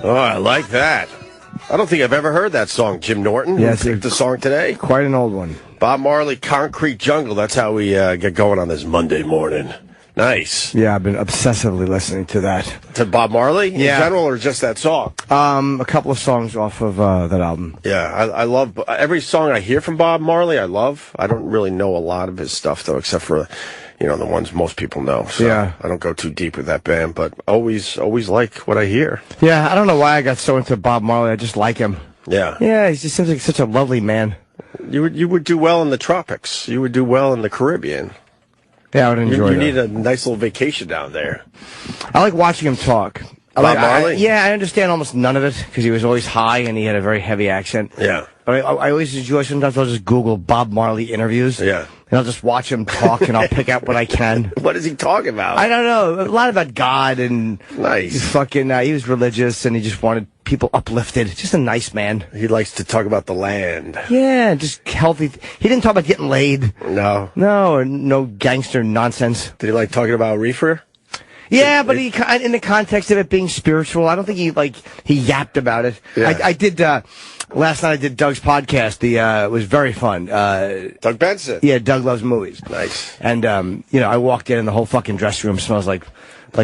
Oh, I like that. I don't think I've ever heard that song, Jim Norton. Yes, picked the song today. Quite an old one. Bob Marley, Concrete Jungle. That's how we get going on this Monday morning. Nice. Yeah, I've been obsessively listening to that. To Bob Marley in Yeah. general, or just that song? A couple of songs off of that album. Yeah, I love every song I hear from Bob Marley. I love. I don't really know a lot of his stuff though, except for the ones most people know. So Yeah. I don't go too deep with that band, but always like what I hear. Yeah, I don't know why I got so into Bob Marley. I just like him. Yeah. Yeah, he just seems like such a lovely man. You would do well in the tropics. You would do well in the Caribbean. Yeah, I would enjoy You that. need a nice little vacation down there. I like watching him talk. Bob Marley? Yeah, I understand almost none of it because he was always high and he had a very heavy accent. Yeah. But I always enjoy, sometimes I'll just Google Bob Marley interviews. Yeah. And I'll just watch him talk and I'll pick out what I can. What is he talking about? I don't know. A lot about God and Nice. he was religious and he just wanted people uplifted. Just a nice man. He likes to talk about the land. Yeah, just healthy. He didn't talk about getting laid. No. No, or no gangster nonsense. Did he like talking about reefer? Yeah, but he, in the context of it being spiritual, I don't think he yapped about it. Yeah. I did, last night I did Doug's podcast. It was very fun. Doug Benson. Yeah, Doug loves movies. Nice. And, I walked in and the whole fucking dressing room smells like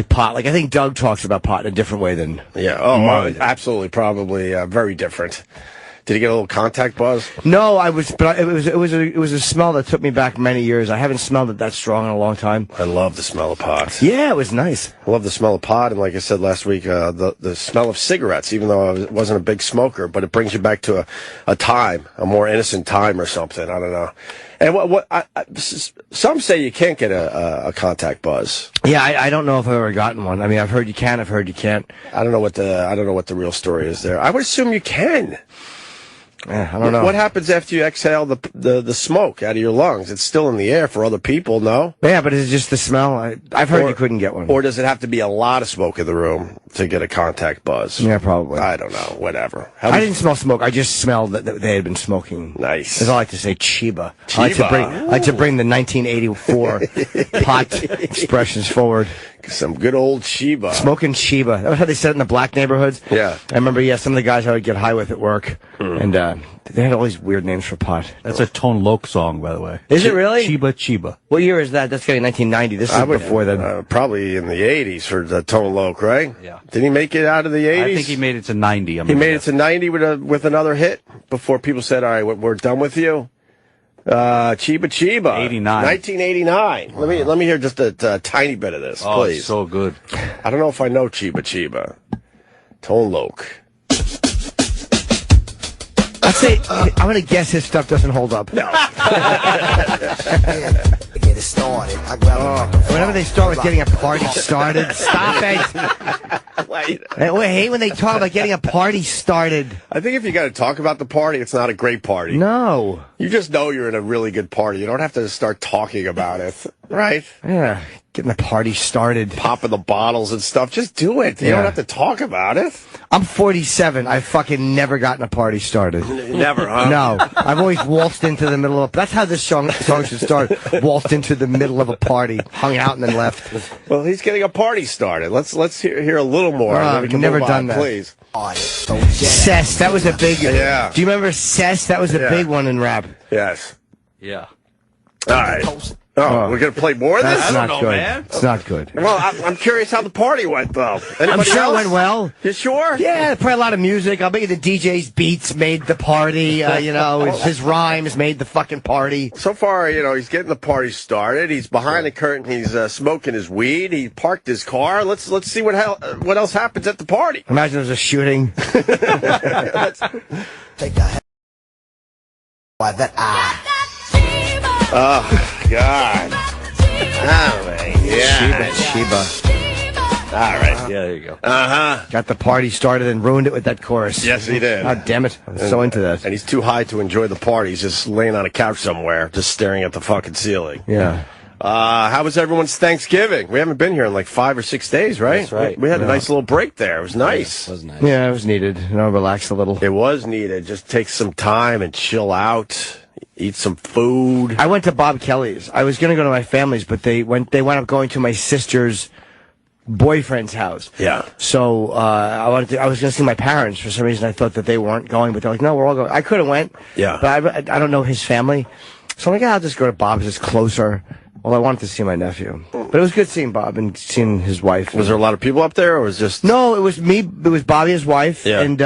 pot. Like, I think Doug talks about pot in a different way than Yeah. Oh, Marley. absolutely. Probably very different. Did he get a little contact buzz? No, but it was a smell that took me back many years. I haven't smelled it that strong in a long time. I love the smell of pot. Yeah, it was nice. I love the smell of pot, and like I said last week, the smell of cigarettes, even though I wasn't a big smoker, but it brings you back to a time, a more innocent time or something. I don't know. And some say you can't get a contact buzz. Yeah, I don't know if I've ever gotten one. I mean, I've heard you can, I've heard you can't. I don't know what the real story is there. I would assume you can. Yeah, I don't know. What happens after you exhale the smoke out of your lungs? It's still in the air for other people, no? Yeah, but it's just the smell. I've heard you couldn't get one. Or does it have to be a lot of smoke in the room to get a contact buzz? Yeah, probably. I don't know. Whatever. I didn't smell smoke. I just smelled that they had been smoking. Nice. As I like to say, Chiba. Chiba. I like to bring the 1984 pot expressions forward. Some good old Chiba. Smoking Chiba. That was how they said it in the black neighborhoods. Yeah. I remember, some of the guys I would get high with at work. And they had all these weird names for pot. That's a Tone Loc song, by the way. Is it really? Chiba Chiba. What year is that? That's going to be 1990. This is before then. Probably in the 80s for the Tone Loc, right? Yeah. Did he make it out of the 80s? I think he made it to 90. He made it to 90 with another hit before people said, all right, we're done with you. Chiba Chiba. 89. 1989. Let me hear just a tiny bit of this, Oh, please. it's so good. I don't know if I know Chiba Chiba. Tone Loc. I'd say, I'm going to guess his stuff doesn't hold up. No. Get it started. I grab a microphone. Whenever they start with getting a party started, stop it. Wait. I hate when they talk about getting a party started. I think if you got to talk about the party, it's not a great party. No. You just know you're in a really good party. You don't have to start talking about it, right? Yeah, getting the party started. Popping the bottles and stuff. Just do it. You Yeah. don't have to talk about it. I'm 47. I've fucking never gotten a party started. Never, huh? No. I've always waltzed into the middle of... That's how this song should start. Waltzed into the middle of a party, hung out, and then left. Well, he's getting a party started. Let's hear a little more. and then we can never move done on, that. Please. Cess, that was a big... Yeah. Do you remember Cess? That was a big one in rap. Yes. Yeah. All right. Oh, we're going to play more of this? That's not know, good. man. It's not good. Well, I'm curious how the party went, though. I'm Anybody sure else? it went well. You sure? Yeah, probably a lot of music. I'll bet you the DJ's beats made the party. His rhymes made the fucking party. So far, he's getting the party started. He's behind the curtain. He's smoking his weed. He parked his car. Let's see what else happens at the party. Imagine there's a shooting. Take a why that Oh, God. Oh, my God. Sheba. All right. Yeah, there you go. Uh-huh. Got the party started and ruined it with that chorus. Yes, he did. God damn it. I'm so into that. And he's too high to enjoy the party. He's just laying on a couch somewhere, just staring at the fucking ceiling. Yeah. How was everyone's Thanksgiving? We haven't been here in like 5 or 6 days, right? That's right. We had a nice little break there. It was nice. It was nice. Yeah, it was needed. Relax a little. It was needed. Just take some time and chill out. Eat some food. I went to Bob Kelly's. I was going to go to my family's, but they went up going to my sister's boyfriend's house. Yeah. So I was going to see my parents. For some reason, I thought that they weren't going, but they're like, no, we're all going. I could have went. Yeah. But I don't know his family. So I'm like, I'll just go to Bob's. It's closer. Well, I wanted to see my nephew. But it was good seeing Bob and seeing his wife. Was there a lot of people up there, or was just... No, it was me. It was Bobby, his wife, Yeah. and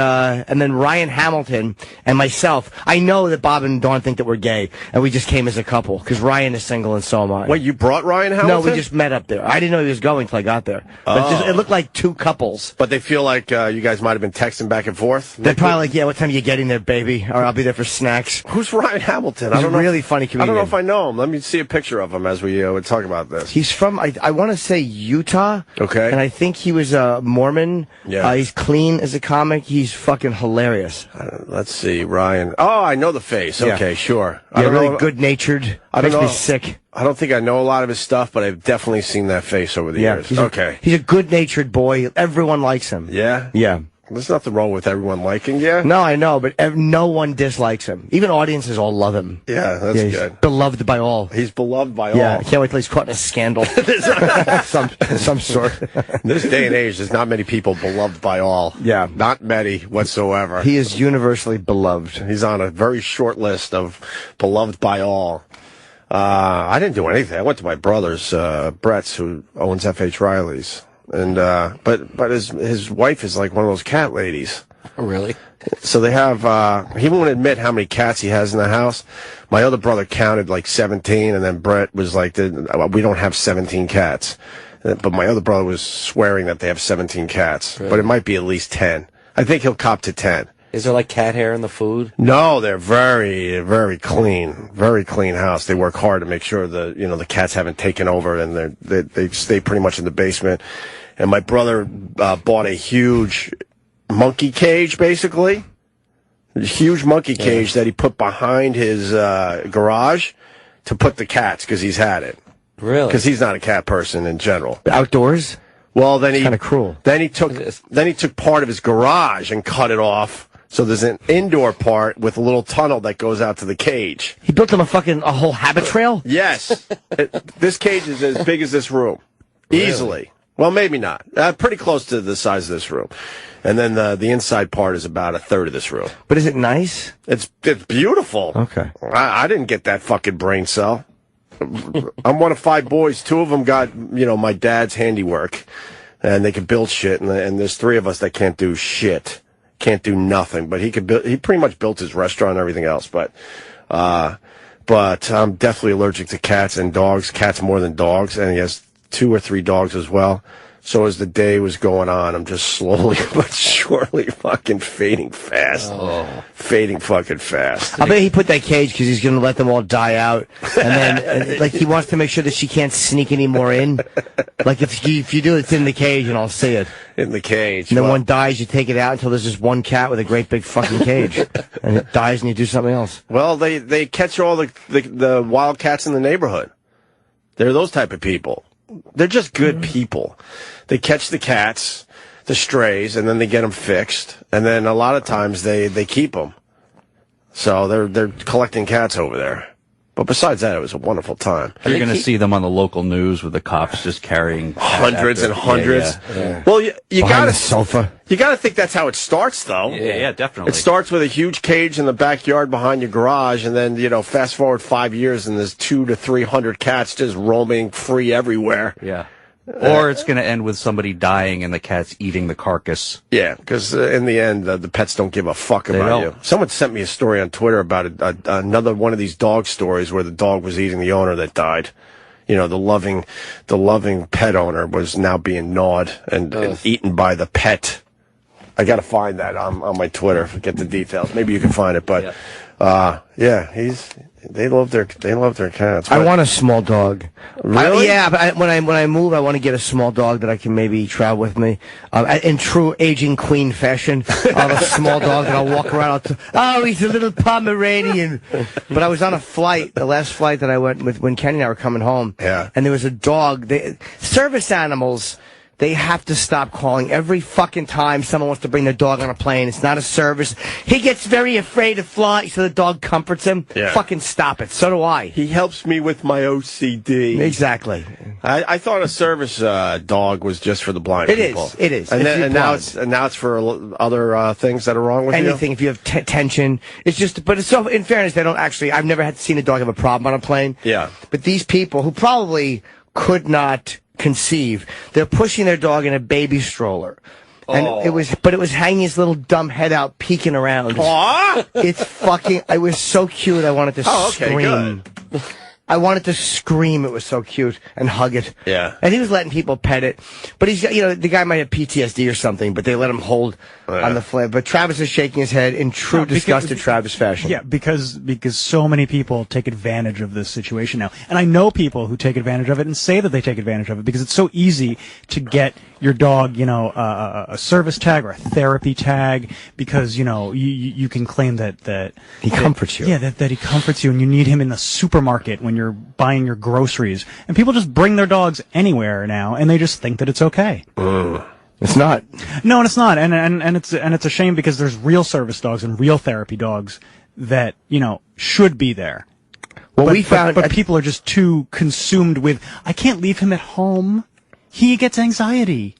then Ryan Hamilton and myself. I know that Bob and Dawn think that we're gay, and we just came as a couple, because Ryan is single and so am I. Wait, you brought Ryan Hamilton? No, we just met up there. I didn't know he was going till I got there. But it looked like two couples. But they feel like you guys might have been texting back and forth? They're probably like, yeah, what time are you getting there, baby? Or I'll be there for snacks. Who's Ryan Hamilton? He's a really funny comedian. I don't know if I know him. Let me see a picture of him as we would talk about this. He's from, I want to say Utah. Okay. And I think he was a Mormon. Yeah. He's clean as a comic. He's fucking hilarious. Let's see, Ryan. Oh, I know the face. Yeah. Okay, sure. Yeah, I don't really know. good-natured. I don't Makes me know. sick. I don't think I know a lot of his stuff, but I've definitely seen that face over the years. Okay. He's a good-natured boy. Everyone likes him. Yeah? Yeah. There's nothing wrong with everyone liking you. No, I know, but no one dislikes him. Even audiences all love him. Yeah, that's He's good. beloved by all. He's beloved by Yeah, I all. can't wait till he's caught in a scandal. some sort. In this day and age, there's not many people beloved by all. Yeah. Not many whatsoever. He is universally beloved. He's on a very short list of beloved by all. I didn't do anything. I went to my brother's, Brett's, who owns F.H. Riley's. And, but his wife is like one of those cat ladies. Oh, really? So they have, he won't admit how many cats he has in the house. My other brother counted like 17, and then Brett was like, we don't have 17 cats. But my other brother was swearing that they have 17 cats. Really? But it might be at least 10. I think he'll cop to 10. Is there like cat hair in the food? No, they're very, very clean. Very clean house. They work hard to make sure the cats haven't taken over, and they stay pretty much in the basement. And my brother bought a huge monkey cage, basically. A huge monkey cage that he put behind his garage to put the cats, because he's had it. Really? Because he's not a cat person in general. Outdoors? Well, then Kind of cruel. Then he took part of his garage and cut it off. So there's an indoor part with a little tunnel that goes out to the cage. He built him a whole habit trail? Yes. This cage is as big as this room. Really? Easily. Well, maybe not. Pretty close to the size of this room. And then the inside part is about a third of this room. But is it nice? It's beautiful. Okay. I didn't get that fucking brain cell. I'm one of 5 boys. 2 of them got, my dad's handiwork. And they can build shit. And there's 3 of us that can't do shit. Can't do nothing. But he pretty much built his restaurant and everything else. But I'm definitely allergic to cats and dogs. Cats more than dogs. And he has 2 or 3 dogs as well. So as the day was going on, I'm just slowly but surely fucking fading fast. Oh. Fading fucking fast. I bet he put that cage because he's going to let them all die out. And then, like, he wants to make sure that she can't sneak any more in. Like, if you do it, it's in the cage and I'll see it. In the cage. And then Well, one dies, you take it out until there's just one cat with a great big fucking cage. And it dies and you do something else. Well, they catch all the wild cats in the neighborhood. They're those type of people. They're just good people. They catch the cats, the strays, and then they get them fixed. And then a lot of times they keep them. So they're collecting cats over there. But besides that, it was a wonderful time. You're going to see them on the local news with the cops just carrying Hundreds and hundreds. Yeah. Well, you Behind gotta the sofa. You gotta think that's how it starts, though. Yeah, definitely. It starts with a huge cage in the backyard behind your garage, and then fast forward 5 years, and there's 200 to 300 cats just roaming free everywhere. Yeah. Or it's going to end with somebody dying and the cat's eating the carcass. Yeah, because in the end, the pets don't give a fuck They about don't. you. Someone sent me a story on Twitter about another one of these dog stories where the dog was eating the owner that died. The loving pet owner was now being gnawed and eaten by the pet. I got to find that on my Twitter. Get the details. Maybe you can find it. But they love their cats. I want a small dog. Really? But when I move, I want to get a small dog that I can maybe travel with me. In true aging queen fashion, I'll have a small dog that I'll walk around. He's a little Pomeranian. But I was on a flight, the last flight that I went with when Kenny and I were coming home. Yeah. And there was a dog. Service animals They have to stop calling every fucking time someone wants to bring their dog on a plane. It's not a service. He gets very afraid to fly, so the dog comforts him. Yeah. Fucking stop it. So do I. He helps me with my OCD. Exactly. I thought a service dog was just for the blind people. It is. And, If you're now blind. it's for other things that are wrong with Anything, if you have tension. It's just, but it's so, in fairness, they don't actually, I've never seen a dog have a problem on a plane. Yeah. But these people who probably could not conceive, they're pushing their dog in a baby stroller. And it was hanging his little dumb head out, peeking around. Aw! It's fucking, it was so cute, I wanted to scream. Good. I wanted to scream. It was so cute and hug it. Yeah. And he was letting people pet it, but he's got, the guy might have PTSD or something, but they let him hold on the flip. But Travis is shaking his head in true disgusted Travis fashion. Yeah, because so many people take advantage of this situation now, and I know people who take advantage of it and say that they take advantage of it because it's so easy to get your dog, a service tag or a therapy tag because you can claim that He comforts you. Yeah, that he comforts you, and you need him in the supermarket when you're buying your groceries. And people just bring their dogs anywhere now, and they just think that it's okay. It's not. No, and it's not. And it's a shame because there's real service dogs and real therapy dogs that, should be there. Well, we found, but people are just too consumed with, I can't leave him at home. He gets anxiety.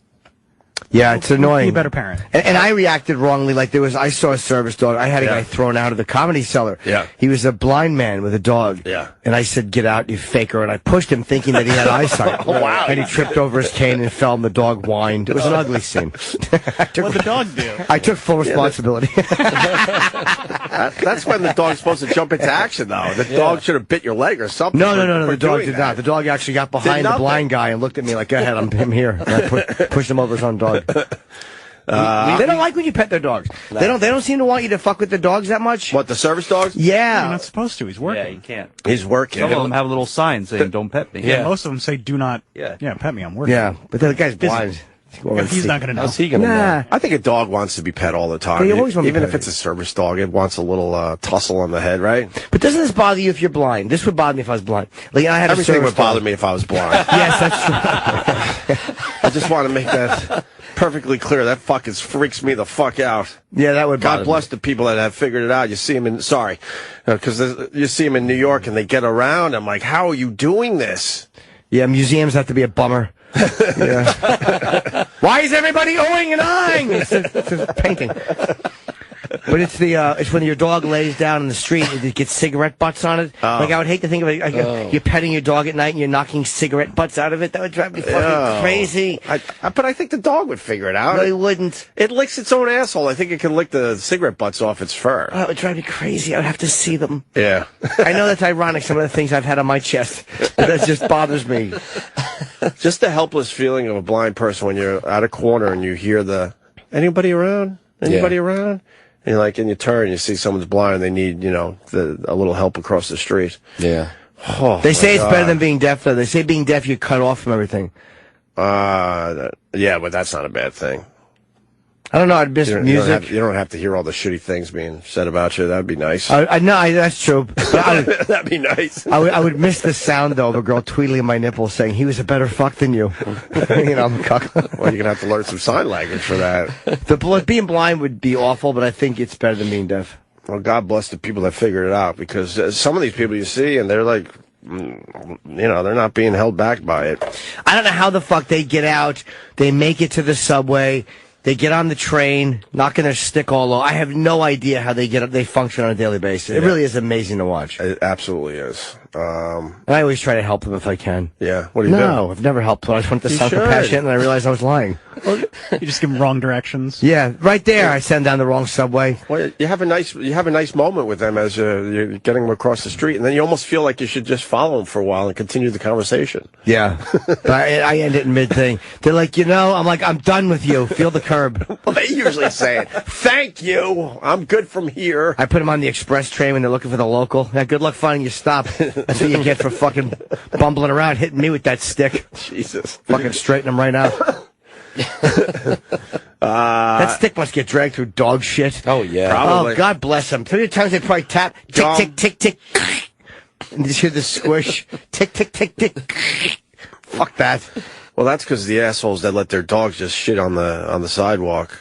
Yeah, it's annoying. Be a better parent. And I reacted wrongly. Like I saw a service dog. I had a guy thrown out of the Comedy Cellar. Yeah. He was a blind man with a dog. Yeah. And I said, "Get out, you faker!" And I pushed him, thinking that he had eyesight. Oh, wow. And he tripped over his cane and fell, and the dog whined. It was an ugly scene. What'd the dog do? I took full responsibility. That's when the dog's supposed to jump into action, though. The dog should have bit your leg or something. No. for The dog doing did that. not. The dog actually got behind the nothing. blind guy and looked at me like, "Go ahead, I'm here." And I pushed him over his own dog. They don't like when you pet their dogs. No. They don't seem to want you to fuck with the dogs that much. What, the service dogs? Yeah. You're not supposed to. He's working. Yeah, you can't. He's working. Some of them have a little sign saying "Don't pet me." Yeah. Most of them say, do not, Yeah. pet me, I'm working. Yeah, but the guy's blind. He's not going to know. How's he going to know? Nah. I think a dog wants to be pet all the time. They always want to be Even if petted. it's a service dog, it wants a little tussle on the head, right? But doesn't this bother you if you're blind? This would bother me if I was blind. Like I had Everything a would service bother dog. me if I was blind. Yes, that's true. I just want to make that perfectly clear. That fucking freaks me the fuck out. Yeah, that would bother God bless the people that have figured it out. You see them because you see them in New York and they get around. I'm like, how are you doing this? me. Yeah, museums have to be a bummer. Yeah. Why is everybody oohing and eyeing? It's a painting. But it's when your dog lays down in the street and it gets cigarette butts on it. Like I would hate to think of it. Like, you're petting your dog at night and you're knocking cigarette butts out of it. That would drive me fucking crazy. But I think the dog would figure it out. No, he wouldn't. It licks its own asshole. I think it can lick the cigarette butts off its fur. That would drive me crazy. I would have to see them. Yeah. I know that's ironic, some of the things I've had on my chest. But that just bothers me. Just the helpless feeling of a blind person when you're at a corner and you hear anybody around? Anybody around? And you turn and you see someone's blind and they need, a little help across the street. Yeah. Oh, They say it's God. better than being deaf, though. They say being deaf, you're cut off from everything. Yeah, but that's not a bad thing. I don't know. I'd miss music. You don't have to hear all the shitty things being said about you. That'd be nice. No, that's true. But That'd be nice. I would miss the sound, though, of a girl tweedling my nipple saying, he was a better fuck than you. I'm a cuck. Well, you're going to have to learn some sign language for that. Being blind would be awful, but I think it's better than being deaf. Well, God bless the people that figured it out, because some of these people you see, and they're like, they're not being held back by it. I don't know how the fuck they get out. They make it to the subway. They get on the train, knocking their stick all over. I have no idea how they function on a daily basis. It really is amazing to watch. It absolutely is. And I always try to help them if I can. Yeah. What do you do? No, I've never helped them. I just went to You sound should. compassionate, and I realized I was lying. You just give them wrong directions. Yeah, right there, I send down the wrong subway. Well, you have a nice moment with them as you're getting them across the street, and then you almost feel like you should just follow them for a while and continue the conversation. Yeah. But I end it in mid-thing. They're like, I'm like, I'm done with you. Feel the curb. Well, they usually say it. Thank you. I'm good from here. I put them on the express train when they're looking for the local. Yeah, good luck finding your stop. That's what you get for fucking bumbling around, hitting me with that stick. Jesus. Fucking straighten them right out. That stick must get dragged through dog shit. Oh, yeah. Probably. Oh, God bless them. How many times they probably tap, tick, tick, tick, tick, and you just hear the squish, tick, tick, tick, tick. Fuck that. Well, that's because the assholes that let their dogs just shit on the sidewalk.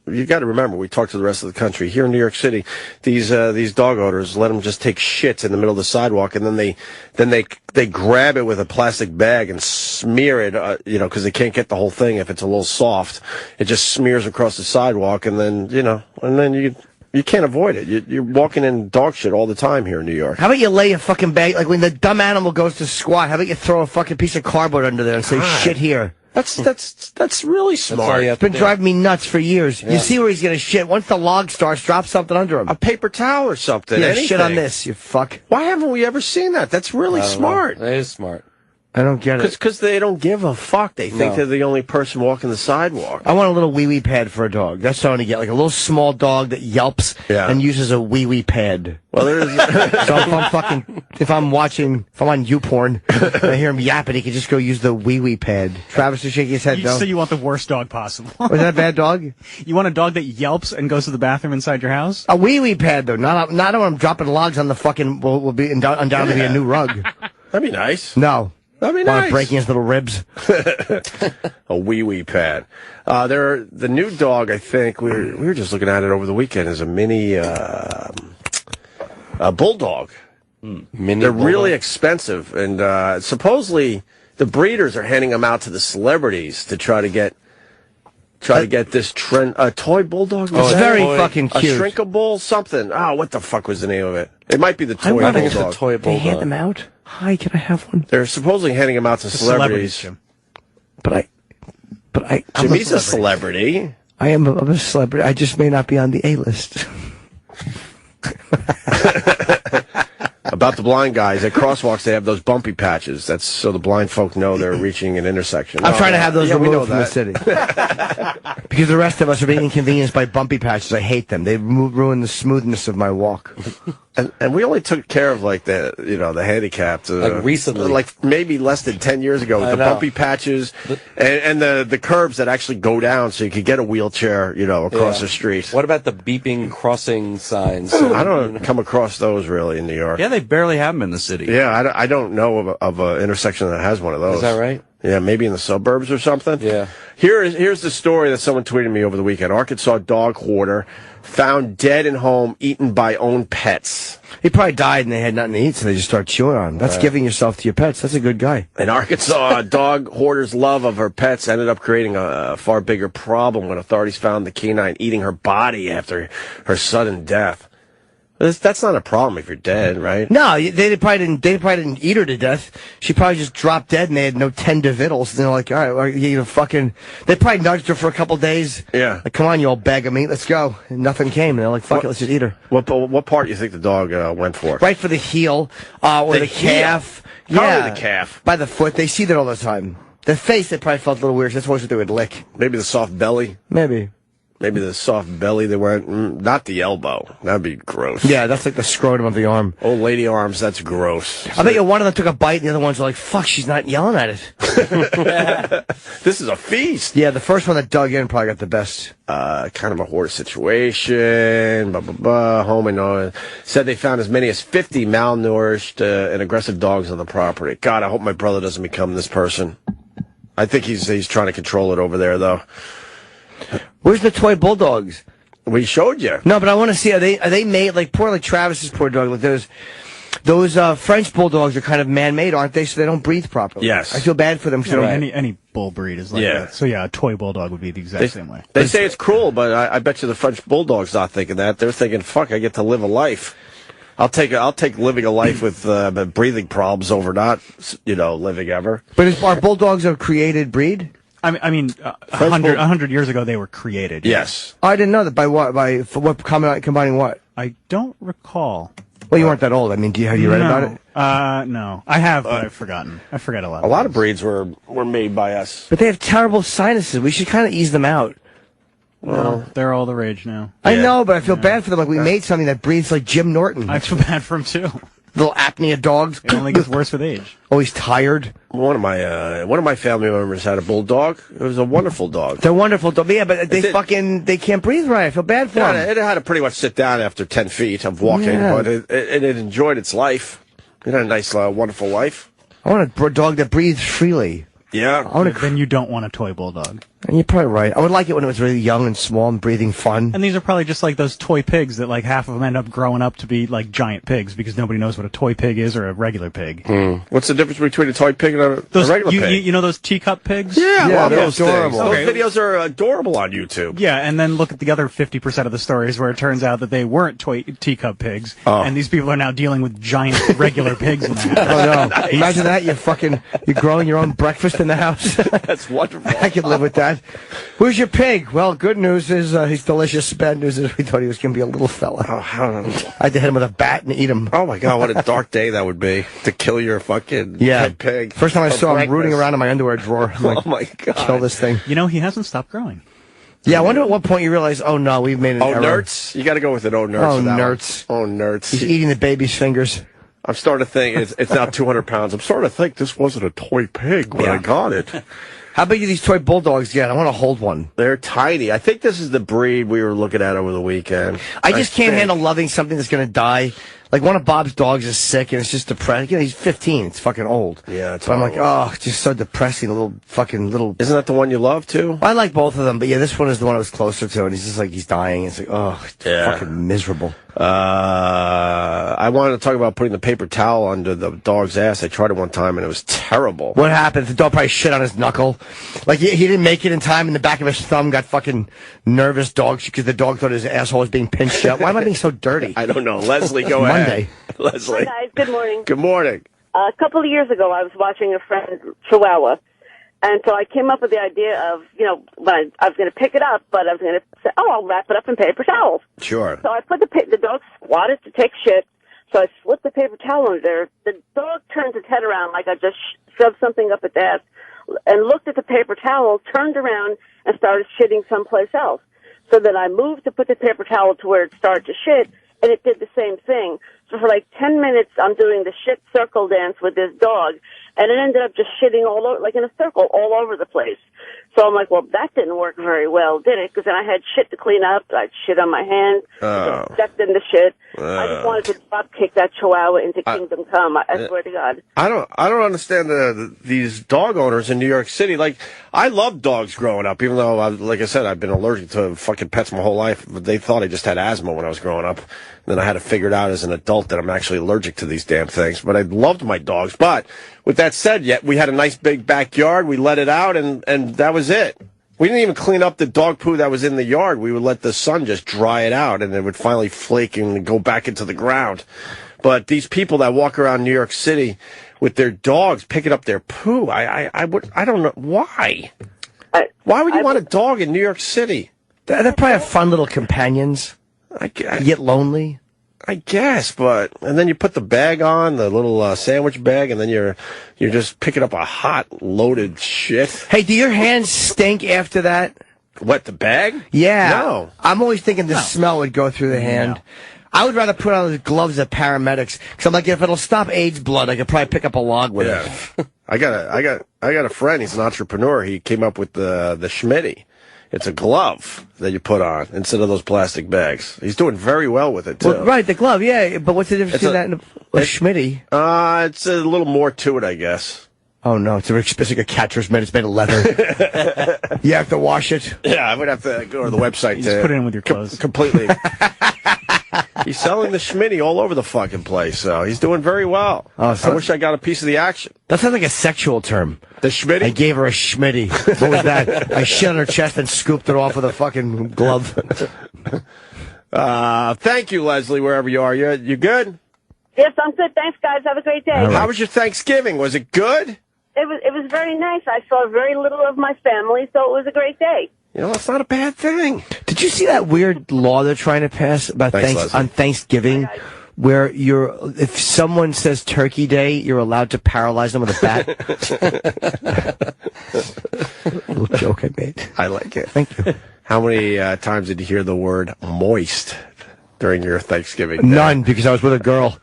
You got to remember, we talked to the rest of the country. Here in New York City, these dog owners let them just take shits in the middle of the sidewalk, and then they grab it with a plastic bag and smear it, because they can't get the whole thing if it's a little soft. It just smears across the sidewalk, and then you can't avoid it. You're walking in dog shit all the time here in New York. How about you lay a fucking bag, like when the dumb animal goes to squat, how about you throw a fucking piece of cardboard under there and say, shit here? That's really smart. It's been driving me nuts for years. Yeah. You see where he's gonna shit. Once the log starts, drop something under him. A paper towel or something. Yeah, anything. shit on this, you fuck. Why haven't we ever seen that? That's really smart. That is smart. I don't get it. Because they don't give a fuck. They think they're the only person walking the sidewalk. I want a little wee-wee pad for a dog. That's what I want to get. Like a little small dog that yelps and uses a wee-wee pad. Well, there's... So if I'm on YouPorn, and I hear him yapping, he can just go use the wee-wee pad. Travis is shaking his head, no. So you want the worst dog possible. Was that a bad dog? You want a dog that yelps and goes to the bathroom inside your house? A wee-wee pad, though. Not when I'm dropping logs on the fucking, will be undoubtedly be a new rug. That'd be nice. No. That'd be While nice. I'm breaking his little ribs. A wee-wee pad. The new dog, I think, we were just looking at it over the weekend, is a mini bulldog. They're really expensive, and supposedly the breeders are handing them out to the celebrities to try to get this trend. A toy bulldog? It's very fucking cute. A shrinkable something. Oh, what the fuck was the name of it? It might be the toy bulldog. I think it's the toy bulldog. They hand them out? Hi, can I have one? They're supposedly handing them out to celebrities. Jim. But Jimmy's a celebrity. I'm a celebrity. I just may not be on the A-list. About the blind guys, at crosswalks they have those bumpy patches. That's so the blind folk know they're reaching an intersection. I'm trying to have those removed from that. the city. Because the rest of us are being inconvenienced by bumpy patches. I hate them. They ruin the smoothness of my walk. And we only took care of like the handicapped like recently, like maybe less than 10 years ago, with the bumpy patches and the curbs that actually go down so you could get a wheelchair across the street. What about the beeping crossing signs? I don't come across those really in New York. Yeah, they barely have them in the city. Yeah, I don't know of an intersection that has one of those. Is that right? Yeah, maybe in the suburbs or something. Yeah. Here's the story that someone tweeted me over the weekend. Arkansas dog hoarder found dead in home, eaten by own pets. He probably died and they had nothing to eat, so they just start chewing on him. That's giving yourself to your pets. That's a good guy. In Arkansas, a dog hoarder's love of her pets ended up creating a far bigger problem when authorities found the canine eating her body after her sudden death. That's not a problem if you're dead, right? No, they probably didn't eat her to death. She probably just dropped dead, and they had no tender victuals. And they're like, all right, well, they probably nudged her for a couple days. Yeah. Like, come on, you old bag of meat, let's go. And nothing came. And they're like, fuck it, let's just eat her. What part do you think the dog went for? Right for the heel, or the calf. Probably the calf. By the foot. They see that all the time. The face, they probably felt a little weird. That's what they would lick. Maybe the soft belly. Maybe the soft belly they went, not the elbow. That'd be gross. Yeah, that's like the scrotum of the arm. Old lady arms, that's gross. I bet you one of them took a bite, and the other ones are like, fuck, she's not yelling at it. This is a feast. Yeah, the first one that dug in probably got the best. Kind of a hoarder situation, home and said they found as many as 50 malnourished and aggressive dogs on the property. God, I hope my brother doesn't become this person. I think he's trying to control it over there, though. Where's the toy bulldogs? We showed you. No, but I want to see, are they made, like Travis's poor dog, like those French bulldogs are kind of man-made, aren't they? So they don't breathe properly. Yes. I feel bad for them. Any bull breed is like that. So yeah, a toy bulldog would be the exact same way. They say it's cruel, but I bet you the French bulldog's not thinking that. They're thinking, fuck, I get to live a life. I'll take living a life with breathing problems over not, living ever. But are bulldogs a created breed? I mean, 100 years ago they were created. Yes. I didn't know that. By what? Combining what? I don't recall. Well, you weren't that old. I mean, have you read about it? No. I have, but I've forgotten. I forget a lot. A lot of breeds were made by us. But they have terrible sinuses. We should kind of ease them out. Well, they're all the rage now. I know, but I feel bad for them. Like, we made something that breathes like Jim Norton. I feel bad for him, too. Little apnea dogs. It only gets worse with age. Always tired. One of my family members had a bulldog. It was a wonderful dog. They're wonderful dogs. Yeah, but they can't breathe right. I feel bad for them. It had to pretty much sit down after 10 feet of walking, but it enjoyed its life. It had a nice, wonderful life. I want a dog that breathes freely. Yeah. I want to. Then you don't want a toy bulldog. And you're probably right. I would like it when it was really young and small and breathing fun. And these are probably just like those toy pigs that like half of them end up growing up to be like giant pigs because nobody knows what a toy pig is or a regular pig. What's the difference between a toy pig and a regular pig? You know those teacup pigs? Yeah, Yeah, love they're those adorable. things. Okay. Those videos are adorable on YouTube. Yeah, and then look at the other 50% of the stories where it turns out that they weren't toy teacup pigs, and these people are now dealing with giant regular pigs in the house. Oh no! Imagine that you're growing your own breakfast in the house. That's wonderful. I could live with that. Who's your pig? Well, good news is he's delicious. Bad news is we thought he was going to be a little fella. Oh, I had to hit him with a bat and eat him. oh my God, what a dark day that would be to kill your fucking pet pig. First time I for saw him breakfast. rooting around in my underwear drawer. I'm like, Oh my God. kill this thing. You know, he hasn't stopped growing. Yeah, I wonder at what point you realize, oh no, we've made an Oh, error. nerds? You got to go with it. Oh, nerds. Oh, for that one. nerds. Oh, nerds. He's eating the baby's fingers. I'm starting to think it's now 200 pounds. I'm starting to think this wasn't a toy pig when I got it. How big are these toy bulldogs get? I want to hold one. They're tiny. I think this is the breed we were looking at over the weekend. I just can't think. handle loving something that's going to die. Like one of Bob's dogs is sick and it's just depressing. You know, he's 15. It's fucking old. Yeah, it's But I'm like, horrible. oh, it's just so depressing. Little. Isn't that the one you love too? I like both of them, but yeah, this one is the one I was closer to, and he's just like he's dying. It's like, oh, it's Yeah. fucking miserable. I wanted to talk about putting the paper towel under the dog's ass. I tried it one time and it was terrible. What happened? The dog probably shit on his knuckle. Like he didn't make it in time, and the back of his thumb got fucking nervous dog because the dog thought his asshole was being pinched out. Why am I being so dirty? I don't know. Leslie, go Monday. ahead. Leslie. Hi, guys. Good morning. Good morning. A couple of years ago, I was watching a friend Chihuahua, and so I came up with the idea of, when I was going to pick it up, but I was going to say, I'll wrap it up in paper towels. Sure. So I put the dog squatted to take shit, so I slipped the paper towel under there. The dog turns its head around like I just shoved something up its ass, and looked at the paper towel, turned around, and started shitting someplace else. So then I moved to put the paper towel to where it started to shit, and it did the same thing. So for like 10 minutes, I'm doing the shit circle dance with this dog, and it ended up just shitting all over, like in a circle, all over the place. So I'm like, well, that didn't work very well, did it? Because then I had shit to clean up. I had shit on my hands. Oh. Stepped in the shit. I just wanted to drop kick that Chihuahua into Kingdom Come. I swear to God. I don't understand these dog owners in New York City. Like, I loved dogs growing up, even though, like I said, I've been allergic to fucking pets my whole life. But they thought I just had asthma when I was growing up. Then I had to figure it out as an adult that I'm actually allergic to these damn things. But I loved my dogs. But with that said, yet we had a nice big backyard. We let it out, and that was it. We didn't even clean up the dog poo that was in the yard. We would let the sun just dry it out, and it would finally flake and go back into the ground. But these people that walk around New York City with their dogs picking up their poo, I don't know why. Why would you want a dog in New York City? They probably have fun little companions. I You get lonely. guess, but and then you put the bag on, the little sandwich bag, and then you're just picking up a hot loaded shit. Hey, do your hands stink after that? What, the bag? Yeah. No. I'm always thinking the smell would go through the hand. I would rather put on the gloves of paramedics because I'm like, if it'll stop AIDS blood, I could probably pick up a log with it. I got a friend. He's an entrepreneur. He came up with the Schmitty. It's a glove that you put on instead of those plastic bags. He's doing very well with it too. Well, right, the glove, yeah. But what's the difference between that and a Schmitty? It's a little more to it, I guess. Oh no, it's like a catcher's mitt. It's made of leather. You have to wash it. Yeah, I would have to go to the website Just put it in with your clothes. Completely. He's selling the Schmitty all over the fucking place, so he's doing very well. Oh, so- I wish I got a piece of the action. That sounds like a sexual term. The Schmitty? I gave her a Schmitty. What was that? I shit on her chest and scooped it off with a fucking glove. Thank you, Leslie, wherever you are. You good? Yes, I'm good. Thanks, guys. Have a great day. How was your Thanksgiving? Was it good? It was very nice. I saw very little of my family, so it was a great day. You know, it's not a bad thing. Did you see that weird law they're trying to pass about Thanks, Leslie. on Thanksgiving? Where if someone says Turkey Day, you're allowed to paralyze them with a bat. Little joke I made. I like it. Thank you. How many times did you hear the word moist during your Thanksgiving day? None, because I was with a girl.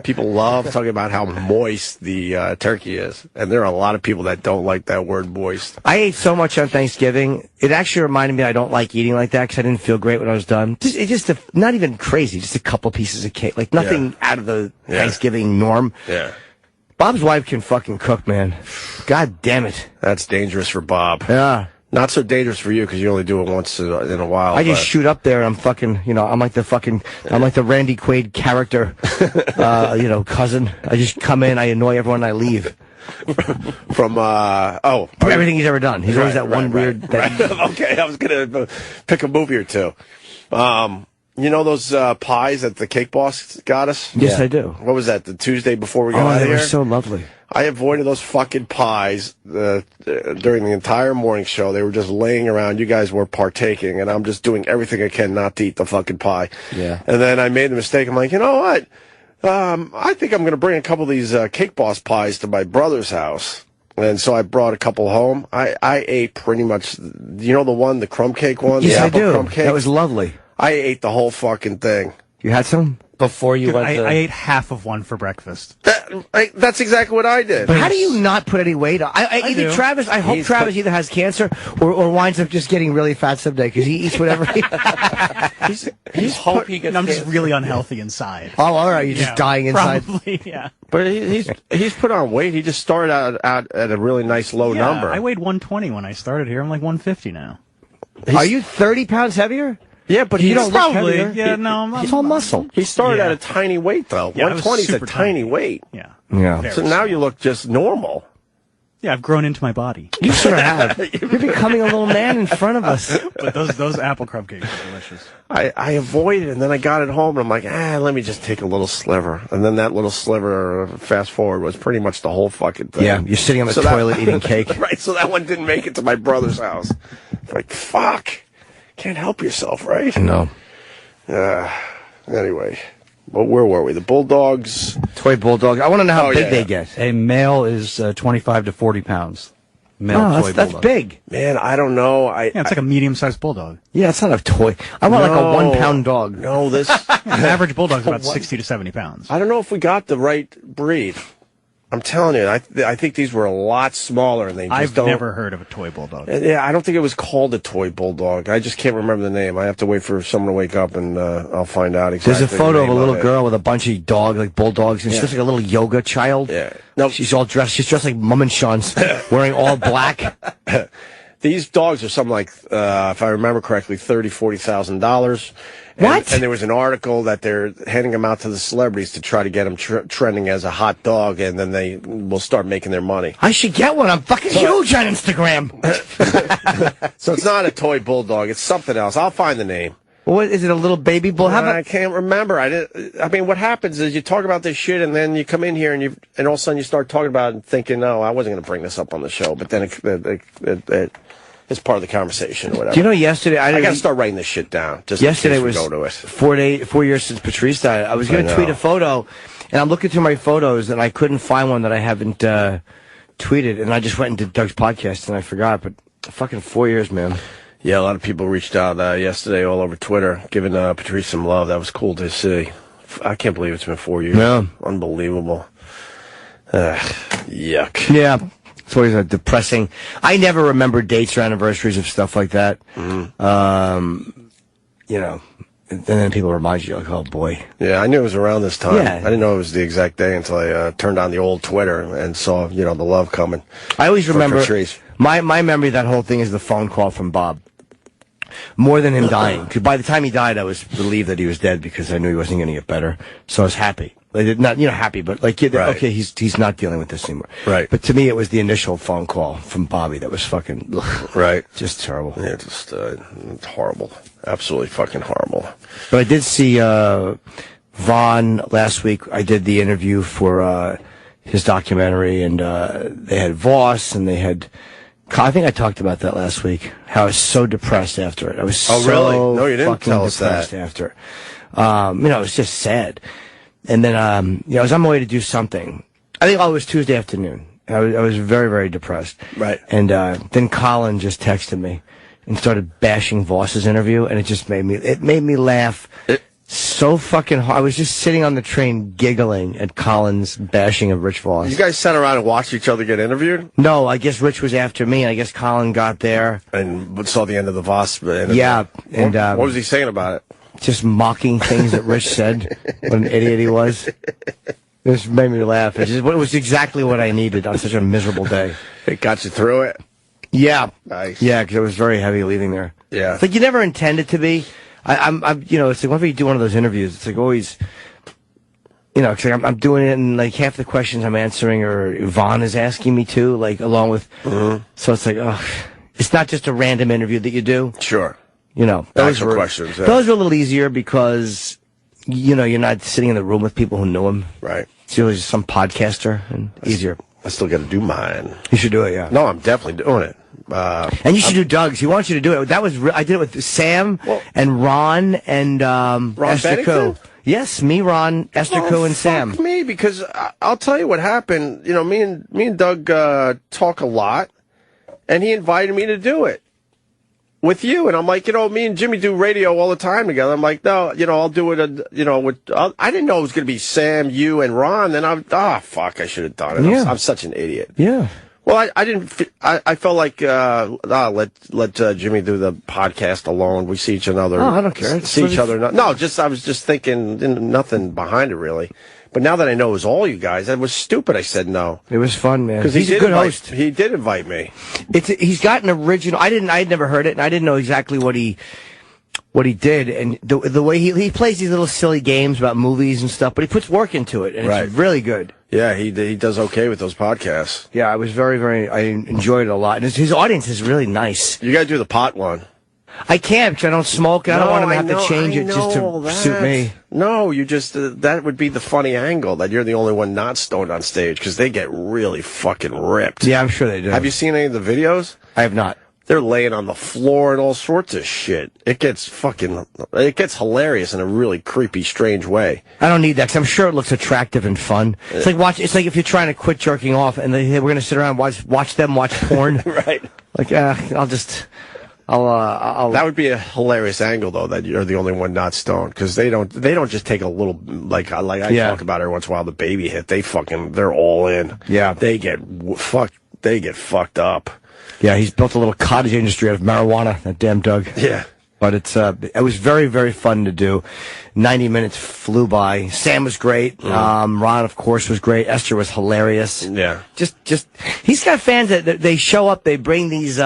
People love talking about how moist the turkey is. And there are a lot of people that don't like that word moist. I ate so much on Thanksgiving. It actually reminded me I don't like eating like that because I didn't feel great when I was done. Not even crazy, just a couple pieces of cake. Like nothing out of the Thanksgiving norm. Yeah. Bob's wife can fucking cook, man. God damn it. That's dangerous for Bob. Yeah. Not so dangerous for you because you only do it once in a while. I just shoot up there and I'm fucking, I'm like the Randy Quaid character, cousin. I just come in, I annoy everyone, and I leave. From everything he's ever done. He's always that one weird. Okay, I was gonna pick a movie or two. You know those pies that the Cake Boss got us? Yes, I do. What was that? The Tuesday before we got out they of here? were so lovely. I avoided those fucking pies during the entire morning show. They were just laying around. You guys were partaking, and I'm just doing everything I can not to eat the fucking pie. Yeah. And then I made the mistake. I'm like, you know what? I think I'm going to bring a couple of these Cake Boss pies to my brother's house. And so I brought a couple home. I ate pretty much, the crumb cake one? Yes, the I apple do. crumb cake? That was lovely. I ate the whole fucking thing. You had some? Before you Dude, went to... I ate half of one for breakfast. That's exactly what I did. But how do you not put any weight on? I do. Travis, I hope Travis either has cancer or winds up just getting really fat someday because he eats whatever he... He's hope he gets... I'm just really unhealthy inside. Oh, all right. You're just dying inside. Probably, yeah. But he's put on weight. He just started out at a really nice low number. I weighed 120 when I started here. I'm like 150 now. Are you 30 pounds heavier? Yeah, but You don't look Probably. heavier. Yeah, no. It's all muscle. He started Yeah. at a tiny weight, though. Yeah, I was 120 is a super tiny tiny. weight. Yeah. Yeah. Very So now you look just normal. Yeah, I've grown into my body. You sort of have. You're becoming a little man in front of us. But those apple crumb cakes are delicious. I avoided it, and then I got it home, and I'm like, let me just take a little sliver. And then that little sliver, fast forward, was pretty much the whole fucking thing. Yeah, you're sitting on the So toilet eating cake. Right, so that one didn't make it to my brother's house. Like, fuck. Can't help yourself, right? No. Anyway, well, where were we? The Bulldogs. Toy bulldog. I want to know how Oh, big yeah. they get. A male is 25 to 40 pounds. Male Oh, toy that's bulldog. big. Man, I don't know. Yeah, it's like a medium-sized bulldog. Yeah, it's not a toy. I want like a No. 1 pound dog. No, this. An average bulldog's about 60 to 70 pounds. I don't know if we got the right breed. I'm telling you, I think these were a lot smaller, and they just I've don't. never heard of a toy bulldog. Yeah, I don't think it was called a toy bulldog. I just can't remember the name. I have to wait for someone to wake up, and I'll find out exactly. There's a photo the of a name little it. girl with a bunch of dogs, like bulldogs, and she looks like a little yoga child. Yeah. No. She's all dressed. She's dressed like Mum and Sean's, wearing all black. These dogs are something like, if I remember correctly, $30,000-$40,000. What? And there was an article that they're handing them out to the celebrities to try to get them trending as a hot dog, and then they will start making their money. I should get one. I'm fucking huge on Instagram. So it's not a toy bulldog; it's something else. I'll find the name. What is it? A little baby bull? How I about? can't remember. I mean, what happens is you talk about this shit, and then you come in here, and all of a sudden you start talking about it and thinking, "No, I wasn't going to bring this up on the show," but then it's part of the conversation or whatever. Do you know yesterday? I got to start writing this shit down. Just Yesterday in case was we go to it. 4 years since Patrice died. I was going to tweet a photo, and I'm looking through my photos, and I couldn't find one that I haven't tweeted, and I just went into Doug's podcast, and I forgot. But fucking 4 years, man. Yeah, a lot of people reached out yesterday all over Twitter, giving Patrice some love. That was cool to see. I can't believe it's been 4 years. Yeah. Unbelievable. Yuck. Yeah. It's always a depressing. I never remember dates or anniversaries of stuff like that. Mm-hmm. And then people remind you, like, oh boy. Yeah, I knew it was around this time. Yeah. I didn't know it was the exact day until I turned on the old Twitter and saw, the love coming. I always for remember Patrice. my memory of that whole thing is the phone call from Bob. More than him dying. Because by the time he died, I was relieved that he was dead because I knew he wasn't going to get better. So I was happy. Like, not, happy, but like, Right. okay, he's not dealing with this anymore. Right. But to me, it was the initial phone call from Bobby that was fucking, Right. just terrible. Yeah, just it's horrible. Absolutely fucking horrible. But I did see Vaughn last week. I did the interview for his documentary, and they had Voss, and they had. I think I talked about that last week. How I was so depressed after it. I was Oh, so really? No, you didn't fucking tell us depressed that. after it. It was just sad. And then, I was on my way to do something. I think it was Tuesday afternoon. I was very, very depressed. Right. And then Colin just texted me and started bashing Voss's interview, and it made me laugh so fucking hard. I was just sitting on the train giggling at Colin's bashing of Rich Voss. You guys sat around and watched each other get interviewed? No, I guess Rich was after me, and I guess Colin got there. And saw the end of the Voss interview. Yeah. And what was he saying about it? just mocking things that Rich said. What an idiot he was. This made me laugh. It was exactly what I needed on such a miserable day. It got you through it. Yeah. Nice. Yeah, because it was very heavy leaving there. Yeah. It's like you never intended to be. I'm it's like whenever you do one of those interviews, it's like always, it's like I'm doing it, and like half the questions I'm answering or Yvonne is asking me to, like along with. Mm-hmm. So it's like, it's not just a random interview that you do. Sure. Those Actual questions. Yeah. Those are a little easier because, you're not sitting in the room with people who know him. Right. It's usually just some podcaster and easier. I still got to do mine. You should do it, yeah. No, I'm definitely doing it. And you should do Doug's. He wants you to do it. I did it with Sam and Ron and Esther Ku. Yes, me, Ron, Esther Ku, and Sam. Fuck me, because I'll tell you what happened. Me and Doug talk a lot, and he invited me to do it with you. And I'm like, me and Jimmy do radio all the time together. I'm like, no, I'll do it. I didn't know it was going to be Sam, you, and Ron. Then fuck, I should have done it. Yeah. I'm such an idiot. Yeah. Well, I didn't. I felt like let Jimmy do the podcast alone. We see each other. Oh, I don't care. See each other. No, I was just thinking nothing behind it really. But now that I know it was all you guys, that was stupid. I said no. It was fun, man. Because he's a good host. He did invite me. He's got an original. I'd never heard it, and I didn't know exactly what he did, and the way he plays these little silly games about movies and stuff, but he puts work into it, and it's really good. Yeah, he does okay with those podcasts. Yeah, I was I enjoyed it a lot, and his audience is really nice. You got to do the pot one. I can't because I don't smoke. And I don't want him to have to change it just to suit me. No, you just that would be the funny angle that you're the only one not stoned on stage because they get really fucking ripped. Yeah, I'm sure they do. Have you seen any of the videos? I have not. They're laying on the floor and all sorts of shit. It gets hilarious in a really creepy, strange way. I don't need that because I'm sure it looks attractive and fun. It's like if you're trying to quit jerking off and we're going to sit around and watch them watch porn. Right. Like, I'll That would be a hilarious angle, though, that you're the only one not stoned, because they don't just take a little, like I talk about every once in a while, the baby hit. They're all in. Yeah. They get fucked up. Yeah, he's built a little cottage industry out of marijuana, that damn Doug. Yeah. But it was very, very fun to do. 90 minutes flew by. Sam was great. Ron, of course, was great. Esther was hilarious. Yeah. Just he's got fans that they show up, they bring these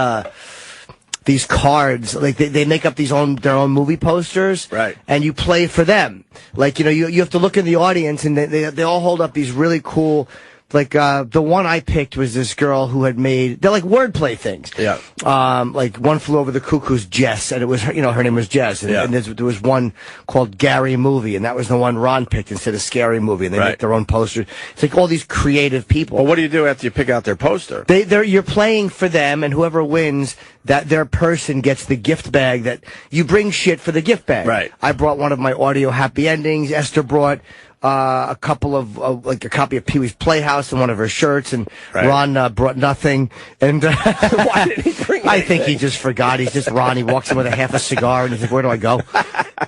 cards, like they make up their own movie posters, right? And you play for them. Like you have to look in the audience, and they all hold up these really cool. Like the one I picked was this girl who had they're like wordplay things. Yeah. Like One Flew Over the Cuckoo's Jess, and it was her name was Jess, and there was one called Gary Movie, and that was the one Ron picked instead of Scary Movie, and they make their own posters. It's like all these creative people. Well, what do you do after you pick out their poster? You're playing for them, and whoever wins, that their person gets the gift bag. That you bring shit for the gift bag. Right. I brought one of my audio happy endings. Esther brought a couple of like a copy of Pee-wee's Playhouse and one of her shirts, and Ron brought nothing. And why did he bring? I think he just forgot. He's just Ron. He walks in with a half a cigar, and he's like, "Where do I go?"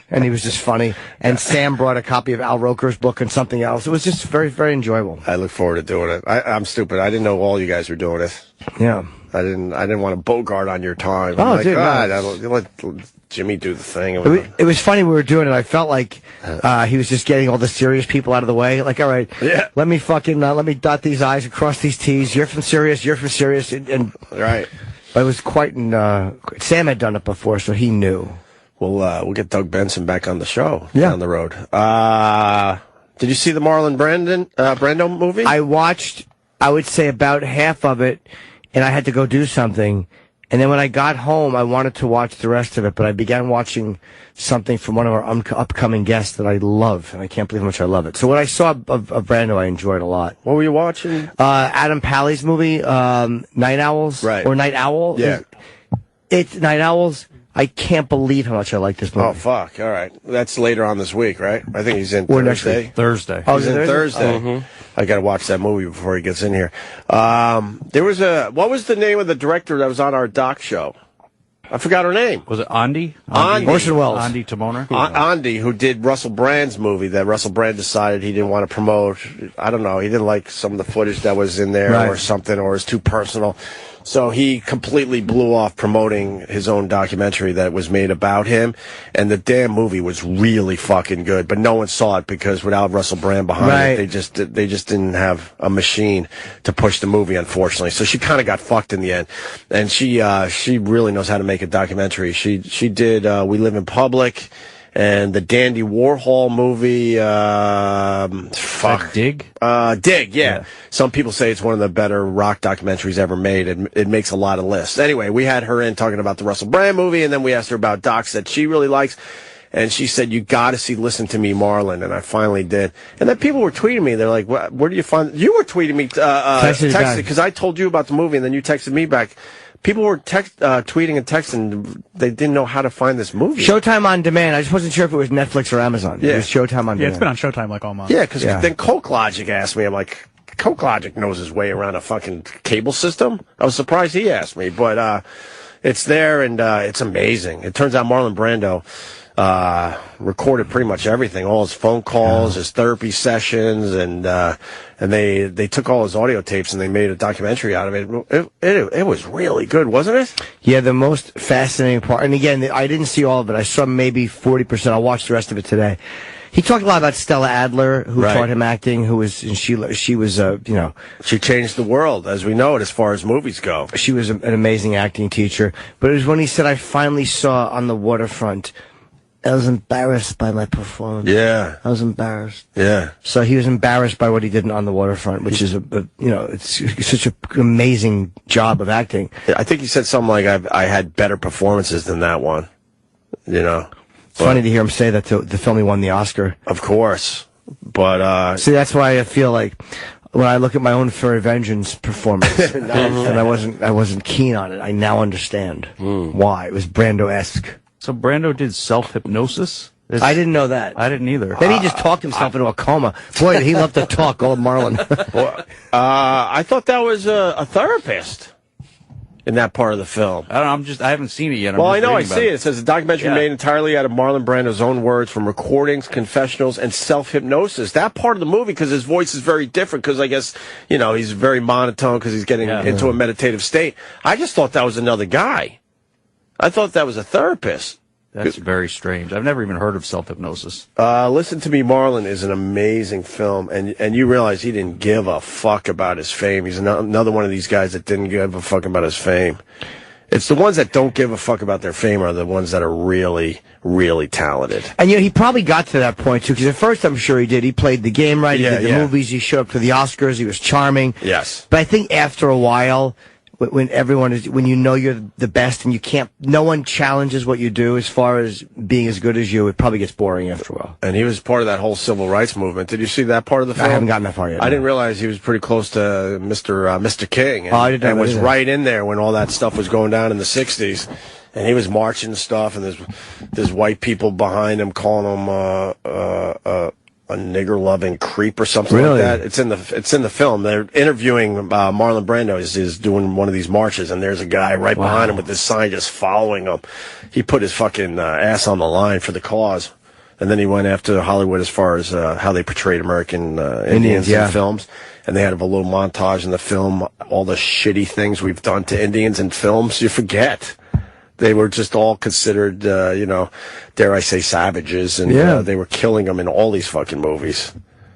And he was just funny. And Sam brought a copy of Al Roker's book and something else. It was just very, very enjoyable. I look forward to doing it. I'm stupid. I didn't know all you guys were doing it. Yeah. I didn't want to bogart on your time. Oh, I'm like, dude, God, let Jimmy do the thing. It was funny we were doing it. I felt like he was just getting all the serious people out of the way. Like, all right, let me dot these I's and cross these T's. You're from Sirius. And right. But it was quite. Sam had done it before, so he knew. We'll get Doug Benson back on the show down the road. Did you see the Marlon Brando movie? I watched, I would say, about half of it, and I had to go do something. And then when I got home, I wanted to watch the rest of it, but I began watching something from one of our upcoming guests that I love, and I can't believe how much I love it. So what I saw of Brando, I enjoyed a lot. What were you watching? Adam Pally's movie, Night Owls, or Night Owl. Yeah, it's Night Owls. I can't believe how much I like this movie. Oh, fuck. All right. That's later on this week, right? I think he's in Thursday. Oh, he's in Thursday. Mm-hmm. I got to watch that movie before he gets in here. What was the name of the director that was on our doc show? I forgot her name. Was it Andy? Orson Welles. Andy Timona? Andy, who did Russell Brand's movie that Russell Brand decided he didn't want to promote. I don't know. He didn't like some of the footage that was in there or something, or it was too personal. So he completely blew off promoting his own documentary that was made about him, and the damn movie was really fucking good. But no one saw it because without Russell Brand behind it, they just didn't have a machine to push the movie, unfortunately. So she kind of got fucked in the end. And she really knows how to make a documentary. She did We Live in Public. And the Dandy Warhol movie, Dig? Dig, yeah. Some people say it's one of the better rock documentaries ever made. It makes a lot of lists. Anyway, we had her in talking about the Russell Brand movie, and then we asked her about docs that she really likes. And she said, you got to see Listen to Me, Marlon. And I finally did. And then people were tweeting me. They're like, where do you find... You were tweeting me, texting, because I told you about the movie, and then you texted me back. People were tweeting and texting. They didn't know how to find this movie. Showtime on demand. I just wasn't sure if it was Netflix or Amazon. Yeah. It was Showtime on demand. Yeah, it's been on Showtime like all month. Yeah, because then Coke Logic asked me. I'm like, Coke Logic knows his way around a fucking cable system. I was surprised he asked me, but it's there, and it's amazing. It turns out Marlon Brando recorded pretty much everything, all his phone calls, his therapy sessions, and they took all his audio tapes and they made a documentary out of it. It was really good, wasn't it? Yeah, the most fascinating part, and again, I didn't see all of it. I saw maybe 40%. I'll watch the rest of it today. He talked a lot about Stella Adler, who taught him acting, and she was, she changed the world, as we know it, as far as movies go. She was an amazing acting teacher. But it was when he said, I finally saw On the Waterfront. I was embarrassed by my performance. Yeah. I was embarrassed. Yeah. So he was embarrassed by what he did on the Waterfront, which is it's such an amazing job of acting. I think he said something like, I had better performances than that one. It's funny to hear him say that to the film he won the Oscar. Of course. But, see, that's why I feel like when I look at my own Furry Vengeance performance, and I wasn't keen on it, I now understand why. It was Brando-esque. So Brando did self-hypnosis? I didn't know that. I didn't either. Maybe he just talked himself into a coma. Boy, did he love to talk, old Marlon. I thought that was a therapist in that part of the film. I don't know, I haven't seen it yet. I know, I see it. It says a documentary made entirely out of Marlon Brando's own words from recordings, confessionals, and self-hypnosis. That part of the movie, because his voice is very different, because I guess, he's very monotone because he's getting into a meditative state. I just thought that was another guy. I thought that was a therapist. That's very strange. I've never even heard of self-hypnosis. Listen to Me, Marlon is an amazing film, and you realize he didn't give a fuck about his fame. He's another one of these guys that didn't give a fuck about his fame. It's the ones that don't give a fuck about their fame are the ones that are really, really talented. And he probably got to that point, too, because at first I'm sure he did. He played the game right, he did the movies, he showed up to the Oscars, he was charming. Yes. But I think after a while, when you know you're the best and no one challenges what you do as far as being as good as you, it probably gets boring after a while. And he was part of that whole civil rights movement. Did you see that part of the film? I haven't gotten that far yet. I didn't realize he was pretty close to Mr. King. I didn't know and that was either. right in there when all that stuff was going down in the 60s. And he was marching and stuff, and there's white people behind him calling him a nigger-loving creep or something like that. It's in the film. They're interviewing Marlon Brando is doing one of these marches, and there's a guy right behind him with this sign just following him. He put his fucking ass on the line for the cause, and then he went after Hollywood as far as how they portrayed American Indians in films. And they had a little montage in the film, all the shitty things we've done to Indians in films. You forget. They were just all considered, dare I say, savages, and they were killing them in all these fucking movies,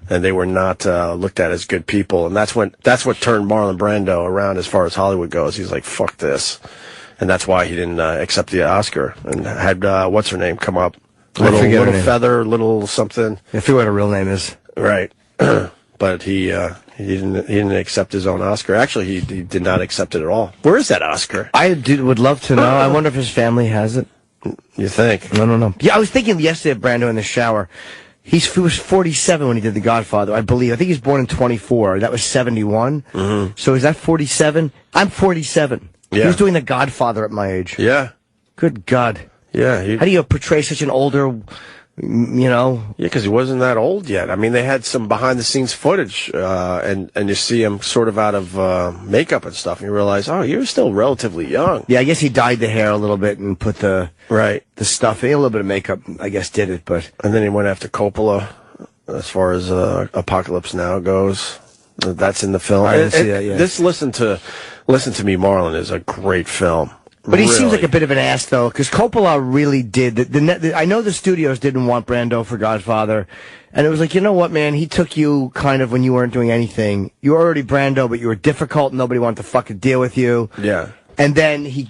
and they were not looked at as good people. And that's what turned Marlon Brando around as far as Hollywood goes. He's like, fuck this, and that's why he didn't accept the Oscar and had what's her name come up, little feather, little something. I forget what her real name is. Right, but he didn't accept his own Oscar. Actually, he did not accept it at all. Where is that Oscar? Would love to know. I wonder if his family has it. You think? I don't know. Yeah, I was thinking yesterday of Brando in the shower. He was 47 when he did The Godfather, I believe. I think he was born in 24. That was 71. Mm-hmm. So is that 47? I'm 47. Yeah. He was doing The Godfather at my age. Yeah. Good God. Yeah. How do you portray such an older... Yeah, because he wasn't that old yet. I mean, they had some behind-the-scenes footage, and you see him sort of out of makeup and stuff, and you realize, oh, you're still relatively young. Yeah, I guess he dyed the hair a little bit and put the stuff in. A little bit of makeup, I guess, did it, but... And then he went after Coppola, as far as Apocalypse Now goes. That's in the film. I didn't see that yet. This Listen to Me, Marlon is a great film. But he seems Really. like a bit of an ass, though, because Coppola really did. I know the studios didn't want Brando for Godfather, and it was like, you know what, man? He took you kind of when you weren't doing anything. You were already Brando, but you were difficult. Nobody wanted to fucking deal with you. Yeah. And then he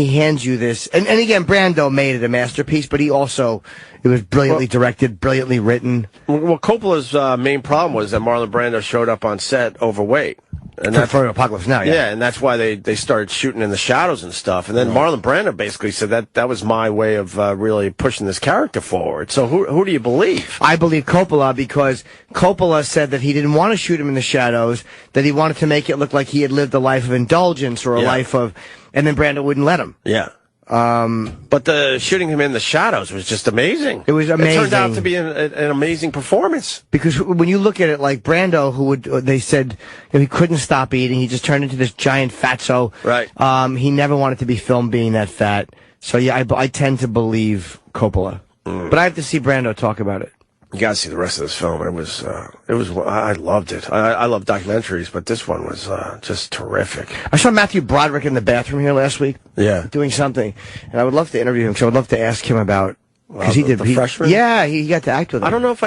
hands you this, and again, Brando made it a masterpiece, but it was brilliantly directed, brilliantly written. Well, Coppola's main problem was that Marlon Brando showed up on set overweight. And For Apocalypse Now, yeah. Yeah, and that's why they started shooting in the shadows and stuff. And then Marlon Brando basically said that was my way of really pushing this character forward. So who do you believe? I believe Coppola, because Coppola said that he didn't want to shoot him in the shadows, that he wanted to make it look like he had lived a life of indulgence or a life of, and then Brando wouldn't let him. Yeah. But the shooting him in the shadows was just amazing. It was amazing. It turned out to be an amazing performance. Because when you look at it, like Brando, they said he couldn't stop eating. He just turned into this giant fatso. Right. He never wanted to be filmed being that fat. So yeah, I tend to believe Coppola. But I have to see Brando talk about it. You gotta see the rest of this film. It was I loved it. I love documentaries, but this one was just terrific. I saw Matthew Broderick in the bathroom here last week. Yeah. Doing something. And I would love to interview him, because I would love to ask him about, because the freshman? Yeah, he got to act with him. I don't know if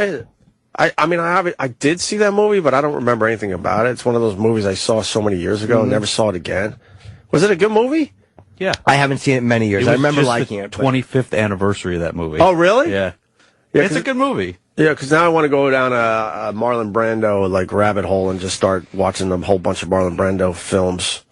I did see that movie, but I don't remember anything about it. It's one of those movies I saw so many years ago and never saw it again. Was it a good movie? Yeah. I haven't seen it in many years. I remember liking it. 25th anniversary of that movie. Oh, really? Yeah. Yeah, It's a good movie. Yeah, because now I want to go down a Marlon Brando rabbit hole and just start watching a whole bunch of Marlon Brando films.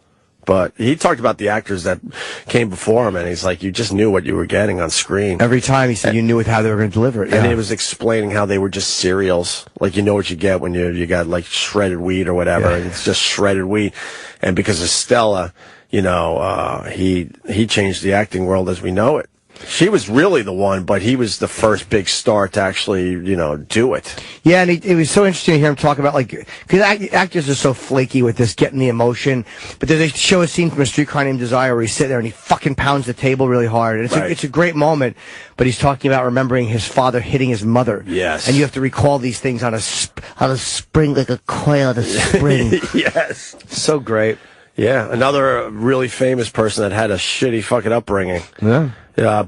But he talked about the actors that came before him, and he's like, you just knew what you were getting on screen. Every time he said you knew how they were going to deliver it. And Yeah. he was explaining how they were just cereals. Like, you know what you get when you got, like, shredded wheat or whatever. Yeah. And it's just shredded wheat. And because of Stella, he changed the acting world as we know it. She was really the one, but he was the first big star to actually, do it. Yeah, and it was so interesting to hear him talk about, because actors are so flaky with this, getting the emotion. But they show a scene from A Streetcar Named Desire where he's sitting there and he fucking pounds the table really hard. And it's a great moment, but he's talking about remembering his father hitting his mother. Yes. And you have to recall these things on a spring, like a coil on a spring. Yes. So great. Yeah, another really famous person that had a shitty fucking upbringing. Yeah.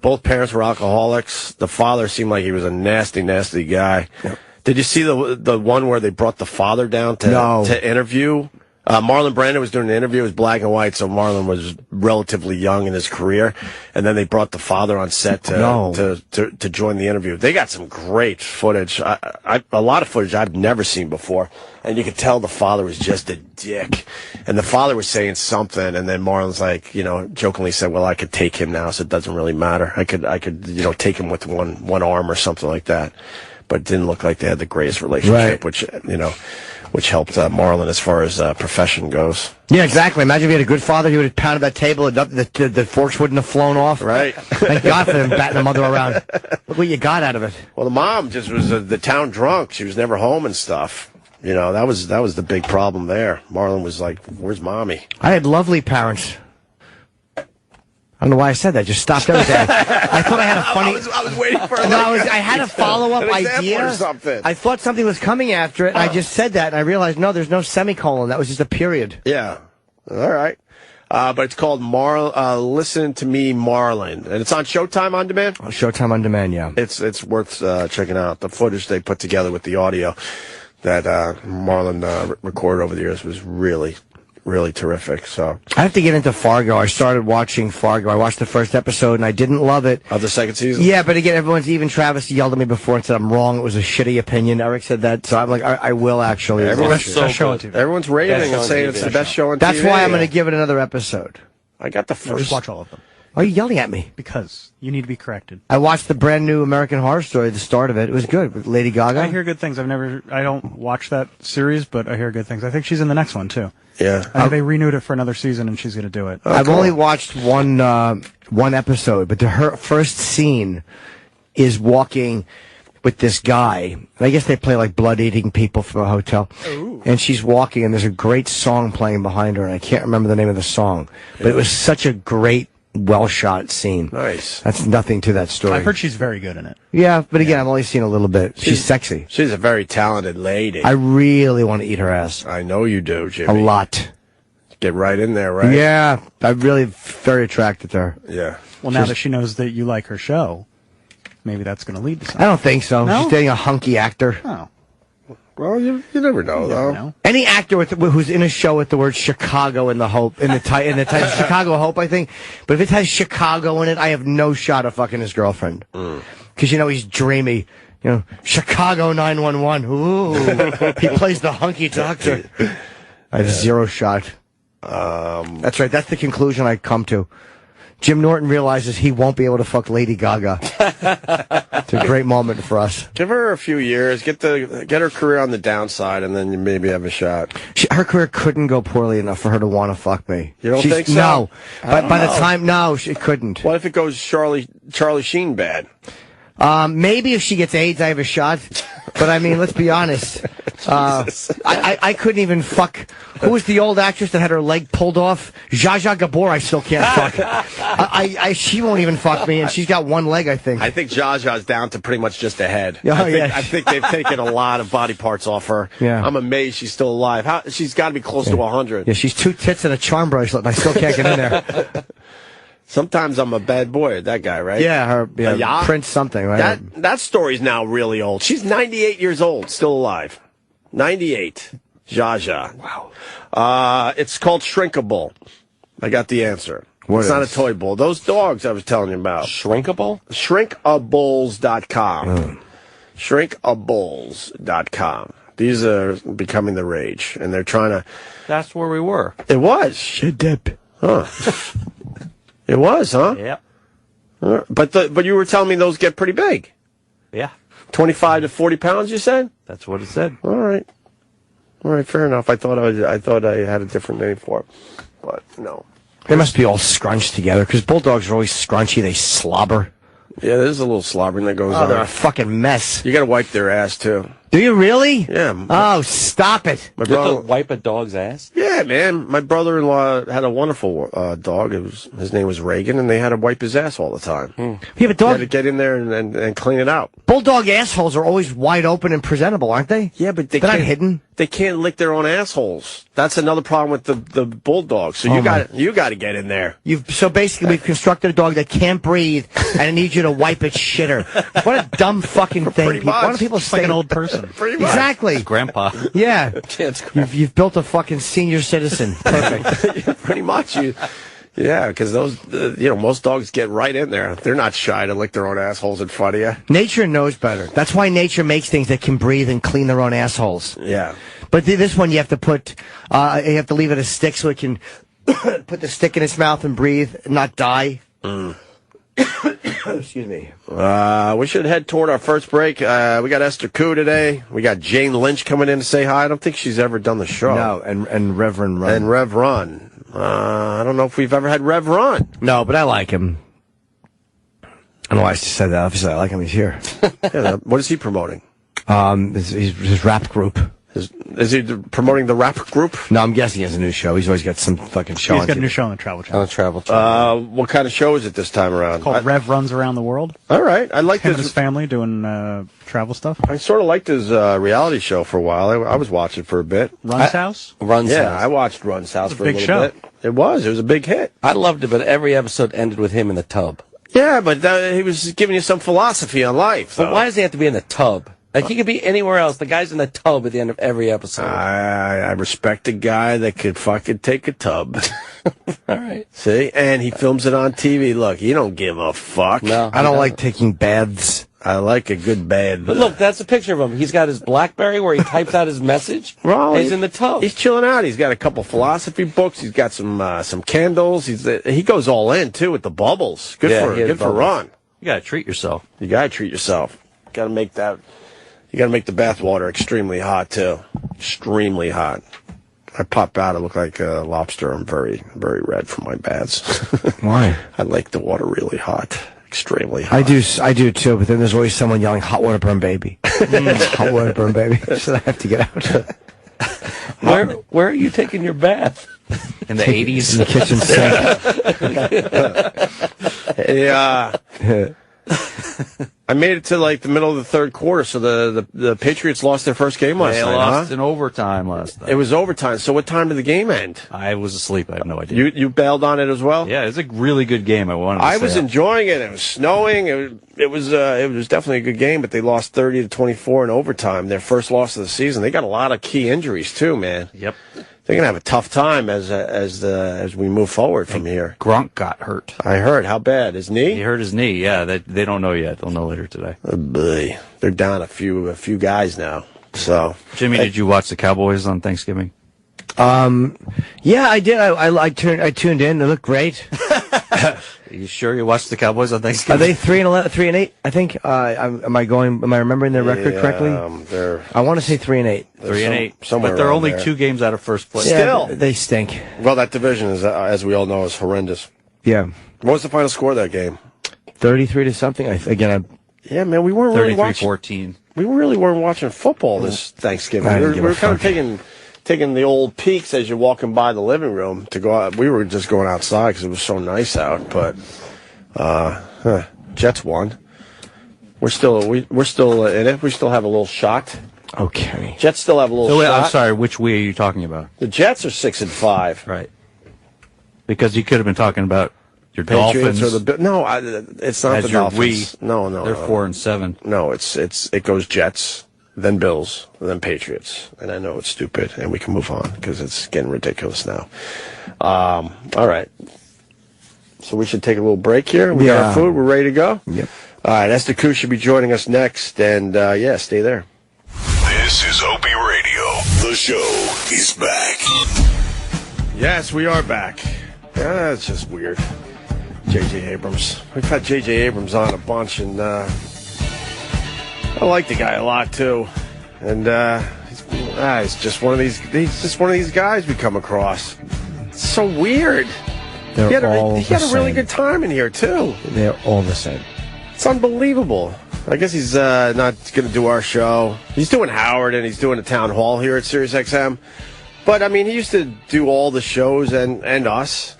Both parents were alcoholics. The father seemed like he was a nasty, nasty guy. Yep. Did you see the one where they brought the father down to interview? Marlon Brando was doing an interview. It was black and white, so Marlon was relatively young in his career. And then they brought the father on set to join the interview. They got some great footage. A lot of footage I've never seen before. And you could tell the father was just a dick. And the father was saying something, and then Marlon's like, jokingly said, well, I could take him now, so it doesn't really matter. I could take him with one arm or something like that. But it didn't look like they had the greatest relationship, which helped Marlon as far as profession goes. Yeah, exactly. Imagine if he had a good father, he would have pounded that table, and the forks wouldn't have flown off. Right. Thank God for them batting the mother around. Look what you got out of it. Well, the mom just was the town drunk. She was never home and stuff. That was the big problem there. Marlon was like, where's mommy? I had lovely parents. I don't know why I said that. Just stopped everything. I thought I had a funny. I was waiting for. I had a follow-up idea. Or something. I thought something was coming after it. And I just said that, and I realized no, there's no semicolon. That was just a period. Yeah. All right. But it's called Listen to Me, Marlon, and it's on Showtime on Demand. Oh, Showtime on Demand, yeah. It's worth checking out. The footage they put together with the audio that Marlon recorded over the years was really, really terrific. So I have to get into Fargo. I started watching Fargo. I watched the first episode and I didn't love it. Of the second season? Yeah, but again, even Travis yelled at me before and said I'm wrong. It was a shitty opinion. Eric said that, so I'm like, I will actually. Everyone's raving and saying it's the best show on TV. That's why I'm going to give it another episode. I got the first. Just watch all of them. Why are you yelling at me? Because you need to be corrected. I watched the brand new American Horror Story, the start of it. It was good with Lady Gaga. I hear good things. I don't watch that series, but I hear good things. I think she's in the next one too. Yeah. I think they renewed it for another season, and she's going to do it. I've only watched one episode, but her first scene is walking with this guy. I guess they play like blood-eating people from a hotel. Ooh. And she's walking, and there's a great song playing behind her, and I can't remember the name of the song. But it was such a great well shot scene. Nice. That's nothing to that story. I've heard she's very good in it. Yeah, but again, I've only seen a little bit. She's sexy. She's a very talented lady. I really want to eat her ass. I know you do, Jimmy. A lot. Get right in there, right? Yeah, I'm really very attracted to her. Yeah. Well, now that she knows that you like her show, maybe that's going to lead to something. I don't think so. No? She's dating a hunky actor. Oh. Well, you never know, You though. never know. Any actor who's in a show with the word Chicago in the title, Chicago Hope, I think. But if it has Chicago in it, I have no shot of fucking his girlfriend. Because he's dreamy. Chicago 911. Ooh, he plays the hunky doctor. I have zero shot. That's right. That's the conclusion I come to. Jim Norton realizes he won't be able to fuck Lady Gaga. It's a great moment for us. Give her a few years, get her career on the downside, and then you maybe have a shot. Her career couldn't go poorly enough for her to want to fuck me. You don't think so? No. By the time, no, she couldn't. What if it goes Charlie Sheen bad? Maybe if she gets AIDS, I have a shot. But I mean, let's be honest. I couldn't even fuck. Who was the old actress that had her leg pulled off? Zsa Zsa Gabor. I still can't fuck. She won't even fuck me, and she's got one leg, I think. I think Zsa Zsa's down to pretty much just a head. Oh, I think they've taken a lot of body parts off her. Yeah. I'm amazed she's still alive. She's got to be close to 100. Yeah, she's 2 tits and a charm bracelet, and I still can't get in there. Sometimes I'm a bad boy. That guy, right? Yeah, Prince something, right? That story's now really old. She's 98 years old, still alive. 98. Zsa Zsa. Wow. It's called Shrinkable. I got the answer. It's not a toy bull. Those dogs I was telling you about. Shrinkable? Shrinkables.com. Shrinkables.com. These are becoming the rage, and they're trying to... That's where we were. It was. Shit dip. Huh. It was, huh? Yep. But you were telling me those get pretty big. Yeah. 25 to 40 pounds, you said? That's what it said. All right, fair enough. I thought I had a different name for it, but no. They must be all scrunched together, because bulldogs are always scrunchy. They slobber. Yeah, there's a little slobbering that goes on. They're a fucking mess. You got to wipe their ass, too. Do you really? Yeah. Oh, stop it. My You have brother, to wipe a dog's ass? yeah, man. My brother-in-law had a wonderful dog. His name was Reagan, and they had to wipe his ass all the time. You have a You dog. had to get in there and clean it out. Bulldog assholes are always wide open and presentable, aren't they? Yeah, but they're not hidden. They can't lick their own assholes. That's another problem with the bulldogs. So you got to get in there. So basically, we've constructed a dog that can't breathe, and I need you to wipe its shitter. What a dumb fucking thing. Pretty much. Why don't people It's like an old person. Pretty much. Exactly. Grandpa. Yeah. You've built a fucking senior citizen. Perfect. Pretty much. Yeah, because those, most dogs get right in there. They're not shy to lick their own assholes in front of you. Nature knows better. That's why nature makes things that can breathe and clean their own assholes. Yeah. But this one, you have to leave it a stick so it can put the stick in its mouth and breathe, and not die. Excuse me. We should head toward our first break. We got Esther Ku today. We got Jane Lynch coming in to say hi. I don't think she's ever done the show. No, and Rev Run. And Rev Run. I don't know if we've ever had Rev Run. No, but I like him. I don't know why I said that. Obviously, I like him. He's here. Yeah, what is he promoting? His rap group. Is he promoting the rap group? No, I'm guessing he has a new show. He's always got some fucking show. He's on got a TV. new show on the Travel On Channel. the Travel Channel. What kind of show is it this time around? Called Rev Runs Around the World. All right. I like Him and this. his family doing travel stuff. I sort of liked his reality show for a while. I was watching for a bit. Run's House. Run's Yeah, House. I watched Run's House for a big little show. bit. It was a big hit. I loved it, but every episode ended with him in the tub. Yeah, but he was giving you some philosophy on life. But why does he have to be in the tub? Like, he could be anywhere else. The guy's in the tub at the end of every episode. I respect a guy that could fucking take a tub. All right. See? And he films it on TV. Look, you don't give a fuck. No. I don't like taking baths. I like a good bad. But look, that's a picture of him. He's got his BlackBerry where he types out his message. Well, He's in the tub. He's chilling out. He's got a couple philosophy books. He's got some candles. He goes all in, too, with the bubbles. Good for bubbles. Ron. You gotta treat yourself. You gotta treat yourself. Gotta make that. You gotta make the bath water extremely hot too. Extremely hot. I pop out. I look like a lobster. I'm very, very red from my baths. Why? I like the water really hot. Extremely hot. I do too, but then there's always someone yelling, hot water burn baby. Hot water burn baby. So I have to get out. Where are you taking your bath? in the 80s. In the kitchen sink. Yeah. I made it to like the middle of the third quarter, so the Patriots lost their first game last They night. lost in overtime last night. It was overtime. So what time did the game end? I was asleep. I have no idea. You bailed on it as well? Yeah, it was a really good game. I was enjoying it. It was snowing. It was definitely a good game, but they lost 30-24 in overtime. Their first loss of the season. They got a lot of key injuries too, man. Yep. They're gonna have a tough time as we move forward from here. Gronk got hurt. I heard. How bad? His knee? He hurt his knee. Yeah, they don't know yet. They'll know later today. Oh, boy. They're down a few guys now. So, Jimmy, did you watch the Cowboys on Thanksgiving? Yeah, I did. I tuned in. They looked great. Are you sure you watched the Cowboys on Thanksgiving? Are they 3-11, 3-8? I think. Am I remembering their record correctly? I want to say 3-8. 3-8. Somewhere but they're around only there. 2 games out of first place. Still. Yeah, they stink. Well, that division is, as we all know, is horrendous. Yeah. What was the final score of that game? 33 to something. Yeah, man, we weren't really 33-14. We really weren't watching football this Thanksgiving. We were kind of taking the old peeks as you're walking by the living room to go out. We were just going outside because it was so nice out. But Jets won. We're still in it. We still have a little shot. Okay. Jets still have a little shot. I'm sorry. Which we are you talking about? The Jets are 6-5. Right. Because you could have been talking about your Patriots Dolphins. it's not as the your Dolphins. No, they're 4-7. No, it goes Jets, then Bills, then Patriots. And I know it's stupid, and we can move on because it's getting ridiculous now. All right. So we should take a little break here. We got our food. We're ready to go? Yep. All right. Esther Ku should be joining us next. And, stay there. This is Opie Radio. The show is back. Yes, we are back. Yeah, it's just weird. J.J. Abrams. We've had J.J. Abrams on a bunch, and I like the guy a lot, too. And he's just one of these. He's just one of these guys we come across. It's so weird. He had a really good time in here, too. They're all the same. It's unbelievable. I guess he's not going to do our show. He's doing Howard, and he's doing a town hall here at SiriusXM. But, I mean, he used to do all the shows and us.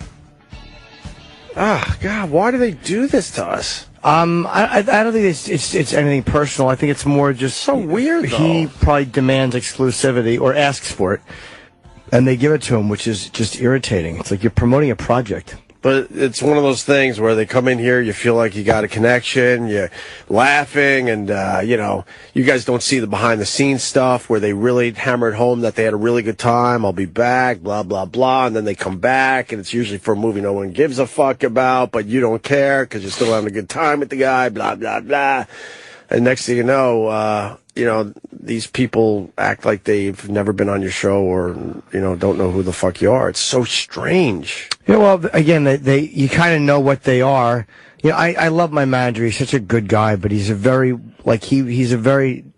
Ah, God, why do they do this to us? I don't think it's anything personal. I think it's more just so weird, though. He probably demands exclusivity or asks for it, and they give it to him, which is just irritating. It's like you're promoting a project. But it's one of those things where they come in here, you feel like you got a connection, you're laughing, and, you guys don't see the behind-the-scenes stuff where they really hammered home that they had a really good time, I'll be back, blah, blah, blah, and then they come back, and it's usually for a movie no one gives a fuck about, but you don't care because you're still having a good time with the guy, blah, blah, blah. And next thing you know, these people act like they've never been on your show or, don't know who the fuck you are. It's so strange. Yeah, well, again, you kind of know what they are. I love my manager. He's such a good guy, but he's a very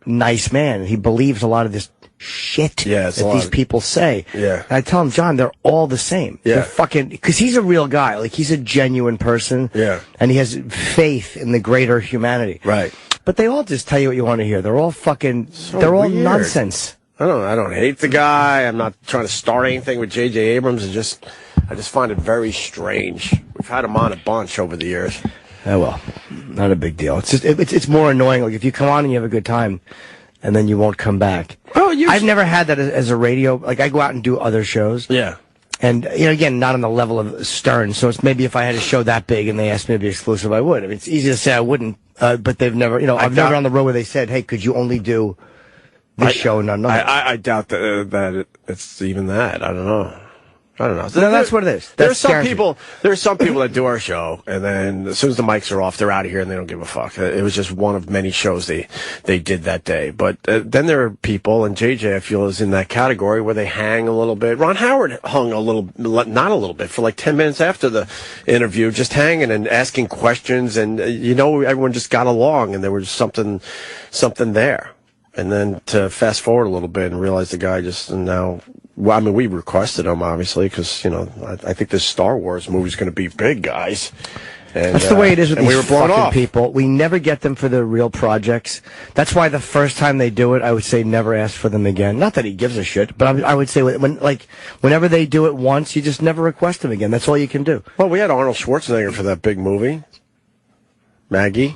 nice man. He believes a lot of this shit that these people say. Yeah. And I tell him, John, they're all the same. Yeah. They're because he's a real guy. Like, he's a genuine person. Yeah. And he has faith in the greater humanity. Right. But they all just tell you what you want to hear. They're all they're all weird. Nonsense. I don't hate the guy. I'm not trying to start anything with J.J. Abrams. I just find it very strange. We've had him on a bunch over the years. Oh, well, not a big deal. It's just, it's more annoying. Like, if you come on and you have a good time, and then you won't come back. I've never had that as a radio. Like, I go out and do other shows. Yeah. And, again, not on the level of Stern. So it's maybe if I had a show that big and they asked me to be exclusive, I would. I mean, it's easy to say I wouldn't. But they've never, I've never on the road where they said, hey, could you only do this show and not another? I doubt that it's even that. I don't know. So no, that's what it is. There are some people that do our show, and then as soon as the mics are off, they're out of here and they don't give a fuck. It was just one of many shows they did that day. But then there are people, and JJ, I feel, is in that category where they hang a little bit. Ron Howard hung not a little bit, for like 10 minutes after the interview, just hanging and asking questions, and everyone just got along, and there was something there. And then to fast forward a little bit and realize the guy just now. Well, I mean, we requested him, obviously, because, I think this Star Wars movie is going to be big, guys. And, that's the way it is with and these we were blown fucking off. people. We never get them for the real projects. That's why the first time they do it, I would say never ask for them again. Not that he gives a shit, but I would say whenever they do it once, you just never request them again. That's all you can do. Well, we had Arnold Schwarzenegger for that big movie. Maggie.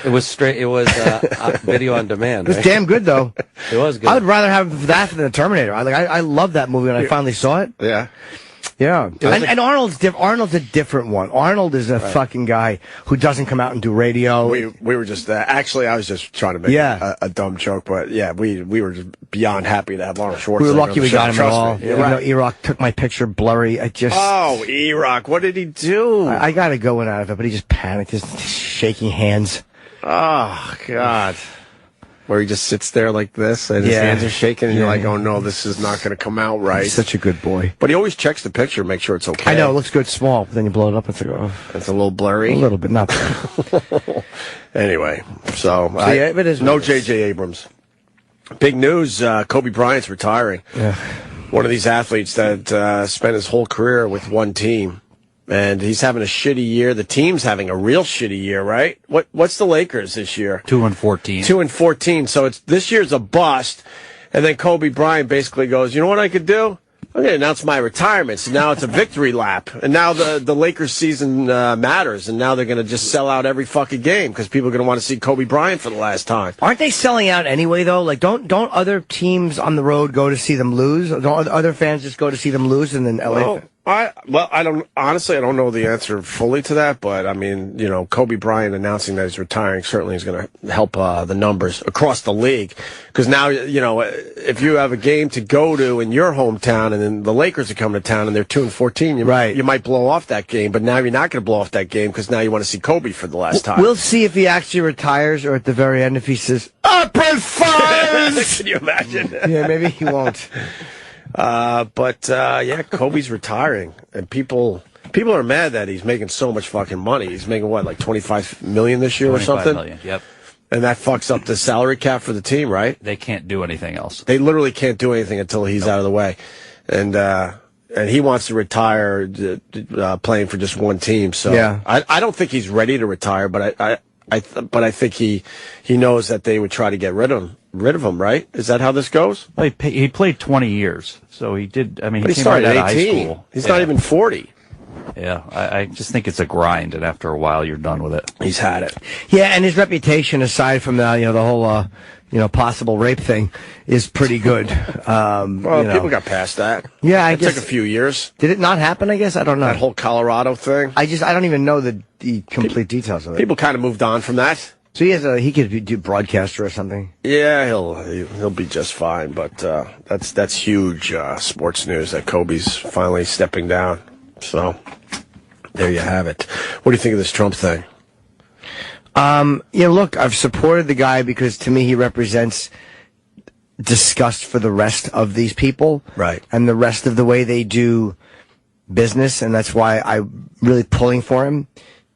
It was straight. It was video on demand. It was damn good, though. It was good. I would rather have that than the Terminator. I love that movie when I finally saw it. Yeah. Yeah, and Arnold's a different one. Arnold is a fucking guy who doesn't come out and do radio. We were just actually I was just trying to make a dumb joke, but yeah, we were just beyond happy to have Arnold Schwarzenegger. We were lucky we got him at all. Yeah, Even though E-Rock took my picture blurry, E-Rock, what did he do? I got to go in out of it, but he just panicked, just shaking hands. Oh God. Where he just sits there like this, and his hands are shaking, and you're like, oh no, this is not going to come out right. He's such a good boy. But he always checks the picture, make sure it's okay. I know, it looks good small, but then you blow it up, and it's like, it's a little blurry. A little bit, not bad. Anyway, so it is no J.J. Abrams. Big news, Kobe Bryant's retiring. Yeah. One of these athletes that spent his whole career with one team. And he's having a shitty year. The team's having a real shitty year, right? What's the Lakers this year? 2-14. 2-14. So this year's a bust. And then Kobe Bryant basically goes, you know what I could do? I'm going to announce my retirement. So now it's a victory lap. And now the Lakers season matters. And now they're going to just sell out every fucking game because people are going to want to see Kobe Bryant for the last time. Aren't they selling out anyway, though? Like, don't other teams on the road go to see them lose? Don't other fans just go to see them lose and then LA? I don't know the answer fully to that, but I mean, you know, Kobe Bryant announcing that he's retiring certainly is going to help the numbers across the league. Because now, you know, if you have a game to go to in your hometown and then the Lakers are coming to town and they're 2-14, you might blow off that game, but now you're not going to blow off that game because now you want to see Kobe for the last time. We'll see if he actually retires or at the very end if he says, April Fools! Can you imagine? Yeah, maybe he won't. Yeah, Kobe's retiring, and people are mad that he's making so much fucking money. He's making what, like $25 million this year or something? $25 million, yep. And that fucks up the salary cap for the team, right? They can't do anything else. They literally can't do anything until he's out of the way, and he wants to retire playing for just one team. So yeah. I don't think he's ready to retire, but I think he knows that they would try to get rid of him, right? Is that how this goes? Well, he played 20 years, so he did. I mean, but he came started right at out of 18. high school. He's not even 40. Yeah, I just think it's a grind, and after a while, you're done with it. He's had it. Yeah, and his reputation, aside from the whole possible rape thing, is pretty good. People got past that. Yeah, I guess guess it took a few years. Did it not happen? I guess I don't know. That whole Colorado thing. I don't even know the complete details of it. People kind of moved on from that. So he could do broadcaster or something. Yeah, he'll be just fine. But that's huge sports news that Kobe's finally stepping down. So there you have it. What do you think of this Trump thing? Look, I've supported the guy because to me he represents disgust for the rest of these people, right? And the rest of the way they do business, and that's why I'm really pulling for him.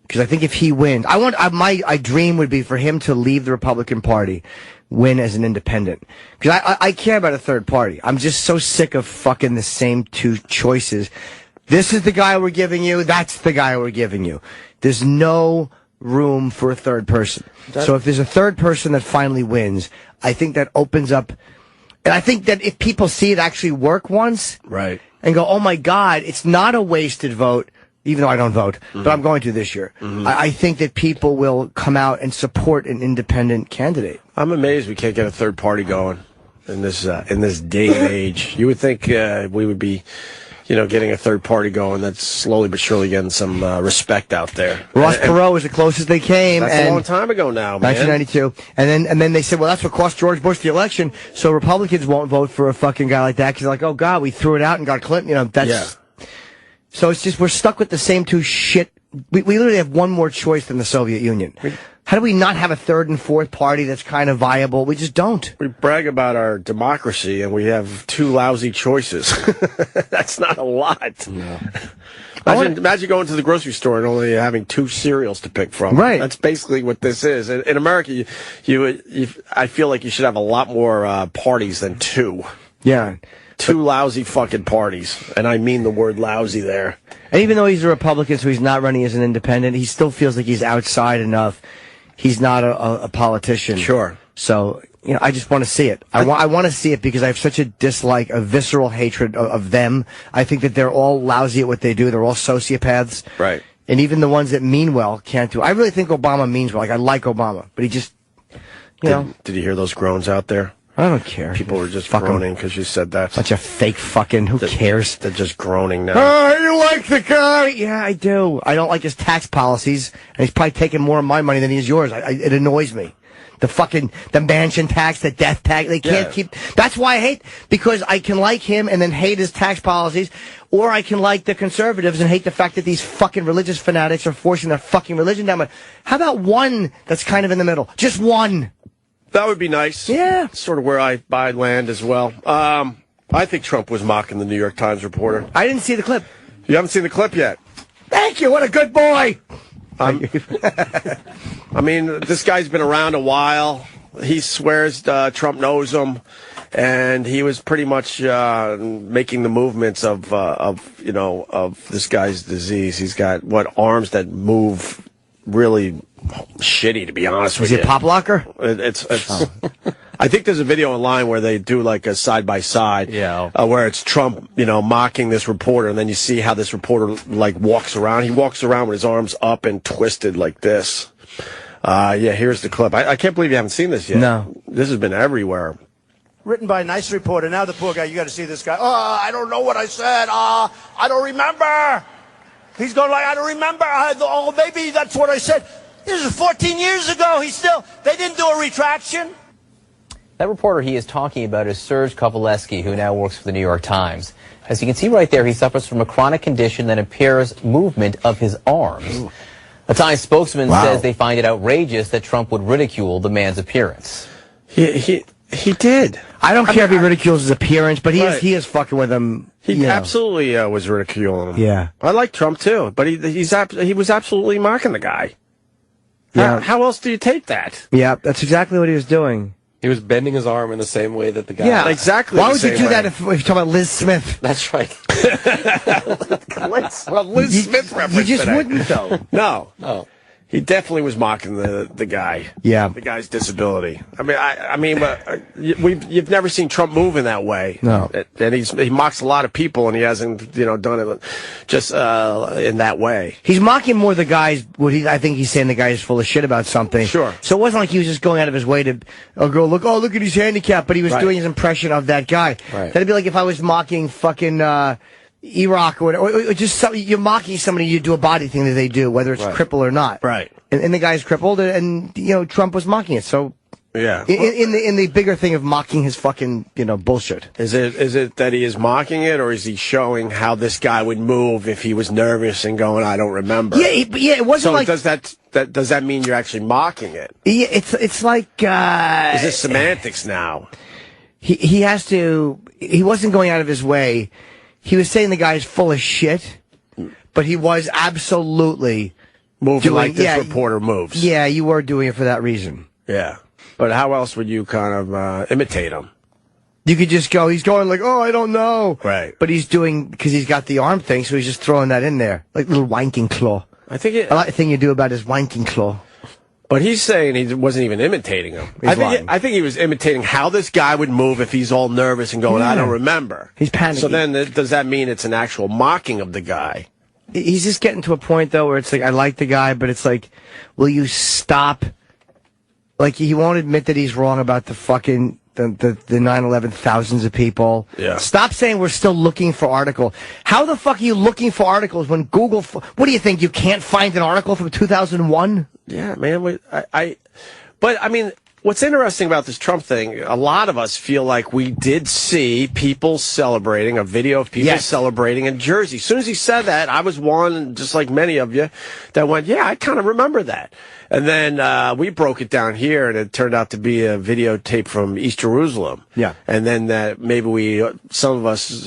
Because I think if he wins, my dream would be for him to leave the Republican Party, win as an independent. Because I care about a third party. I'm just so sick of fucking the same two choices. This is the guy we're giving you. That's the guy we're giving you. There's no room for a third person. So if there's a third person that finally wins, I think that opens up. And I think that if people see it actually work once, right, and go, oh my God, it's not a wasted vote. Even though I don't vote, but I'm going to this year. Mm-hmm. I think that people will come out and support an independent candidate. I'm amazed we can't get a third party going in this day and age. You would think we would be, getting a third party going. That's slowly but surely getting some respect out there. Ross Perot was the closest they came. That's a long time ago now, man. 1992. And then they said, well, that's what cost George Bush the election. So Republicans won't vote for a fucking guy like that because they're like, oh God, we threw it out and got Clinton. So it's just, we're stuck with the same two shit. We literally have one more choice than the Soviet Union. How do we not have a third and fourth party that's kind of viable? We just don't. We brag about our democracy and we have two lousy choices. That's not a lot. No. Imagine going to the grocery store and only having two cereals to pick from. Right. That's basically what this is. In America, I feel like you should have a lot more parties than two. Yeah. two lousy fucking parties, and I mean the word lousy there. And even though he's a Republican, so he's not running as an independent, he still feels like he's outside enough. He's not a politician. Sure. So, you know, I just want to see it. I want to see it because I have such a dislike, a visceral hatred of them. I think that they're all lousy at what they do. They're all sociopaths. Right. And even the ones that mean well can't do. I really think Obama means well. Like, I like Obama, but he just, you know. Did you hear those groans out there? I don't care. People were just groaning because you said that. Bunch of fake fucking, who cares? They're just groaning now. Oh, you like the guy? Yeah, I do. I don't like his tax policies, and he's probably taking more of my money than he is yours. It annoys me. The mansion tax, the death tax, they can't keep. That's why I hate, because I can like him and then hate his tax policies, or I can like the conservatives and hate the fact that these fucking religious fanatics are forcing their fucking religion down my. How about one that's kind of in the middle? Just one. That would be nice. Yeah. Sort of where I buy land as well. I think Trump was mocking the New York Times reporter. I didn't see the clip. You haven't seen the clip yet? Thank you. What a good boy. I mean, this guy's been around a while. He swears Trump knows him, and he was pretty much making the movements of this guy's disease. He's got arms that move really shitty, to be honest with you. Is he a pop locker? It's I think there's a video online where they do like a side by side, where it's Trump, mocking this reporter, and then you see how this reporter like walks around. He walks around with his arms up and twisted like this. Here's the clip. I can't believe you haven't seen this yet. No, this has been everywhere. Written by a nice reporter. Now the poor guy. You got to see this guy. Oh, I don't know what I said. I don't remember. He's going like, I don't remember. Maybe that's what I said. This is 14 years ago. They didn't do a retraction. That reporter he is talking about is Serge Kovaleski, who now works for the New York Times. As you can see right there, he suffers from a chronic condition that impairs movement of his arms. A Times spokesman says they find it outrageous that Trump would ridicule the man's appearance. He did. I don't care if he ridicules his appearance, but he is fucking with him. He absolutely was ridiculing him. Yeah. I like Trump too, but he was absolutely mocking the guy. Yeah. How else do you take that? Yeah, that's exactly what he was doing. He was bending his arm in the same way that the guy. Yeah, exactly. Why would you do that if you're talking about Liz Smith? That's right. Liz Smith reference. You just today. wouldn't, though. No. He definitely was mocking the guy. Yeah. The guy's disability. You've never seen Trump move in that way. No. And he mocks a lot of people, and he hasn't, done it just in that way. He's mocking more the guys. I think he's saying the guy is full of shit about something. Sure. So it wasn't like he was just going out of his way to look at his handicap, but he was doing his impression of that guy. Right. That'd be like if I was mocking fucking Iraq or just you're mocking somebody, you do a body thing that they do, whether it's crippled or not. Right. And the guy's crippled, and Trump was mocking it. So yeah, in the bigger thing of mocking his fucking bullshit. Is it that he is mocking it, or is he showing how this guy would move if he was nervous and going, I don't remember? Yeah, it wasn't like. Does that mean you're actually mocking it? Yeah, it's like. Is this semantics now? He has to. He wasn't going out of his way. He was saying the guy's full of shit, but he was absolutely moving like this reporter moves. Yeah, you were doing it for that reason. Yeah. But how else would you kind of imitate him? You could just go, he's going like, I don't know. Right. But he's doing, because he's got the arm thing, so he's just throwing that in there. Like little wanking claw. I like the thing you do about his wanking claw. But he's saying he wasn't even imitating him. I think he was imitating how this guy would move if he's all nervous and going, I don't remember. He's panicking. So then does that mean it's an actual mocking of the guy? He's just getting to a point, though, where it's like, I like the guy, but it's like, will you stop? Like, he won't admit that he's wrong about the fucking, the 9/11 thousands of people. Yeah. Stop saying we're still looking for articles. How the fuck are you looking for articles when Google, what do you think, you can't find an article from 2001? Yeah, man. But I mean, what's interesting about this Trump thing, a lot of us feel like we did see people celebrating, a video of people celebrating in Jersey. As soon as he said that, I was one, just like many of you, that went, yeah, I kind of remember that. And then we broke it down here, and it turned out to be a videotape from East Jerusalem. Yeah. And then maybe some of us,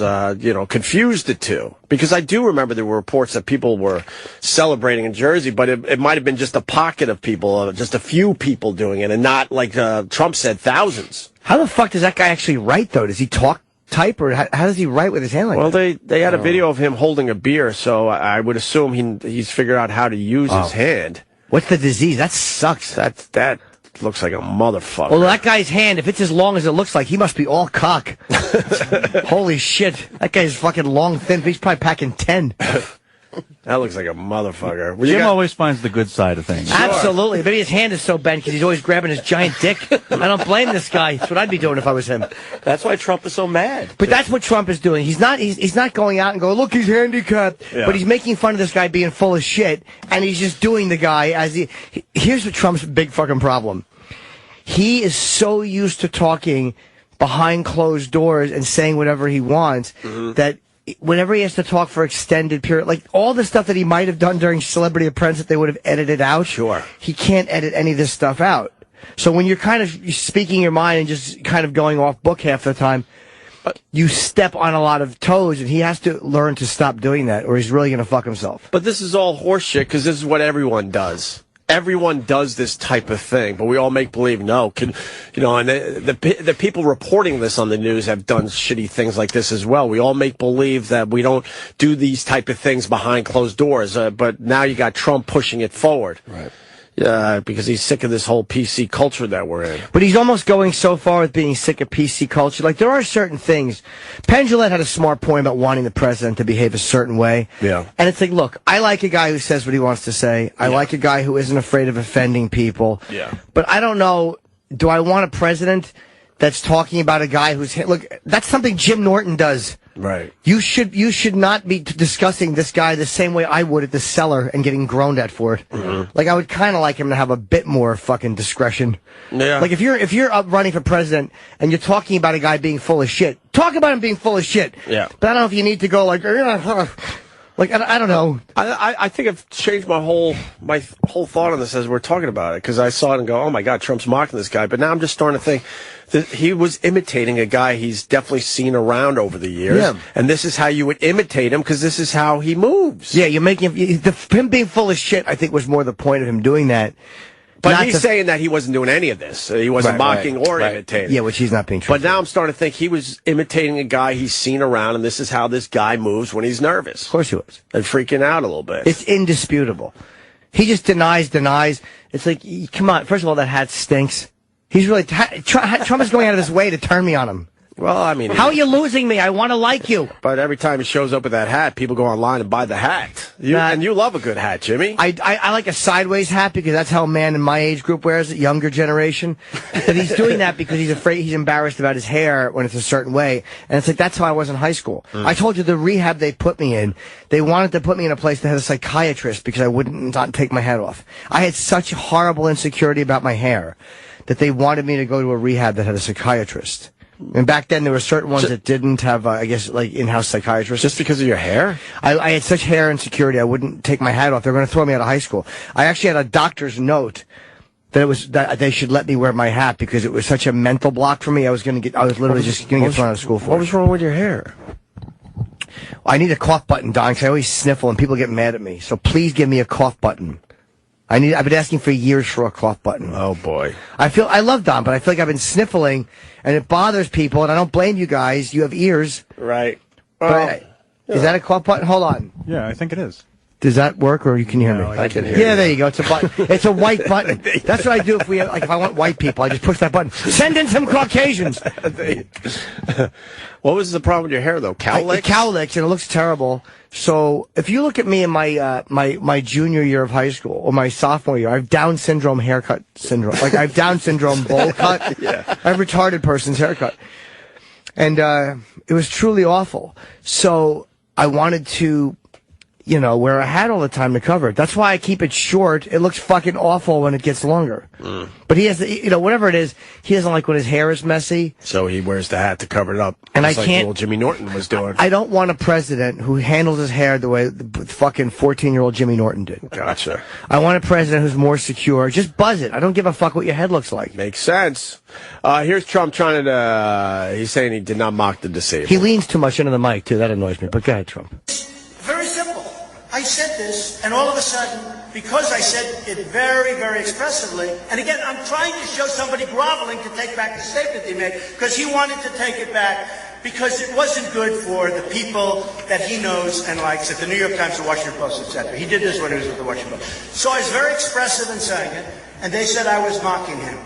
confused the two. Because I do remember there were reports that people were celebrating in Jersey, but it might have been just a pocket of people, just a few people doing it, and not, like Trump said, thousands. How the fuck does that guy actually write, though? Does he talk type, or how does he write with his hand like that? Well, they had a video of him holding a beer, so I would assume he's figured out how to use his hand. What's the disease? That sucks. That looks like a motherfucker. Well, that guy's hand, if it's as long as it looks like, he must be all cock. Holy shit. That guy's fucking long, thin. He's probably packing 10. That looks like a motherfucker. Jim always finds the good side of things. Sure. Absolutely. Maybe his hand is so bent because he's always grabbing his giant dick. I don't blame this guy. That's what I'd be doing if I was him. That's why Trump is so mad. But that's what Trump is doing. He's not going out and going, look, he's handicapped. Yeah. But he's making fun of this guy being full of shit, and he's just doing the guy as here's what Trump's big fucking problem. He is so used to talking behind closed doors and saying whatever he wants that whenever he has to talk for extended period, like all the stuff that he might have done during Celebrity Apprentice that they would have edited out, he can't edit any of this stuff out. So when you're kind of speaking your mind and just kind of going off book half the time, you step on a lot of toes, and he has to learn to stop doing that, or he's really going to fuck himself. But this is all horseshit, because this is what everyone does. Everyone does this type of thing, but we all make believe no. And the people reporting this on the news have done shitty things like this as well. We all make believe that we don't do these type of things behind closed doors, but now you got Trump pushing it forward. Right. Yeah, because he's sick of this whole PC culture that we're in. But he's almost going so far with being sick of PC culture. Like, there are certain things. Penn Jillette had a smart point about wanting the president to behave a certain way. Yeah. And it's like, look, I like a guy who says what he wants to say. I like a guy who isn't afraid of offending people. Yeah. But I don't know, do I want a president that's talking about a guy who's... Look, that's something Jim Norton does. Right. You should not be discussing this guy the same way I would at the cellar and getting groaned at for it. Like, I would kind of like him to have a bit more fucking discretion. Yeah. Like, if you're up running for president and you're talking about a guy being full of shit, talk about him being full of shit. Yeah. But I don't know if you need to go like I don't know. I think I've changed my whole thought on this as we're talking about it, because I saw it and go, oh my God, Trump's mocking this guy. But now I'm just starting to think that he was imitating a guy he's definitely seen around over the years. Yeah. And this is how you would imitate him, because this is how he moves. Yeah, you're making him being full of shit, I think, was more the point of him doing that. But he's saying that he wasn't doing any of this. He wasn't mocking or imitating. Yeah, which he's not being true. But now I'm starting to think he was imitating a guy he's seen around, and this is how this guy moves when he's nervous. Of course he was. And freaking out a little bit. It's indisputable. He just denies. It's like, come on. First of all, that hat stinks. He's really... Trump is going out of his way to turn me on him. Well, I mean... How are you losing me? I want to like you. But every time he shows up with that hat, people go online and buy the hat. And you love a good hat, Jimmy. I like a sideways hat because that's how a man in my age group wears it, younger generation. But he's doing that because he's embarrassed about his hair when it's a certain way. And it's like, that's how I was in high school. I told you the rehab they put me in, they wanted to put me in a place that had a psychiatrist because I wouldn't not take my hat off. I had such horrible insecurity about my hair that they wanted me to go to a rehab that had a psychiatrist. And back then, there were certain ones that didn't have, I guess, like in-house psychiatrists. Just because of your hair? I had such hair insecurity, I wouldn't take my hat off. They were going to throw me out of high school. I actually had a doctor's note that they should let me wear my hat because it was such a mental block for me. I was literally just going to get thrown out of school for it. What was wrong with your hair? I need a cough button, Don, because I always sniffle and people get mad at me. So please give me a cough button. I've been asking for years for a cough button. Oh, boy. I love Don, but I feel like I've been sniffling, and it bothers people, and I don't blame you guys. You have ears. Right. But, is that a cough button? Hold on. Yeah, I think it is. Does that work, or you can hear me? I can hear you. Yeah, there you go. It's a button. It's a white button. That's what I do if I want white people. I just push that button. Send in some Caucasians. What was the problem with your hair, though? Cowlicks? Cowlicks, and it looks terrible. So if you look at me in my junior year of high school or my sophomore year, I have Down syndrome haircut syndrome. Like, I have Down syndrome bowl cut. Yeah. I have retarded person's haircut. And it was truly awful. So I wanted to, wear a hat all the time to cover it. That's why I keep it short. It looks fucking awful when it gets longer. But he has, whatever it is, he doesn't like when his hair is messy. So he wears the hat to cover it up. And Just I like can't. little Jimmy Norton was doing. I don't want a president who handles his hair the way the fucking 14-year-old Jimmy Norton did. Gotcha. I want a president who's more secure. Just buzz it. I don't give a fuck what your head looks like. Makes sense. Here's Trump trying to, he's saying he did not mock the disabled. He leans too much into the mic, too. That annoys me. But go ahead, Trump. Very simple. I said this, and all of a sudden, because I said it very, very expressively, and again, I'm trying to show somebody groveling to take back the statement he made, because he wanted to take it back because it wasn't good for the people that he knows and likes at the New York Times, the Washington Post, etc. He did this when he was with the Washington Post. So I was very expressive in saying it, and they said I was mocking him.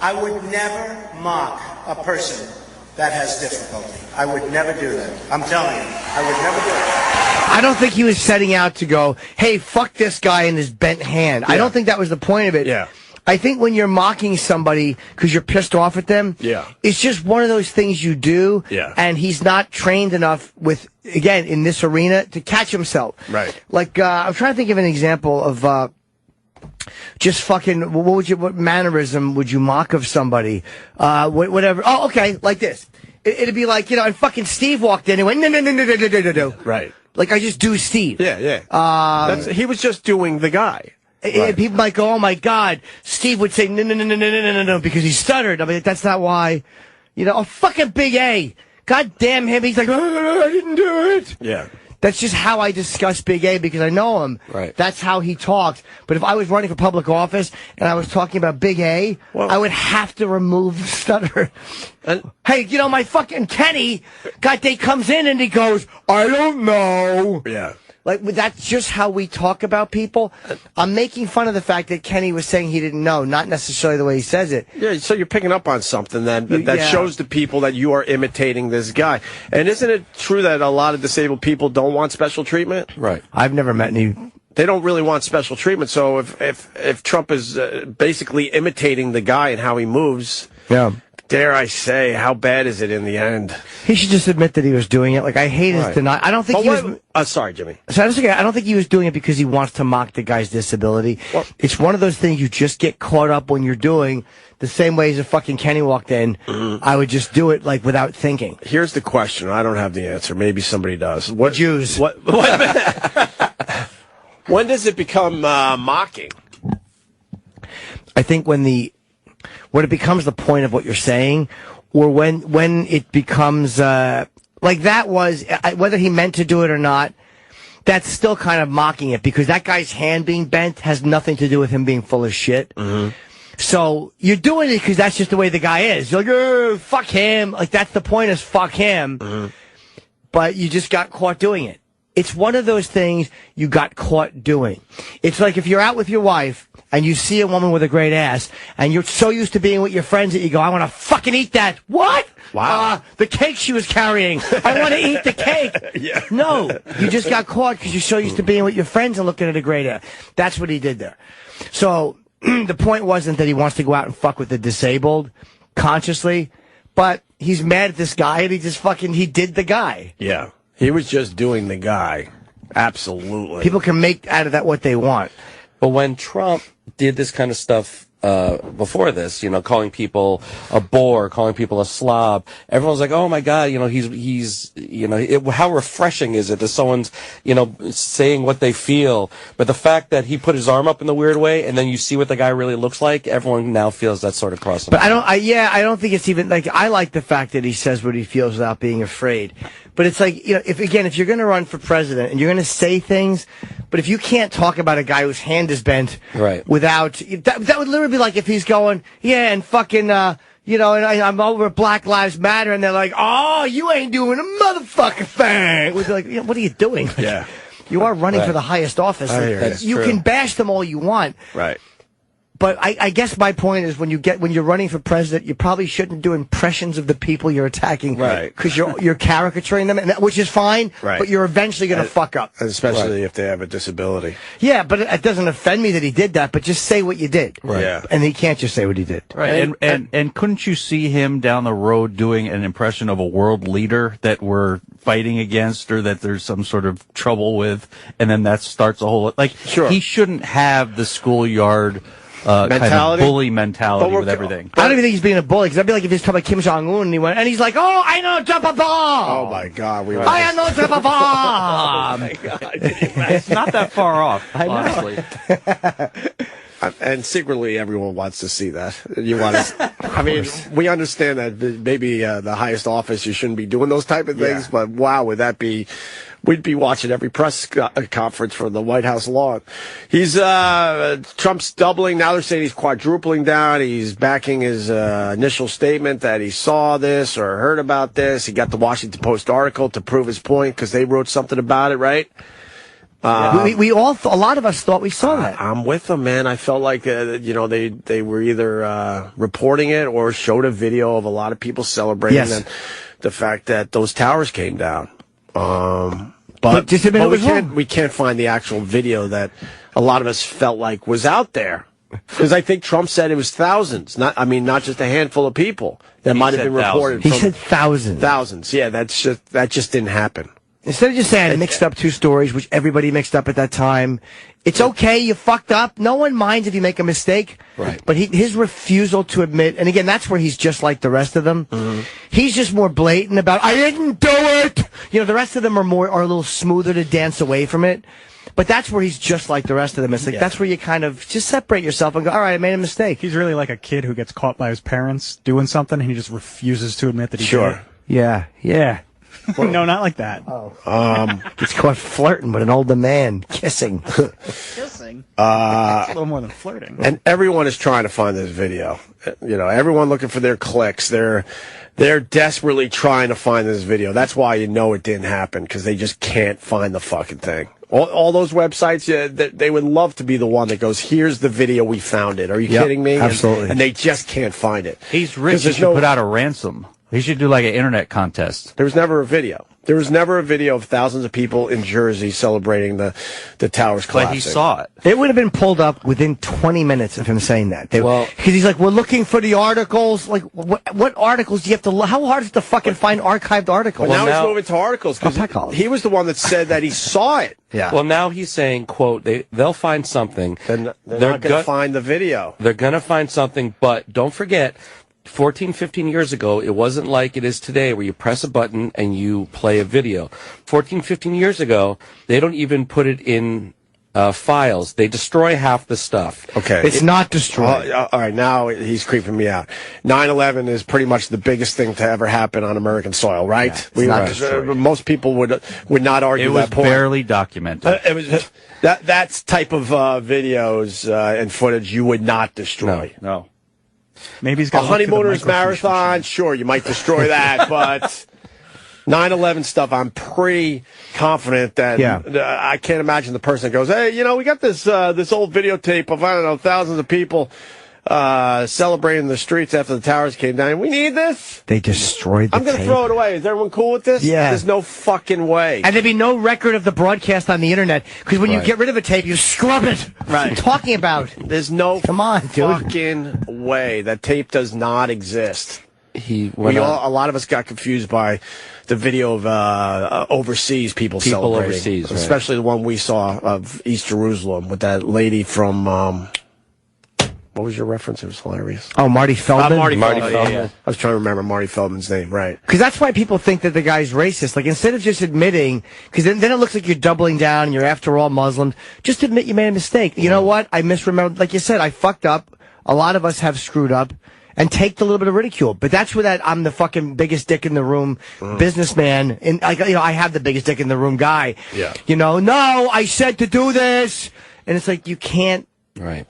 I would never mock a person that has difficulty. I would never do that. I'm telling you, I would never do it. I don't think he was setting out to go, hey, fuck this guy in his bent hand. Yeah. I don't think that was the point of it. Yeah. I think when you're mocking somebody because you're pissed off at them, it's just one of those things you do, and he's not trained enough with, again, in this arena, to catch himself. Right. Like, I'm trying to think of an example of just fucking, what mannerism would you mock of somebody? Whatever. Oh, okay, like this. It'd be like, and fucking Steve walked in and went, no. Right. Like, I just do Steve. Yeah. He was just doing the guy. Right. People might go, oh my God, Steve would say no, because he stuttered. I mean, that's not why, oh, fucking Big A. God damn him. He's like, oh, I didn't do it. Yeah. That's just how I discuss Big A because I know him. Right. That's how he talks. But if I was running for public office and I was talking about Big A, I would have to remove the stutter. Hey, my fucking Kenny, God, they comes in and he goes, I don't know. Yeah. Like, that's just how we talk about people. I'm making fun of the fact that Kenny was saying he didn't know, not necessarily the way he says it. Yeah, so you're picking up on something then that shows the people that you are imitating this guy. And isn't it true that a lot of disabled people don't want special treatment? Right. I've never met any. They don't really want special treatment. So if Trump is basically imitating the guy and how he moves, dare I say, how bad is it in the end? He should just admit that he was doing it. Like, I hate his denial. I don't think he was... sorry, Jimmy. So I don't think he was doing it because he wants to mock the guy's disability. Well, it's one of those things you just get caught up when you're doing the same way as if fucking Kenny walked in. I would just do it, like, without thinking. Here's the question. I don't have the answer. Maybe somebody does. What Jews? When does it become mocking? I think when it becomes the point of what you're saying, or when it becomes, like that was, whether he meant to do it or not, that's still kind of mocking it, because that guy's hand being bent has nothing to do with him being full of shit. So you're doing it because that's just the way the guy is. You're like, oh, fuck him. Like, that's the point, is fuck him. But you just got caught doing it. It's one of those things you got caught doing. It's like if you're out with your wife and you see a woman with a great ass and you're so used to being with your friends that you go, I want to fucking eat that. What? Wow. The cake she was carrying. I want to eat the cake. No, you just got caught because you're so used to being with your friends and looking at a great ass. That's what he did there. So the point wasn't that he wants to go out and fuck with the disabled consciously, but he's mad at this guy and he did the guy. Yeah. He was just doing the guy. Absolutely. People can make out of that what they want. But when Trump did this kind of stuff before this, calling people a bore, calling people a slob, everyone's like, oh my God, he's how refreshing is it that someone's, saying what they feel. But the fact that he put his arm up in the weird way and then you see what the guy really looks like, everyone now feels that sort of crossing. But I don't think it's even like, I like the fact that he says what he feels without being afraid. But it's like, if you're going to run for president and you're going to say things, but if you can't talk about a guy whose hand is bent without, that would literally be like if he's going, and fucking, and I'm over Black Lives Matter, and they're like, oh, you ain't doing a motherfucking thing. We'd be like, what are you doing? Yeah. You are running for the highest office. You can bash them all you want. Right. But I guess my point is when you're running for president, you probably shouldn't do impressions of the people you're attacking, because you're caricaturing them, which is fine. Right. But you're eventually going to fuck up, especially if they have a disability. Yeah, but it doesn't offend me that he did that. But just say what you did. Right. Yeah. And he can't just say what he did. Right. And couldn't you see him down the road doing an impression of a world leader that we're fighting against, or that there's some sort of trouble with, and then that starts a whole he shouldn't have the schoolyard kind of bully mentality with everything. I don't even think he's being a bully, because I'd be like if he's talking about Kim Jong-un and he's like, oh, I know drop a bomb. Oh my God, I know drop a bomb. Oh my God, it's not that far off, honestly. And secretly, everyone wants to see that. You want to. I mean, we understand that maybe the highest office you shouldn't be doing those type of things, but wow, would that be we'd be watching every press conference from the White House lawn. He's Trump's doubling. Now they're saying he's quadrupling down. He's backing his initial statement that he saw this or heard about this. He got the Washington Post article to prove his point because they wrote something about it, right? We all, a lot of us thought we saw that. I'm with them, man. I felt like, they were either reporting it or showed a video of a lot of people celebrating the fact that those towers came down. But we can't find the actual video that a lot of us felt like was out there. Because I think Trump said it was thousands, not just a handful of people that might have been reported. He said thousands. Thousands, yeah. That just didn't happen. Instead of just saying I mixed up two stories, which everybody mixed up at that time, it's okay, you fucked up. No one minds if you make a mistake. Right. But his refusal to admit, and again, that's where he's just like the rest of them. Mm-hmm. He's just more blatant about, I didn't do it! The rest of them are a little smoother to dance away from it. But that's where he's just like the rest of them. It's like, that's where you kind of just separate yourself and go, all right, I made a mistake. He's really like a kid who gets caught by his parents doing something and he just refuses to admit that he did it. Yeah. No, not like that. It's called flirting with an older man, kissing. Kissing? It's a little more than flirting. And everyone is trying to find this video. Everyone looking for their clicks. They're desperately trying to find this video. That's why it didn't happen, because they just can't find the fucking thing. All those websites, they would love to be the one that goes, here's the video, we found it. Are you kidding me? Absolutely. And they just can't find it. He's rich. He should put out a ransom. He should do like an internet contest. There was never a video. There was never a video of thousands of people in Jersey celebrating the towers collapsing. But he saw it. It would have been pulled up within 20 minutes of him saying that. Because he's like, we're looking for the articles. Like, what articles do you have to? How hard is it to fucking find archived articles? Well, now he's moving to articles because he was the one that said that he saw it. Yeah. Well, now he's saying, quote, they'll find something. They're not going to find the video. They're going to find something, but don't forget, 14, 15 years ago, it wasn't like it is today where you press a button and you play a video. 14, 15 years ago, they don't even put it in files. They destroy half the stuff. Okay. It's not destroyed. All right, now he's creeping me out. 9/11 is pretty much the biggest thing to ever happen on American soil, right? Most people would not argue that point. It was barely documented. It was that type of videos and footage you would not destroy. No. Maybe he's got a honeymooners marathon. Sure, you might destroy that, but 9/11 stuff, I'm pretty confident that I can't imagine the person that goes, hey, we got this old videotape of, I don't know, thousands of people celebrating the streets after the towers came down. We need this? They destroyed the I'm going to throw it away. Is everyone cool with this? Yeah. There's no fucking way. And there'd be no record of the broadcast on the internet, because when you get rid of a tape, you scrub it. Right. What are you talking about? There's no dude. fucking way. That tape does not exist. A lot of us got confused by the video of overseas people celebrating. Overseas, right. Especially the one we saw of East Jerusalem with that lady from... what was your reference? It was hilarious. Oh, Marty Feldman? Marty Feldman. Yeah. I was trying to remember Marty Feldman's name, right. Because that's why people think that the guy's racist. Like, instead of just admitting, because then it looks like you're doubling down and you're after all Muslim, just admit you made a mistake. You know what? I misremembered. Like you said, I fucked up. A lot of us have screwed up. And take the little bit of ridicule. But that's where that I'm the fucking biggest dick in the room businessman, and I have the biggest dick in the room guy. Yeah. No, I said to do this. And it's like, you can't. Right.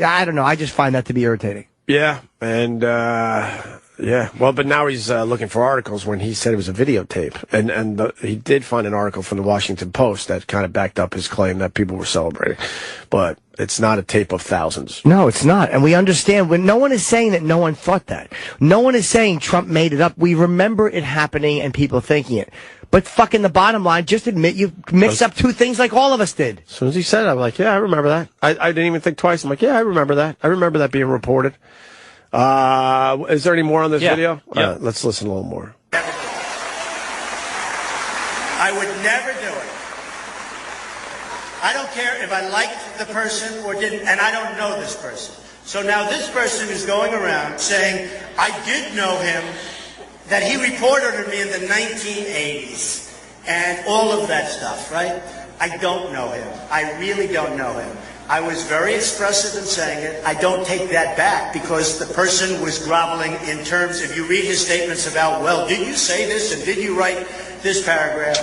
I don't know. I just find that to be irritating. Yeah, and well, but now he's looking for articles when he said it was a videotape, and he did find an article from the Washington Post that kind of backed up his claim that people were celebrating, but it's not a tape of thousands. No, it's not, and we understand when no one is saying that no one thought that. No one is saying Trump made it up. We remember it happening and people thinking it. But fucking the bottom line, just admit you mixed up two things like all of us did. As soon as he said it, I'm like, yeah, I remember that. I didn't even think twice. I'm like, yeah, I remember that. I remember that being reported. Is there any more on this video? Yeah. Let's listen a little more. I would never do it. I don't care if I liked the person or didn't, and I don't know this person. So now this person is going around saying, I did know him, that he reported on me in the 1980s, and all of that stuff, right? I don't know him. I really don't know him. I was very expressive in saying it. I don't take that back because the person was groveling in terms, if you read his statements about, well, did you say this and did you write this paragraph?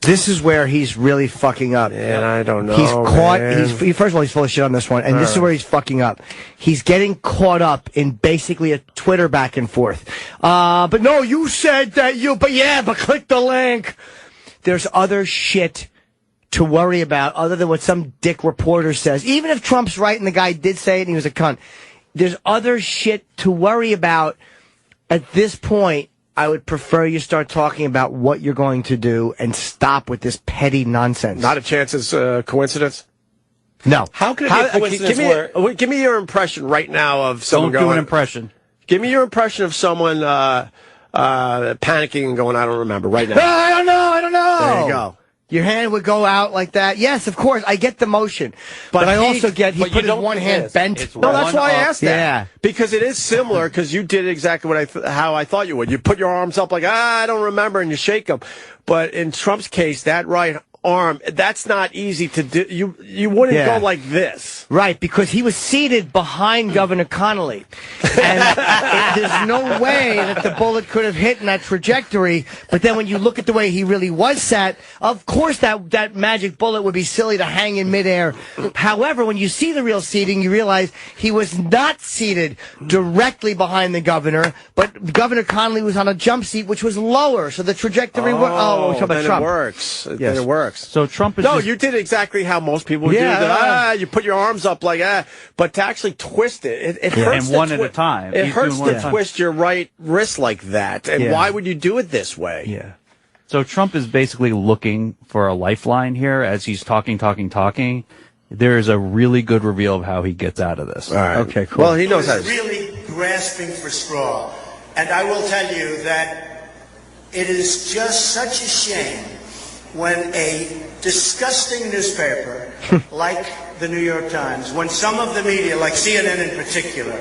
This is where he's really fucking up. And I don't know. He's caught. Man. First of all, he's full of shit on this one, and this is where he's fucking up. He's getting caught up in basically a Twitter back and forth. But no, you said that but click the link. There's other shit to worry about other than what some dick reporter says. Even if Trump's right and the guy did say it and he was a cunt, there's other shit to worry about. At this point, I would prefer you start talking about what you're going to do and stop with this petty nonsense. Not a chance it's a coincidence? No. How could it be a coincidence give me your impression right now of someone Don't do an impression. Give me your impression of someone panicking and going, I don't remember, right now. I don't know. There you go. Your hand would go out like that. Yes, of course. I get the motion. But I also get he put his one hand bent. No, that's why I asked that. Yeah. Because it is similar, because you did exactly what how I thought you would. You put your arms up like, I don't remember, and you shake them. But in Trump's case, that right arm, that's not easy to do. You wouldn't go like this. Right, because he was seated behind Governor Connolly. And there's no way that the bullet could have hit in that trajectory. But then when you look at the way he really was sat, of course that magic bullet would be silly to hang in midair. However, when you see the real seating, you realize he was not seated directly behind the governor, but Governor Connolly was on a jump seat, which was lower. So the trajectory was... Oh, we're talking about Trump. It works. Yes. Then it works. So Trump is you did exactly how most people do. You put your arms up like but to actually twist it hurts. And one at a time. It hurts to twist your right wrist like that. And why would you do it this way? Yeah. So Trump is basically looking for a lifeline here as he's talking. There is a really good reveal of how he gets out of this. All right. Okay, cool. Well, he knows how to... really grasping for straw. And I will tell you that it is just such a shame when a disgusting newspaper like the New York Times, when some of the media, like CNN in particular,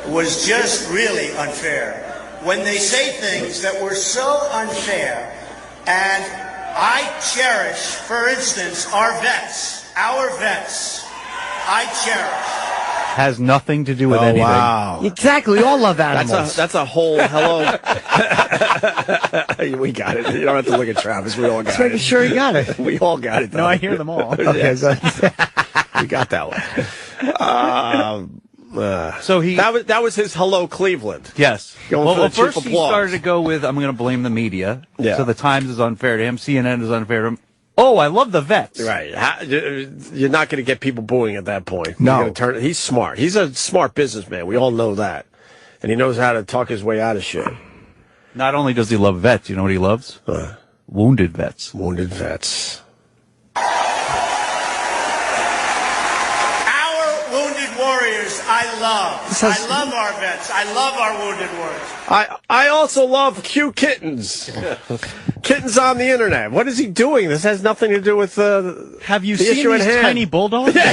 was just really unfair, when they say things that were so unfair. And I cherish, for instance, our vets, I cherish. Has nothing to do with anything. Wow. Exactly. We all love animals. That's a whole hello. We got it. You don't have to look at Travis. We all got it. Just making sure you got it. We all got it. No, I hear them all. Okay, so we got that one. So that was his hello Cleveland. Yes. Well, first he started to go with, I'm going to blame the media. Yeah. So the Times is unfair to him. CNN is unfair to him. Oh, I love the vets. Right. You're not going to get people booing at that point. No. He's smart. He's a smart businessman. We all know that. And he knows how to talk his way out of shit. Not only does he love vets, you know what he loves? Wounded vets. Wounded vets. Warriors, I love our vets. I love our wounded warriors. I also love cute kittens. Kittens on the internet. What is he doing? This has nothing to do with Have you the seen issue these at hand. tiny bulldogs? Yeah,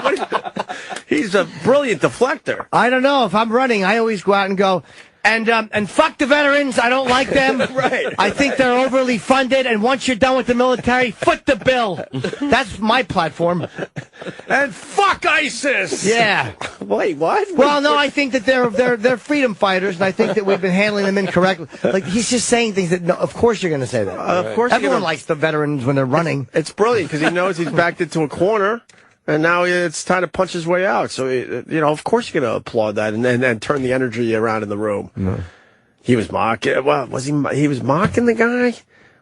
exactly. He's a brilliant deflector. I don't know. If I'm running, I always go out and go, and fuck the veterans. I don't like them. Right. I think they're overly funded, and once you're done with the military, foot the bill. That's my platform. And fuck ISIS. Yeah. Wait, what? Well, no, I think that they're freedom fighters, and I think that we've been handling them incorrectly. Like, he's just saying things that, no, of course you're going to say that. Of course everyone likes the veterans when they're running. It's brilliant because he knows he's backed into a corner. And now it's time to punch his way out. So, of course you're going to applaud that and turn the energy around in the room. No. He was mocking. Well, he was mocking the guy?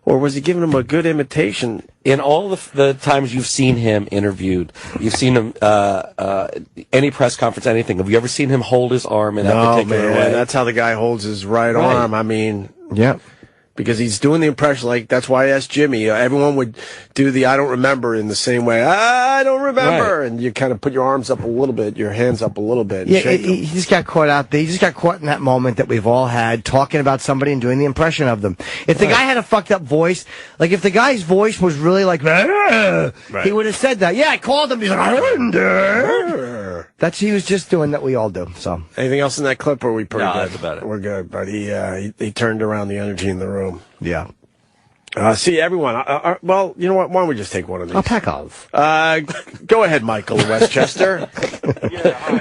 Or was he giving him a good imitation? In all the times you've seen him interviewed, you've seen him, any press conference, anything, have you ever seen him hold his arm in that particular way? That's how the guy holds his right arm. I mean, yeah. Because he's doing the impression, like, that's why I asked Jimmy. Everyone would do the I don't remember in the same way. I don't remember. Right. And you kind of put your arms up a little bit, your hands up a little bit. And shake them. He just got caught out there. He just got caught in that moment that we've all had, talking about somebody and doing the impression of them. If the guy had a fucked up voice, like if the guy's voice was really like, he would have said that. Yeah, I called him. He's like, he was just doing that we all do. So, anything else in that clip, or are we pretty good? That's about it. We're good, but he turned around the energy in the room. Yeah. See, everyone. Well, you know what? Why don't we just take one of these? I'll pack off. Go ahead, Michael in Westchester. Yeah,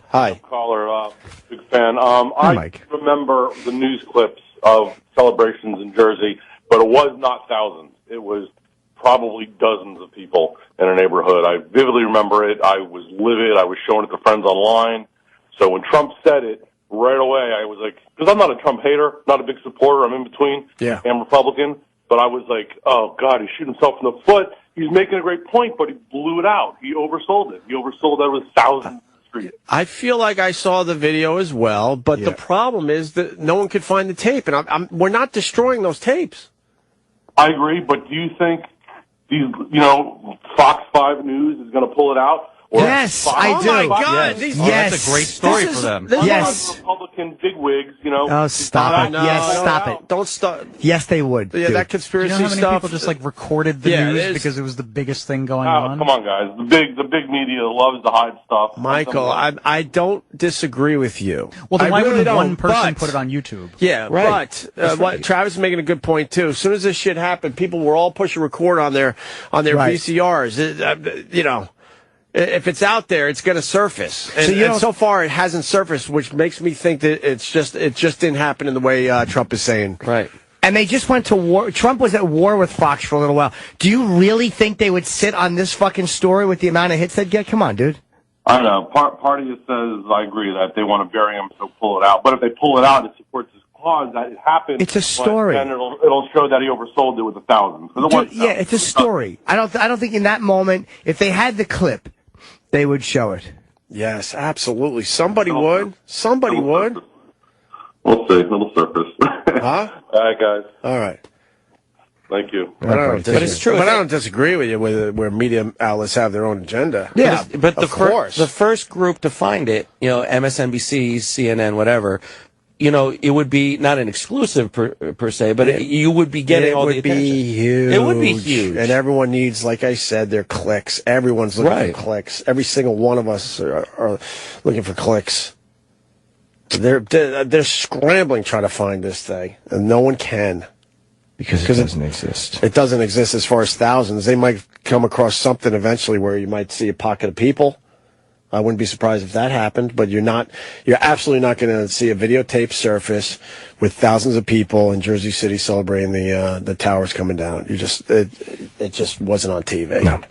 hi. Caller, big fan. Hi, I Mike. remember the news clips of celebrations in Jersey but it was not thousands. It was probably dozens of people in a neighborhood. I vividly remember it. I was livid. I was showing it to friends online. So when Trump said it, right away I was like, because I'm not a Trump hater, not a big supporter. I'm in between. Yeah. I'm Republican. But I was like, oh, God, he's shooting himself in the foot. He's making a great point, but he blew it out. He oversold it. He oversold that with thousands in the street. I feel like I saw the video as well, but the problem is that no one could find the tape, and we're not destroying those tapes. I agree, but do you think these, Fox 5 News is going to pull it out? Or yes, I do. Oh, my God. Yes. That's a great story for them. Yes. Republican bigwigs, Oh, stop it. Yes, stop it. Don't stop. Yes, they would. Yeah, that conspiracy Do you know how many stuff. people just recorded the news because it was the biggest thing going on? Come on, guys. The big media loves to hide stuff. Michael, I don't disagree with you. Well, then why really wouldn't one don't, person but- put it on YouTube? Yeah, Right. but what Travis is making a good point too. As soon as this shit happened, people were all pushing record on their Right. VCRs. If it's out there, it's going to surface, and so far it hasn't surfaced, which makes me think that it just didn't happen in the way Trump is saying. Right. And they just went to war. Trump was at war with Fox for a little while. Do you really think they would sit on this fucking story with the amount of hits they'd get? Come on, dude. I don't know. Part of you says, I agree, that they want to bury him, so pull it out. But if they pull it out, it supports his cause that it happened. It's a story. And it'll show that he oversold it with 1,000. Dude, yeah, it's a story. I don't think in that moment, if they had the clip, they would show it. Yes, absolutely. Somebody would. Somebody would. We'll see. It'll surface. Huh? All right, guys. All right. Thank you. But it's true. But I don't disagree with you where media outlets have their own agenda. Yeah, but of course. The first group to find it, MSNBC, CNN, whatever, it would be not an exclusive per se, but you would be getting all the attention. Huge. It would be huge. And everyone needs, like I said, their clicks. Everyone's looking for clicks. Every single one of us are looking for clicks. They're scrambling trying to find this thing, and no one can. Because it doesn't exist. It doesn't exist as far as thousands. They might come across something eventually where you might see a pocket of people. I wouldn't be surprised if that happened, but you're absolutely not going to see a videotape surface with thousands of people in Jersey City celebrating the towers coming down. It just wasn't on TV. No.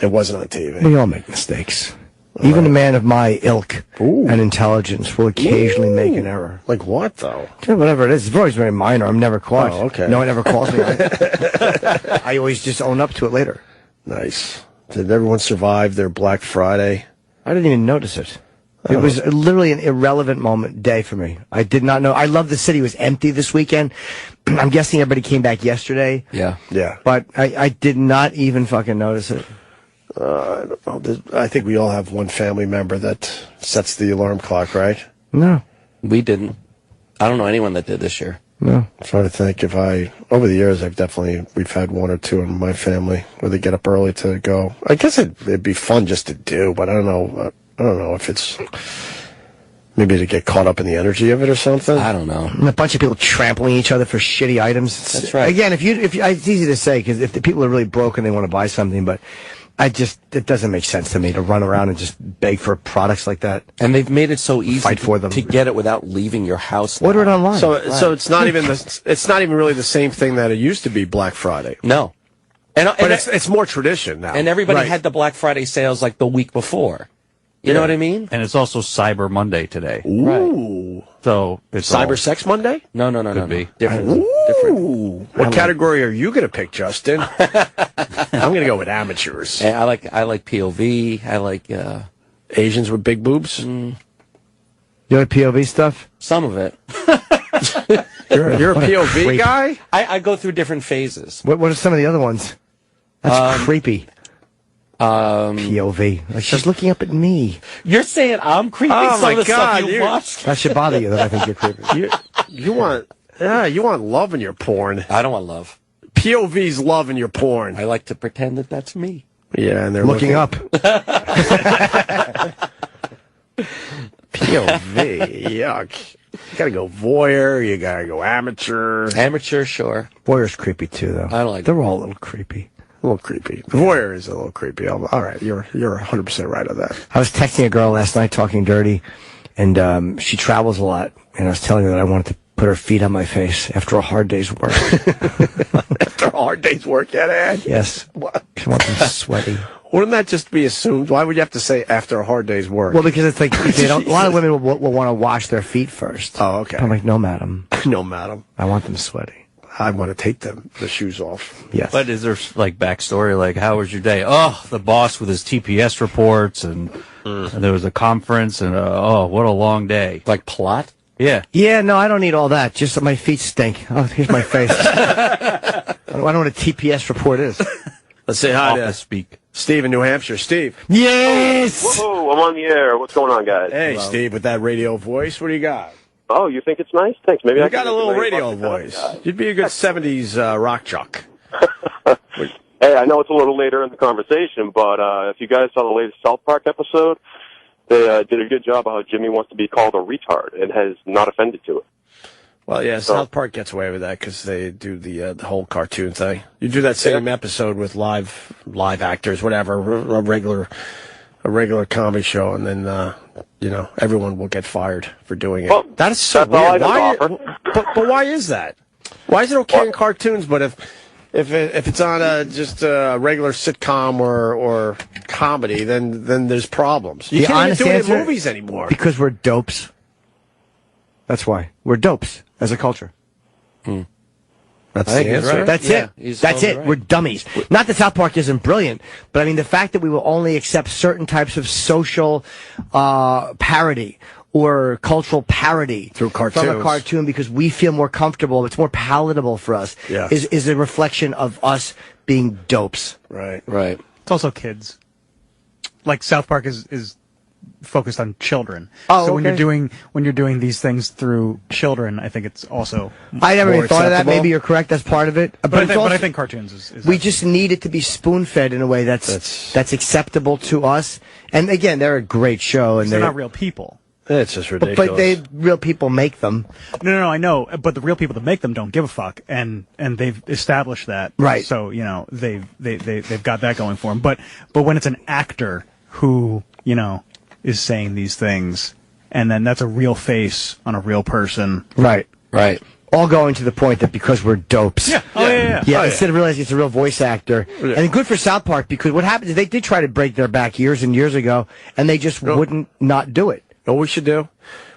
It wasn't on TV. We all make mistakes. Even a man of my ilk and intelligence will occasionally make an error. Like what, though? Yeah, whatever it is. It's always very minor. I'm never caught. Oh, okay. No one ever calls me. I always just own up to it later. Nice. Did everyone survive their Black Friday? I didn't even notice it. It was literally an irrelevant day for me. I did not know. I love the city was empty this weekend. I'm guessing everybody came back yesterday. Yeah. Yeah. But I did not even fucking notice it. I don't know. I think we all have one family member that sets the alarm clock, right? No. We didn't. I don't know anyone that did this year. No. I'm trying to think over the years, we've had one or two in my family where they get up early to go. I guess it'd be fun just to do, but I don't know. I don't know if it's maybe to get caught up in the energy of it or something. I don't know. And a bunch of people trampling each other for shitty items. That's right. Again, if it's easy to say because if the people are really broke and they want to buy something, but it doesn't make sense to me to run around and just beg for products like that. And they've made it so easy Fight for them. to get it without leaving your house now. Order it online. So it's not even really the same thing that it used to be Black Friday. No. But it's more tradition now. And everybody had the Black Friday sales like the week before. You know what I mean? And it's also Cyber Monday today. Ooh. So it's Cyber Sex Monday? No. Could be. Different. Ooh. What category are you going to pick, Justin? I'm going to go with amateurs. I like POV. I like Asians with big boobs. You like POV stuff? Some of it. You're a POV guy? I go through different phases. What are some of the other ones? That's creepy. POV. Like she's looking up at me. You're saying I'm creepy? Oh my God! You watched? That should bother you that I think you're creepy. You want love in your porn. I don't want love. POV's love in your porn. I like to pretend that that's me. Yeah, and they're looking up. POV, yuck. You gotta go voyeur, you gotta go amateur. Amateur, sure. Voyeur's creepy too, though. I don't like They're all a little creepy. A little creepy. The voyeur is a little creepy. All right, you're 100% right on that. I was texting a girl last night talking dirty, and she travels a lot, and I was telling her that I wanted to Put her feet on my face after a hard day's work. After a hard day's work, Ed? Yes. What? I want them sweaty. Wouldn't that just be assumed? Why would you have to say after a hard day's work? Well, because it's like they don't. A lot of women will want to wash their feet first. Oh, okay. I'm like, no, madam. No, madam. I want them sweaty. I want to take the shoes off. Yes. But is there like backstory? Like, how was your day? Oh, the boss with his TPS reports, and there was a conference, and oh, what a long day. Like plot? Yeah. Yeah, no, I don't need all that. Just that my feet stink. Oh, here's my face. I don't know what a TPS report is. Let's say hi to Office speak. Steve in New Hampshire. Steve. Yes! Whoa, I'm on the air. What's going on, guys? Hey, Steve, with that radio voice, what do you got? Oh, you think it's nice? Thanks. Maybe I You got a little radio voice. voice. You'd be a good 70s rock jock. Hey, I know it's a little later in the conversation, but if you guys saw the latest South Park episode, they did a good job of how Jimmy wants to be called a retard and has not offended to it. Well, yeah, South Park gets away with that because they do the whole cartoon thing. You do that same episode with live actors, whatever, a regular comedy show, and then everyone will get fired for doing it. Well, that is so weird. But why is that? Why is it okay in cartoons, but if it's on just a regular sitcom or comedy, then there's problems. You can't even do it in movies anymore. Because we're dopes. That's why. We're dopes as a culture. That's the answer. Right. That's it. That's it. Right. We're dummies. Not that South Park isn't brilliant, but I mean the fact that we will only accept certain types of social parody or cultural parody through cartoons from a cartoon because we feel more comfortable, it's more palatable for us, is a reflection of us being dopes. Right. It's also kids. Like South Park is focused on children. Oh, so okay. when you're doing these things through children, I think it's also I never even thought of that. acceptable. Maybe you're correct. That's part of it. But I think cartoons is we just need it to be spoon-fed in a way that's acceptable to us. And again, they're a great show, and they're not real people. It's just ridiculous. But real people make them. No, I know. But the real people that make them don't give a fuck, and they've established that. Right. So they've got that going for them. But when it's an actor who is saying these things, and then that's a real face on a real person. Right. All going to the point that because we're dopes. Yeah. Instead of realizing it's a real voice actor. Yeah. And good for South Park, because what happened is they did try to break their back years and years ago, and they just wouldn't not do it. You know what we should do?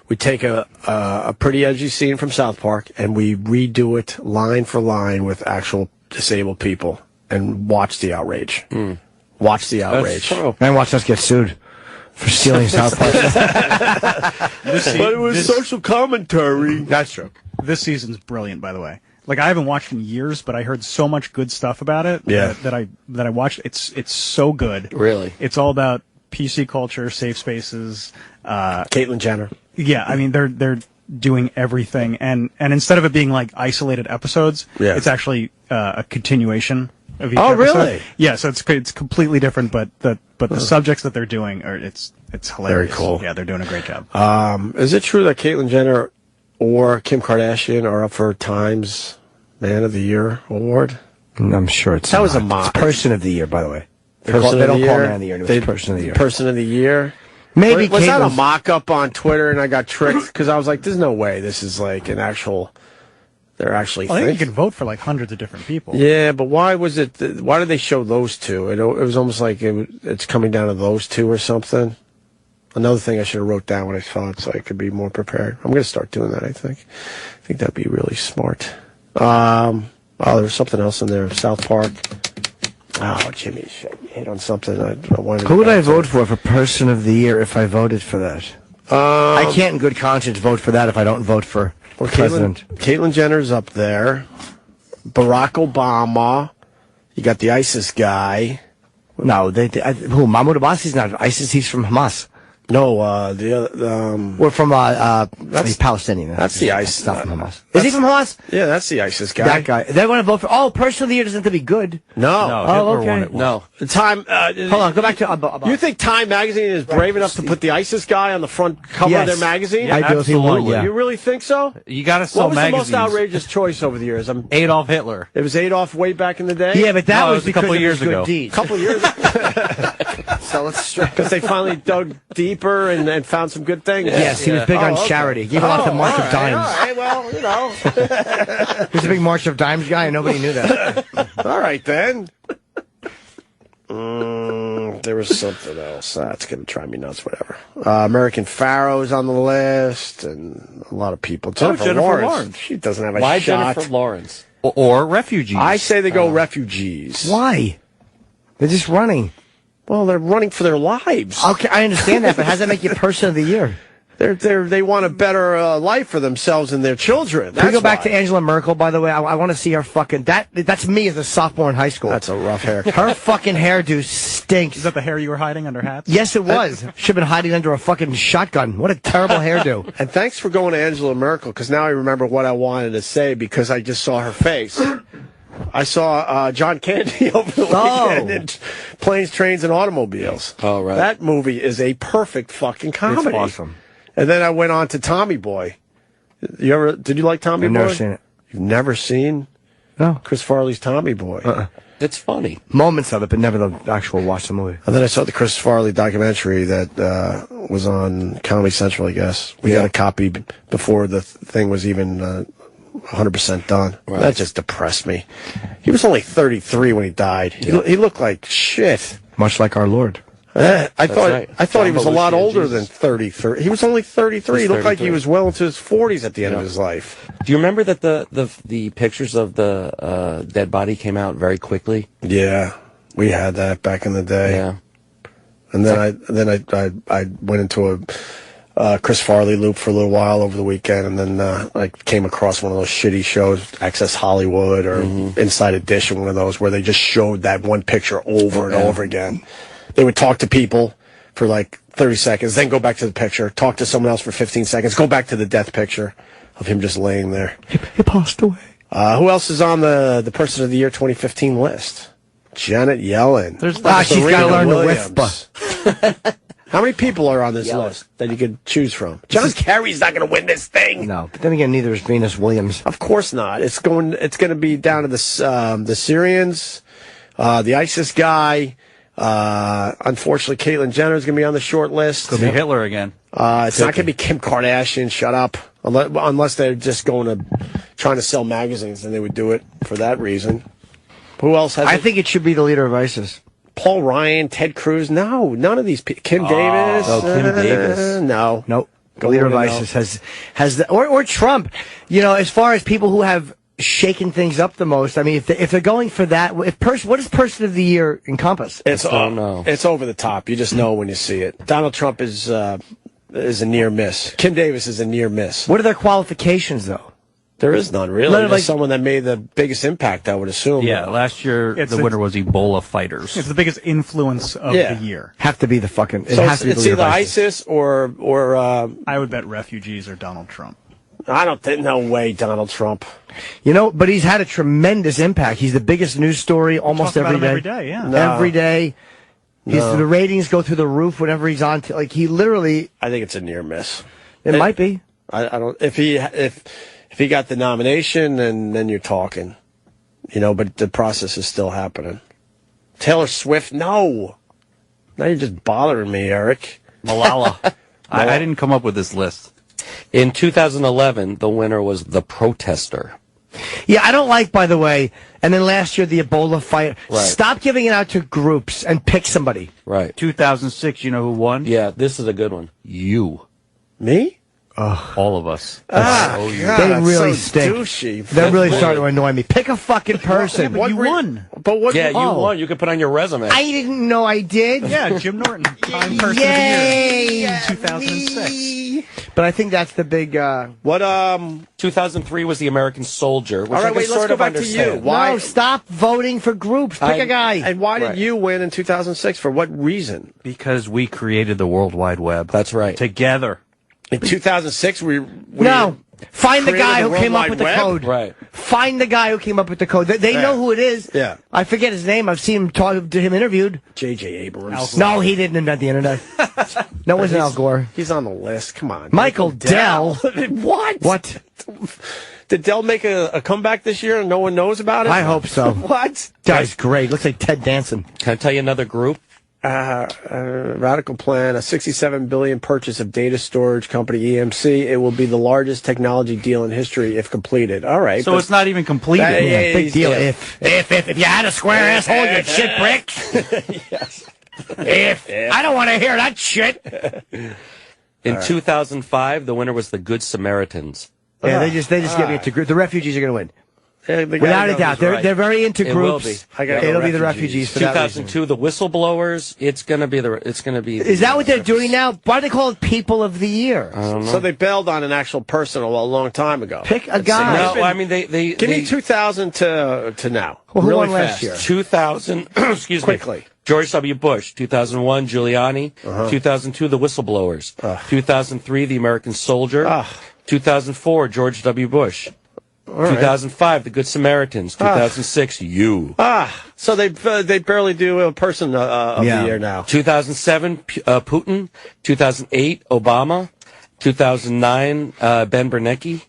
We take a pretty edgy scene from South Park, and we redo it line for line with actual disabled people, and watch the outrage. Watch the outrage. And watch us get sued for stealing South Park. But it was social commentary. That's true. This season's brilliant, by the way. Like, I haven't watched in years, but I heard so much good stuff about it that I watched. It's so good. Really? It's all about PC culture, safe spaces. Caitlyn Jenner. Yeah, I mean they're doing everything, and instead of it being like isolated episodes, it's actually a continuation of each episode. Really? Yeah, so it's completely different, but the subjects that they're doing are it's hilarious. Very cool. Yeah, they're doing a great job. Is it true that Caitlyn Jenner or Kim Kardashian are up for Time's Man of the Year award? I'm sure it's that was a mock. It's Person of the Year, by the way. They don't call Man of the Year. It's Person of the Year. Person of the Year. Maybe was that a mock-up on Twitter, and I got tricked because I was like, "There's no way this is like an actual." They're actually. I think you can vote for like hundreds of different people. Yeah, but why was it? Why did they show those two? It was almost like it's coming down to those two or something. Another thing I should have wrote down when I saw it, so I could be more prepared. I'm going to start doing that. I think that'd be really smart. There was something else in there. South Park. Oh, Jimmy, hit on something. Who would I vote for Person of the Year if I voted for that? I can't in good conscience vote for that if I don't vote for president. Caitlyn Jenner's up there. Barack Obama. You got the ISIS guy. No, who? Mahmoud Abbas? He's not ISIS. He's from Hamas. No, the other. We're from he's Palestinian. That's the ISIS. Not from Hamas. Is he from Hamas? Yeah, that's the ISIS guy. That guy. They want to vote for. Person of the Year doesn't have to be good. No. Okay. No. Time. Hold on. Go back to. You think Time magazine is brave enough to put the ISIS guy on the front cover of their magazine? Yeah, I do. Absolutely. Yeah. You really think so? You got to sell magazines. What was the most outrageous choice over the years? Adolf Hitler. It was Adolf way back in the day. Yeah, but that was a couple years ago. A couple years ago. So let's because they finally dug deep cheaper and found some good things? Yes, he was big on charity. He gave a lot to March of Dimes. All right, well, you know. He was a big March of Dimes guy, and nobody knew that. All right, then. There was something else. That's going to drive me nuts, whatever. American Pharaoh's on the list, and a lot of people. Jennifer Lawrence. She doesn't have a Why shot. Jennifer Lawrence? Or refugees. I say they go refugees. Why? They're just running. Well, they're running for their lives. Okay, I understand that, but how does that make you Person of the Year? They want a better life for themselves and their children. Can we go back to Angela Merkel, by the way? I want to see her fucking... That's me as a sophomore in high school. That's a rough hair. Her fucking hairdo stinks. Is that the hair you were hiding under hats? Yes, it was. Should have been hiding under a fucking shotgun. What a terrible hairdo. And thanks for going to Angela Merkel, because now I remember what I wanted to say because I just saw her face. I saw John Candy over the weekend in Planes, Trains, and Automobiles. Oh, right. That movie is a perfect fucking comedy. It's awesome. And then I went on to Tommy Boy. Did you like Tommy Boy? I've never seen it. You've never seen Chris Farley's Tommy Boy? It's funny. Moments of it, but never the actual watch the movie. And then I saw the Chris Farley documentary that was on Comedy Central, I guess. We got a copy before the thing was even 100% done. Right. That just depressed me. He was only 33 when he died. Yeah. He looked like shit. Much like our Lord. I thought he was a lot older Jesus. than 33. He was only 33. He looked like he was well into his 40s at the end of his life. Do you remember that the pictures of the dead body came out very quickly? Yeah, we had that back in the day. Yeah, and then I went into a Chris Farley loop for a little while over the weekend, and then I came across one of those shitty shows, Access Hollywood or Inside a Dish, or one of those where they just showed that one picture over and over again. They would talk to people for like 30 seconds, then go back to the picture, talk to someone else for 15 seconds, go back to the death picture of him just laying there. He passed away. Who else is on the Person of the Year 2015 list? Janet Yellen. She's got to learn to whisper. How many people are on this list that you could choose from? John Kerry's not going to win this thing. No, but then again, neither is Venus Williams. Of course not. It's going to be down to the Syrians, the ISIS guy. Unfortunately, Caitlyn Jenner is going to be on the short list. Could be Hitler again. It's not going to be Kim Kardashian. Shut up. Unless they're just trying to sell magazines, then they would do it for that reason. Who else has I think it should be the leader of ISIS. Paul Ryan, Ted Cruz. No, none of these people. Kim Davis. Oh, Kim Davis. No. Nope. The leader of ISIS has or Trump. You know, as far as people who have shaking things up the most. I mean, if they're going for that, what does Person of the Year encompass? It's over the top. You just know when you see it. Donald Trump is a near miss. Kim Davis is a near miss. What are their qualifications, though? There is none, really. There's someone that made the biggest impact, I would assume. Yeah, last year the winner was Ebola fighters. It's the biggest influence of the year. Have to be the fucking. It's either ISIS or I would bet refugees or Donald Trump. I don't think, no way, Donald Trump. You know, but he's had a tremendous impact. He's the biggest news story almost every day. Every day, yeah. No. Every day. The ratings go through the roof whenever he's on. Like, he literally... I think it's a near miss. It might be. I don't... If he got the nomination, then you're talking. You know, but the process is still happening. Taylor Swift, no. Now you're just bothering me, Eric. Malala. I didn't come up with this list. In 2011, the winner was The Protester. Yeah, I don't like, by the way, and then last year, the Ebola fight. Right. Stop giving it out to groups and pick somebody. Right. 2006, you know who won? Yeah, this is a good one. You. Me? All of us. God, they really so stink. Douchey. They're really starting to annoy me. Pick a fucking person. But you won. But what? Yeah, you won. You could put on your resume. I didn't know I did. Yeah, Jim Norton, Time Person of the Year, 2006. But I think that's the big. 2003 was The American Soldier. Which All right, I can wait, let's sort go of back to understand. you. Why? No, stop voting for groups. Pick a guy. And why did you win in 2006? For what reason? Because we created the World Wide Web. That's right. Together. In 2006, we no. Find the created guy the who came World up with Wide the Web? code. Right. Find the guy who came up with the code. They know who it is. Yeah. I forget his name. I've seen him talk to him interviewed. J.J. Abrams. No, he didn't invent the internet. No, it wasn't Al Gore. He's on the list. Come on. Michael Dell. What? What? Did Dell make a comeback this year and no one knows about it? I hope so. What? Guy's great. Looks like Ted Danson. Can I tell you another group? Radical plan, a $67 billion purchase of data storage company EMC. It will be the largest technology deal in history if completed. All right. So it's not even completed. Big deal. If you had a square asshole, you'd shit bricks. Yes. I don't want to hear that shit. In 2005, the winner was the Good Samaritans. Yeah, they just give it to groups. The refugees are going to win. Without a doubt. They're very into groups. It'll be the refugees for 2002, the Whistleblowers. It's going to be Is that what they're doing now? Why do they call it People of the Year? I don't know. So they bailed on an actual person a long time ago. Pick a guy. No, I mean they give me 2000 to now. Well, who really won fast. last year? 2000. Excuse Quickly. me. George W. Bush. 2001, Giuliani. 2002, the Whistleblowers. 2003, the American Soldier. 2004, George W. Bush. 2005, the Good Samaritans. 2006, you. So they barely do a person of the year now. 2007, Putin. 2008, Obama. 2009, Ben Bernanke.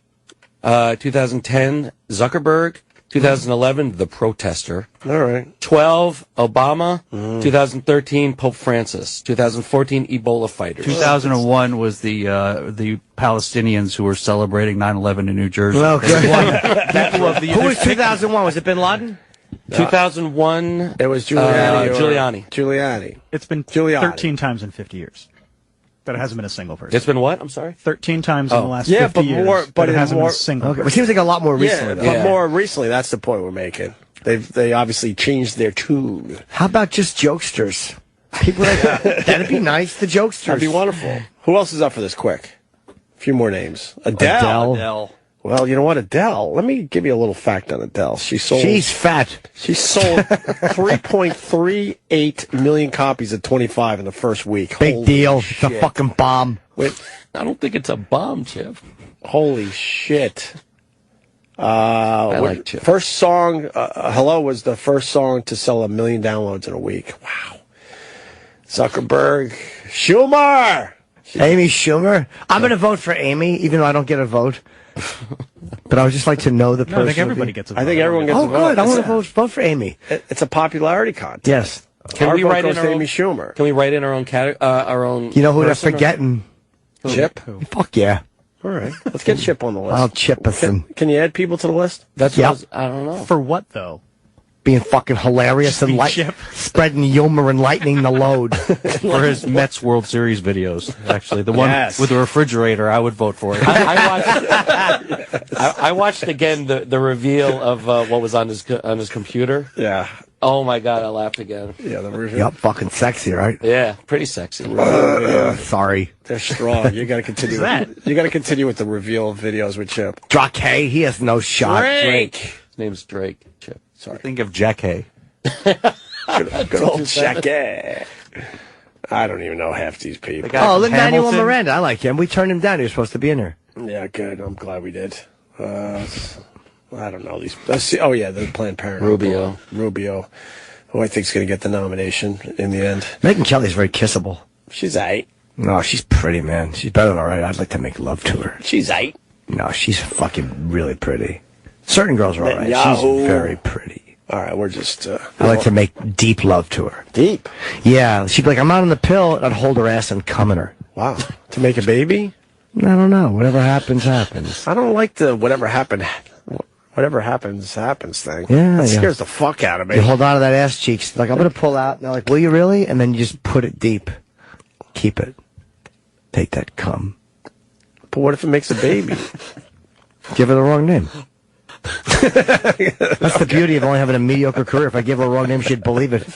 2010, Zuckerberg. 2011, the Protester. All right. 12, Obama. 2013, Pope Francis. 2014, Ebola fighters. 2001 was the Palestinians who were celebrating 9/11 in New Jersey. Well, good. Who was 2001? Was it Bin Laden? 2001, it was Giuliani. Giuliani. It's been Giuliani. 13 times in 50 years. But it hasn't been a single person. It's been what? I'm sorry? 13 times in the last 50 years. But it hasn't been a single person. It seems like a lot more recently. But more recently, that's the point we're making. They obviously changed their tune. How about just jokesters? People like that'd be nice. The jokesters. That'd be wonderful. Who else is up for this quick? A few more names. Adele. Well, you know what, Adele? Let me give you a little fact on Adele. She's fat. She sold 3.38 million copies at 25 in the first week. Big deal. It's a fucking bomb. Wait, I don't think it's a bomb, Chip. Holy shit. I like Chip. First song, Hello was the first song to sell 1 million downloads in a week. Wow. Zuckerberg. Schumer! Amy Schumer? I'm going to vote for Amy, even though I don't get a vote. But I would just like to know the person. I think everybody gets a vote. I think everyone gets a vote. Oh, good. I want to vote for Amy. It's a popularity contest. Yes. Can we write in our Amy Schumer? Can we write in our own our own? You know who they're forgetting? Chip. Fuck yeah. All right. Let's get Chip on the list. I'll Chipperson. Can you add people to the list? That's what I don't know. For what, though? Being fucking hilarious and spreading humor and lightening the load. For his Mets World Series videos, actually. The one with the refrigerator, I would vote for it. I watched again the reveal of what was on his computer. Yeah. Oh my god, I laughed again. Yeah, the reveal. Yup, fucking sexy, right? Yeah, pretty sexy. Sorry. They're strong. You got to continue. You got to continue with the reveal videos with Chip. Drake, he has no shot. Drake. His name's Drake. Chip. Sorry. Think of Jack Hay. Good old Jack. I don't even know half these people. Oh, Lin-Manuel Miranda. I like him. We turned him down. He was supposed to be in there. Yeah, good. I'm glad we did. I don't know these. Oh yeah, the Planned Parenthood. Rubio, who I think is going to get the nomination in the end. Megyn Kelly's very kissable. She's aight. No, she's pretty, man. She's better than all right. I'd like to make love to her. She's aight. No, she's fucking really pretty. Certain girls are all right. Yahoo. She's very pretty. All right, we're just... I like to make deep love to her. Deep? Yeah. She'd be like, I'm not on the pill, and I'd hold her ass and come in her. Wow. To make a baby? I don't know. Whatever happens, happens. I don't like the whatever happens thing. Yeah, that scares the fuck out of me. You hold on to that ass cheeks. Like, I'm going to pull out. And they're like, will you really? And then you just put it deep. Keep it. Take that cum. But what if it makes a baby? Give her the wrong name. That's the beauty of only having a mediocre career. If I give her a wrong name, she'd believe it.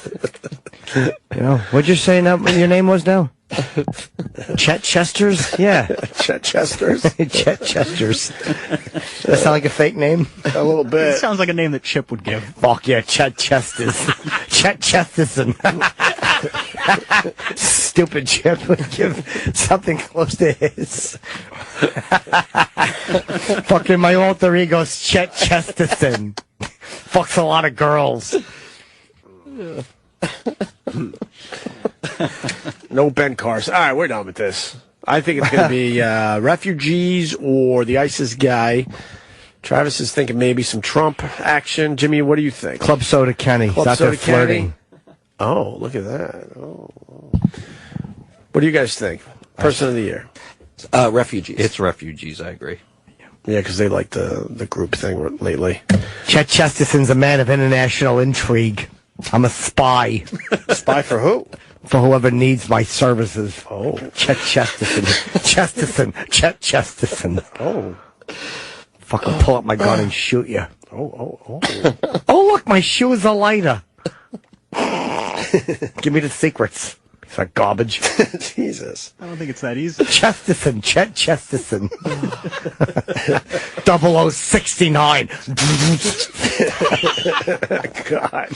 You know, what'd you say now, your name was now? Chet Chesters? Yeah. Chet Chesters? Chet Chesters. Does that sound like a fake name? A little bit. It sounds like a name that Chip would give. Fuck yeah, Chet Chesters. Chet Chesterson. Stupid Chip would give something close to his. Fucking my alter ego's Chet Chesterton. Fucks a lot of girls. No Ben cars. All right, we're done with this. I think it's going to be refugees or the ISIS guy. Travis is thinking maybe some Trump action. Jimmy, what do you think? Club Soda Kenny. He's out there flirting. Oh, look at that. Oh. What do you guys think? Person of the year. Refugees. It's refugees, I agree. Yeah, because they like the group thing lately. Chet Chesterton's a man of international intrigue. I'm a spy. Spy for who? For whoever needs my services. Oh. Chet Chesterton. Chet Chesterton. Oh. Fucking pull up my gun and shoot you. Oh. Oh, look, my shoe is a lighter. Give me the secrets. It's like garbage. Jesus. I don't think it's that easy. Chesterton, Chet Chesterton. 0069. God.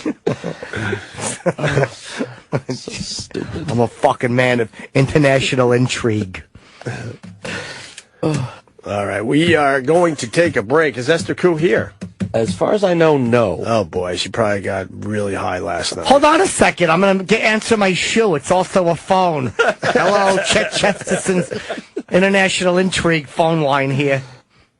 So stupid. I'm a fucking man of international intrigue. All right, we are going to take a break. Is Esther Ku here? As far as I know, no. Oh, boy, she probably got really high last night. Hold on a second. I'm going to answer my shoe. It's also a phone. Hello, Chet Chesterton's international intrigue phone line here.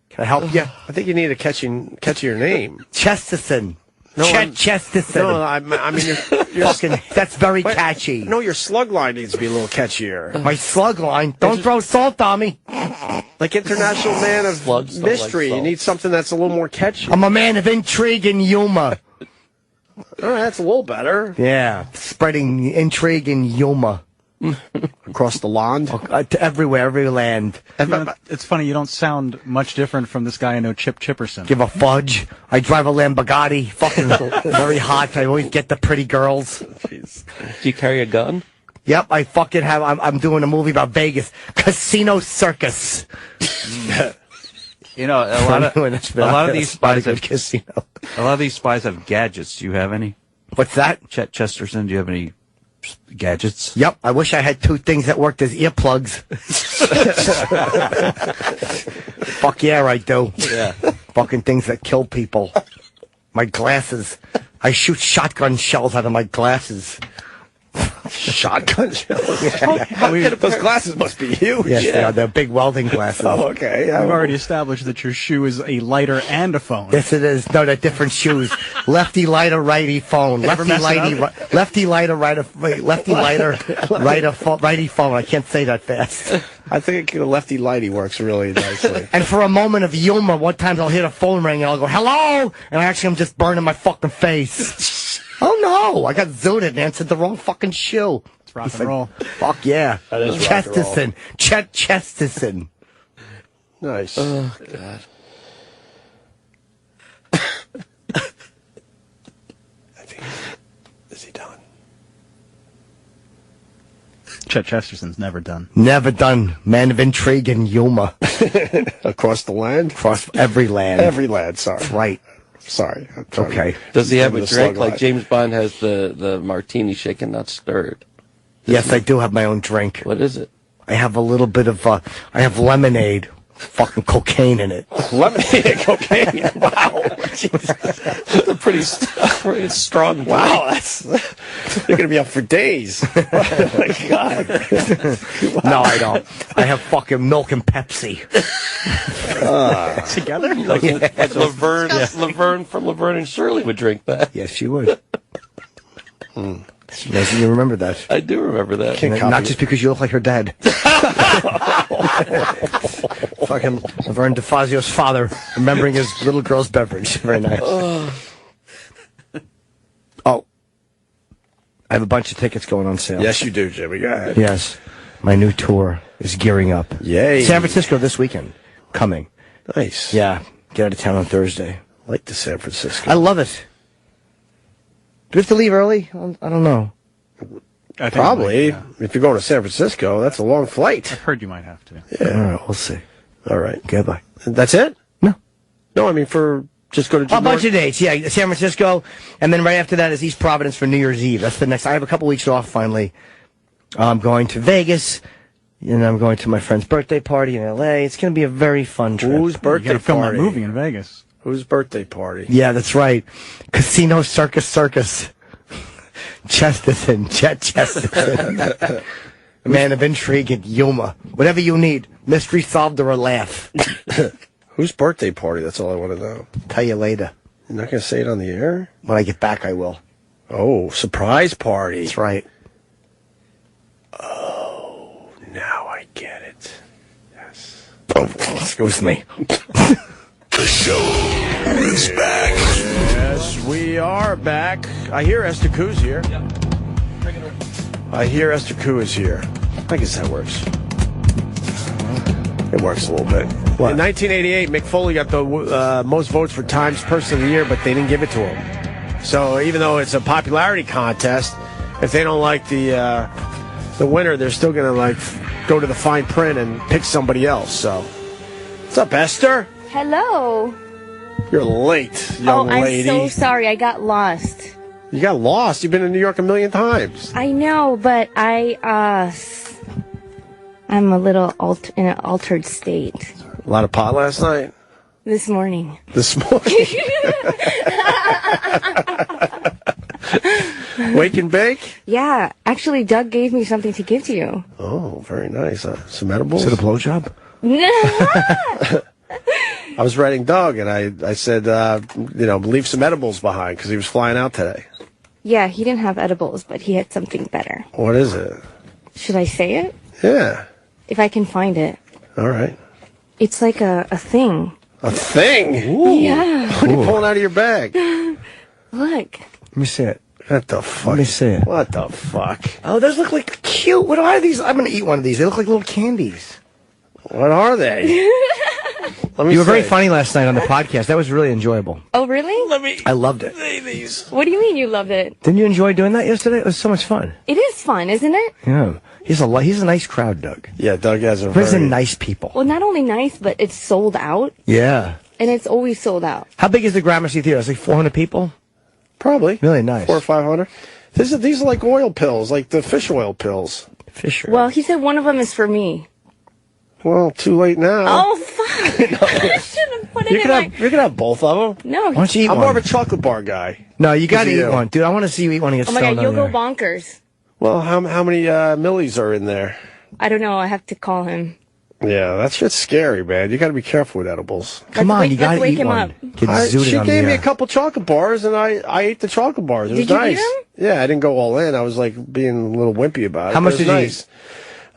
Can I help you? I think you need a catchier name. Chesterton. No, Chet Chesterton. No, I mean, you're fucking, that's very catchy. No, your slug line needs to be a little catchier. My slug line? Don't throw salt on me. Like International Man of Mystery. You need something that's a little more catchy. I'm a man of intrigue and humor. All right, that's a little better. Yeah, spreading intrigue and humor. Across the land? To everywhere, every land. You know, it's funny, you don't sound much different from this guy I know, Chipperson. Give a fudge. I drive a Lamborghini. Fucking very hot. I always get the pretty girls. Jeez. Do you carry a gun? Yep, I fucking have. I'm doing a movie about Vegas. Casino Circus. You know, a lot of these spies have casino. A lot of these spies have gadgets. Do you have any? What's that? Chet Chesterton, do you have any gadgets? Yep, I wish I had two things that worked as earplugs. Fuck yeah, I do. Yeah. Fucking things that kill people. My glasses. I shoot shotgun shells out of my glasses. Shotgun shells? Yeah. Those glasses must be huge. Yes, they are. They're big welding glasses. Oh, okay. We've already established that your shoe is a lighter and a phone. Yes, it is. No, they're different shoes. Lefty lighter, righty phone. Lefty lighter, righty phone. I can't say that fast. I think lefty lighty works really nicely. And for a moment of humor, one time I'll hear a phone ring and I'll go, hello! And actually I'm just burning my fucking face. Oh no! I got zooted and answered the wrong fucking shoe. It's rock and roll. Fuck yeah. That is Chesterton. Chet Chesterton. Nice. Oh, God. I think, is he done? Chet Chesterton's never done. Never done. Man of intrigue and humor. Across the land? Across every land. Every land, sorry. That's right. Sorry. Okay. Does he have a the drink slug like line. James Bond has the martini shaken, not stirred? Yes, I do have my own drink. What is it? I have a little bit of, I have lemonade. Fucking cocaine in it. Lemonade and cocaine? Wow. That's a pretty strong drink. Wow, that's... You're going to be up for days. Oh, my God. Wow. No, I don't. I have fucking milk and Pepsi. Together? Like Laverne from Laverne and Shirley would drink that. Yes, she would. You remember that. I do remember that. Not just because you look like her dad. Fucking Laverne DeFazio's father remembering his little girl's beverage. Very nice. Oh. I have a bunch of tickets going on sale. Yes, you do, Jimmy. Go ahead. Yes. My new tour is gearing up. Yay. San Francisco this weekend. Coming. Nice. Yeah. Get out of town on Thursday. I like the San Francisco. I love it. Do we have to leave early? I don't know. Probably. If you're going to San Francisco, that's a long flight. I've heard you might have to. Yeah. All right, we'll see. All right. Goodbye. That's it? No. No, I mean for just go to A bunch of dates, yeah. San Francisco, and then right after that is East Providence for New Year's Eve. That's the next. I have a couple weeks off finally. I'm going to Vegas, and I'm going to my friend's birthday party in L.A. It's going to be a very fun trip. Whose birthday You gotta film that party? movie in Vegas. Whose birthday party? Yeah, that's right. Casino Circus. Chesterton, Chet Chesterton. A man of intrigue and humor. Whatever you need. Mystery solved or a laugh. Whose birthday party? That's all I want to know. Tell you later. You're not going to say it on the air? When I get back, I will. Oh, surprise party. That's right. Oh, now I get it. Yes. Oh, excuse me. The show is back. Yes, we are back. I hear Esther Ku's here. I hear Esther Ku is here. I guess that works. It works a little bit. What? In 1988, Mick Foley got the most votes for Times Person of the Year, but they didn't give it to him. So even though it's a popularity contest, if they don't like the winner, they're still going to go to the fine print and pick somebody else. So, what's up, Esther? Hello. You're late, young lady. I'm so sorry. I got lost. You got lost. You've been in New York a million times. I know, but I'm a little in an altered state. A lot of pot last night? This morning. This morning? Wake and bake? Yeah. Actually, Doug gave me something to give to you. Oh, very nice. Some edibles? Is it a blowjob? I was writing Doug, and I said, leave some edibles behind, because he was flying out today. Yeah, he didn't have edibles, but he had something better. What is it? Should I say it? Yeah. If I can find it. All right. It's like a thing. A thing? Ooh. Yeah. What are you pulling out of your bag? Look. Let me see it. What the fuck? Let me see it. What the fuck? Oh, those look like cute. What are these? I'm going to eat one of these. They look like little candies. What are they? You were very funny last night on the podcast. That was really enjoyable. Oh, really? I loved it. What do you mean you loved it? Didn't you enjoy doing that yesterday? It was so much fun. It is fun, isn't it? Yeah. He's a nice crowd, Doug. Yeah, Doug has a very nice people. Well, not only nice, but it's sold out. Yeah. And it's always sold out. How big is the Gramercy Theater? It's like 400 people? Probably. Really nice. 400 or 500. These are like oil pills, like the fish oil pills. Fish oil. Well, he said one of them is for me. Well, too late now. Oh, fuck. I should have put it in my... You're gonna have both of them? No. Why don't you eat I'm one? more of a chocolate bar guy. No, you gotta eat one. Dude, I want to see you eat one and get Oh, my stoned God, you'll on go there. bonkers. Well, how many millies are in there? I don't know. I have to call him. Yeah, that shit's scary, man. You gotta be careful with edibles. Come on, you let's gotta wake eat him one. up. Get zooted She on gave the me air. a couple chocolate bars, and I ate the chocolate bars. It was Did you eat nice. them? Yeah, I didn't go all in. I was like being a little wimpy about it. How much but it did was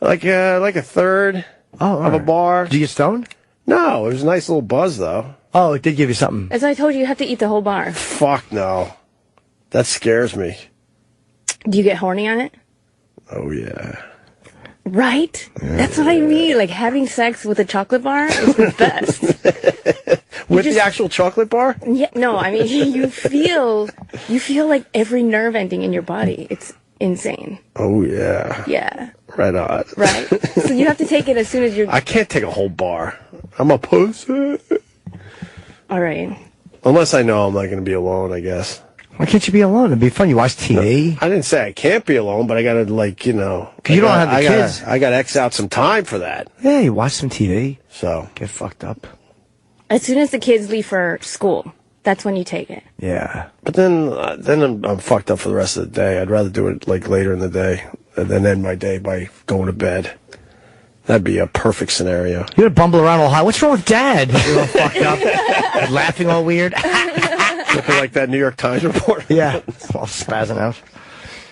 you nice. Like a third of a bar. Did you get stoned? No, it was a nice little buzz, though. Oh, it did give you something. As I told you, you have to eat the whole bar. Fuck no. That scares me. Do you get horny on it? Oh, yeah. Right? That's what I mean. Like, having sex with a chocolate bar is the best. With the actual chocolate bar? Yeah, no, I mean, you feel like every nerve ending in your body. It's insane. Oh, yeah. Yeah. Right on. Right. So you have to take it as soon as you're... I can't take a whole bar. I'm a pussy. All right. Unless I know I'm not going to be alone, I guess. Why can't you be alone? It'd be fun. You watch TV. I didn't say I can't be alone, but I got to, like, you know. Because you don't have the kids. I got to X out some time for that. Yeah, you watch some TV. So. Get fucked up. As soon as the kids leave for school, that's when you take it. Yeah. But then I'm fucked up for the rest of the day. I'd rather do it, like, later in the day and then end my day by going to bed. That'd be a perfect scenario. You're going to bumble around all high. What's wrong with Dad? You're all fucked up. Laughing all weird. Looking like that New York Times reporter. Yeah. All spazzing out.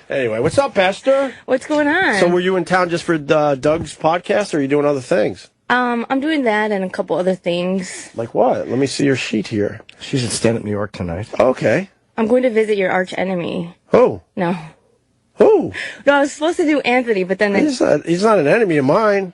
Anyway, what's up, Esther? What's going on? So were you in town just for Doug's podcast, or are you doing other things? I'm doing that and a couple other things. Like what? Let me see your sheet here. She's at Stand Up New York tonight. Okay. I'm going to visit your arch enemy. Who? No. Who? No, I was supposed to do Anthony, but then... He's not an enemy of mine.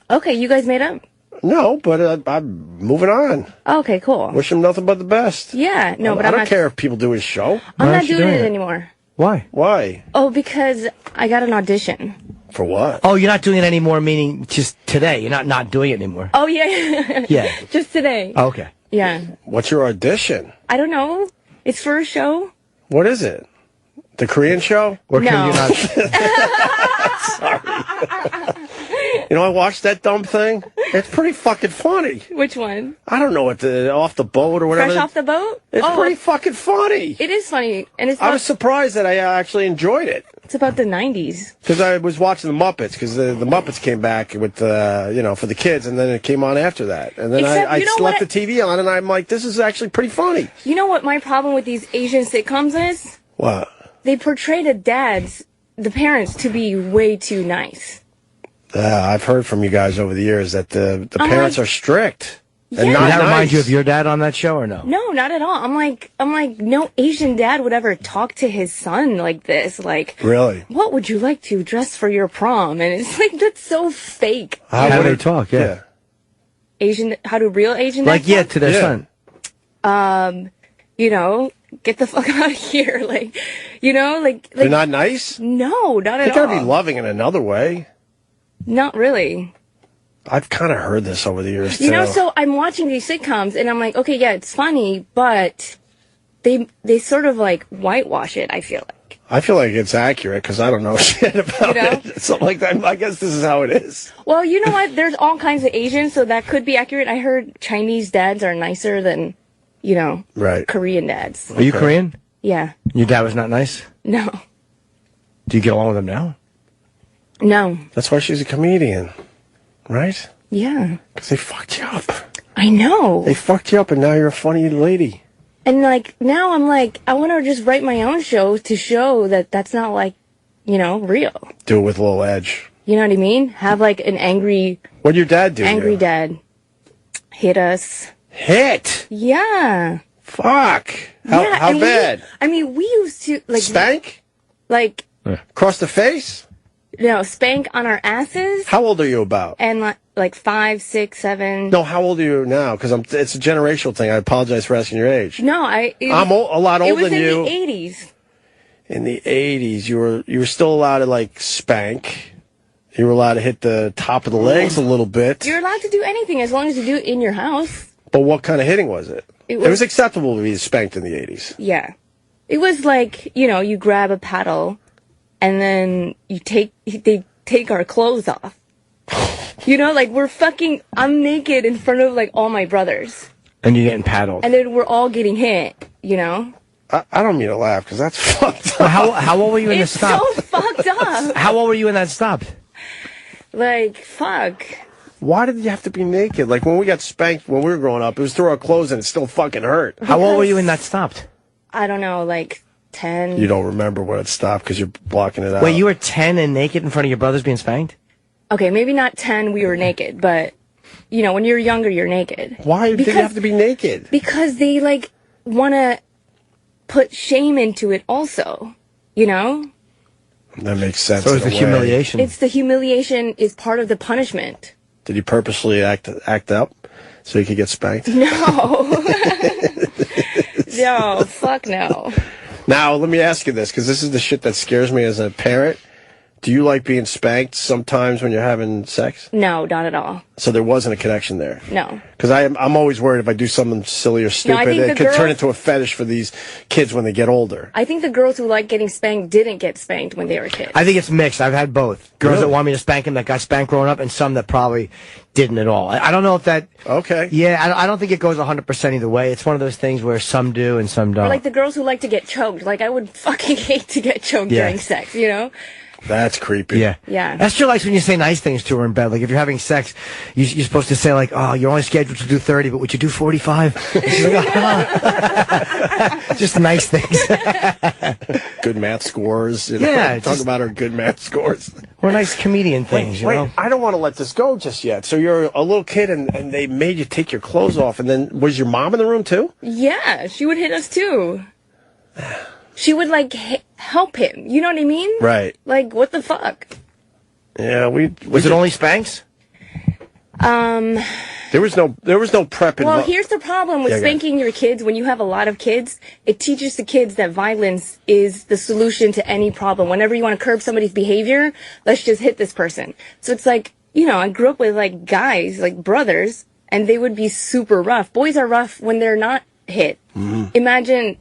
Okay, you guys made up? No, but I'm moving on. Okay, cool. Wish him nothing but the best. Yeah, no, but I I'm don't not... care if people do his show. I'm not doing it anymore. Why? Why? Oh, because I got an audition. For what? Oh, you're not doing it anymore, meaning just today. You're not doing it anymore. Oh, yeah. Yeah. Just today. Oh, okay. Yeah. What's your audition? I don't know. It's for a show. What is it? The Korean show? Or can No. you not? You know, I watched that dumb thing. It's pretty fucking funny. Which one? I don't know what off the boat or whatever. Fresh off the boat? It's pretty fucking funny. It is funny. And it's I was surprised that I actually enjoyed it. It's about the 90s. Because I was watching the Muppets, because the Muppets came back with, for the kids, and then it came on after that. And then Except, I you know left what? the TV on, and I'm like, this is actually pretty funny. You know what my problem with these Asian sitcoms is? What? they portray the parents to be way too nice. I've heard from you guys over the years that the parents are strict. Yeah. And Did not that remind nice. you of your dad on that show or no? No, not at all. I'm like, no Asian dad would ever talk to his son like this. Like, really? What would you like to dress for your prom? And it's like, that's so fake. How do they talk? Yeah. How do real Asian Like, dads yeah, talk? to their son. You know, get the fuck out of here. Like, you know, like. They're not nice? No, not at all. They gotta be loving in another way. Not really. I've kind of heard this over the years, too. You know, so I'm watching these sitcoms and I'm like, okay, yeah, it's funny, but they sort of like whitewash it, I feel like. I feel like it's accurate because I don't know shit about it. So like, I guess this is how it is. Well, you know what? There's all kinds of Asians, so that could be accurate. I heard Chinese dads are nicer than, you know, Korean dads. Are you Korean? Yeah. Your dad was not nice? No. Do you get along with him now? No. That's why she's a comedian, right? Yeah. Because they fucked you up. I know. They fucked you up, and now you're a funny lady. And like now I'm like, I want to just write my own show to show that that's not like, you know, real. Do it with a little edge. You know what I mean? Have like an angry. What'd your dad do? Angry dad. Hit us. Hit? Yeah. Fuck. How bad? We used to like spank. Like across the face. No, spank on our asses. How old are you about? And like 5, 6, 7. No, how old are you now? Because it's a generational thing. I apologize for asking your age. No, I'm a lot older than you. It was in the 80s. In the 80s, you were still allowed to like spank. You were allowed to hit the top of the legs a little bit. You're allowed to do anything as long as you do it in your house. But what kind of hitting was it? It was acceptable to be spanked in the 80s. Yeah. It was like, you know, you grab a paddle and then they take our clothes off. You know, like I'm naked in front of like all my brothers. And you're getting paddled. And then we're all getting hit, you know? I don't mean to laugh because that's fucked up. Well, how old were you when it's this stopped? It's so fucked up. How old were you when that stopped? Like, fuck. Why did you have to be naked? Like when we got spanked when we were growing up, it was through our clothes and it still fucking hurt. How old were you when that stopped? I don't know, like 10. You don't remember when it stopped because you're blocking it out. Wait, you were 10 and naked in front of your brothers being spanked? Okay, maybe not 10, we were naked, but, you know, when you're younger, you're naked. Why did you have to be naked? Because they, like, want to put shame into it also, you know? That makes sense. So it's the humiliation. It's the humiliation is part of the punishment. Did you purposely act up so you could get spanked? No. No, fuck no. Now, let me ask you this, because this is the shit that scares me as a parent. Do you like being spanked sometimes when you're having sex? No, not at all. So there wasn't a connection there? No. Because I'm always worried if I do something silly or stupid, it could turn into a fetish for these kids when they get older. I think the girls who like getting spanked didn't get spanked when they were kids. I think it's mixed. I've had both. Girls Really? that want me to spank them that got spanked growing up, and some that probably didn't at all. I don't know if that... Okay. Yeah, I don't think it goes 100% either way. It's one of those things where some do and some don't. Or like the girls who like to get choked. Like, I would fucking hate to get choked during sex, you know? That's creepy. Yeah. Yeah. Esther likes when you say nice things to her in bed. Like, if you're having sex, you're supposed to say, like, oh, you're only scheduled to do 30, but would you do 45? She's like, oh. Just nice things. Good math scores. You know? Yeah. Talk about our good math scores. Or nice comedian things, you know? I don't want to let this go just yet. So you're a little kid, and they made you take your clothes off, and then was your mom in the room, too? Yeah, she would hit us, too. She would, like, help him. You know what I mean? Right. Like, what the fuck? Yeah, Was it only spanks? There was no prep involved. Well, here's the problem with spanking your kids. When you have a lot of kids, it teaches the kids that violence is the solution to any problem. Whenever you want to curb somebody's behavior, let's just hit this person. So it's like, you know, I grew up with, like, guys, like brothers, and they would be super rough. Boys are rough when they're not hit. Mm-hmm. Imagine,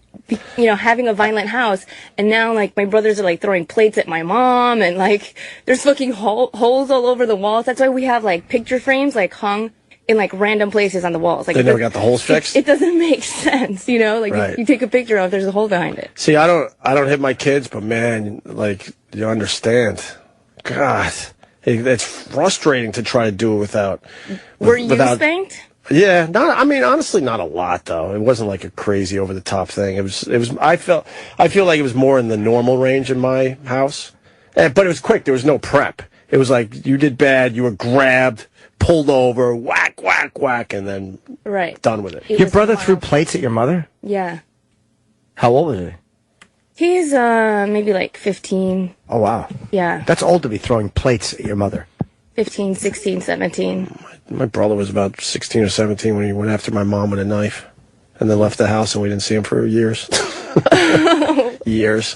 you know, having a violent house, and now, like, my brothers are, like, throwing plates at my mom, and, like, there's fucking holes all over the walls. That's why we have, like, picture frames, like, hung in, like, random places on the walls. Like, they never got the holes fixed? It doesn't make sense, you know? Like, right. you take a picture of, there's a hole behind it. See, I don't hit my kids, but, man, like, you understand. God. It's frustrating to try to do it without... Were you spanked? Yeah, honestly, not a lot though. It wasn't like a crazy over the top thing. It was. I feel like it was more in the normal range in my house, but it was quick. There was no prep. It was like you did bad, you were grabbed, pulled over, whack, whack, whack, and then done with it. Your brother threw plates at your mother? Yeah. How old was he? He's maybe like 15. Oh wow. Yeah. That's old to be throwing plates at your mother. 15, 16, 17. My brother was about 16 or 17 when he went after my mom with a knife, and then left the house, and we didn't see him for years. Years.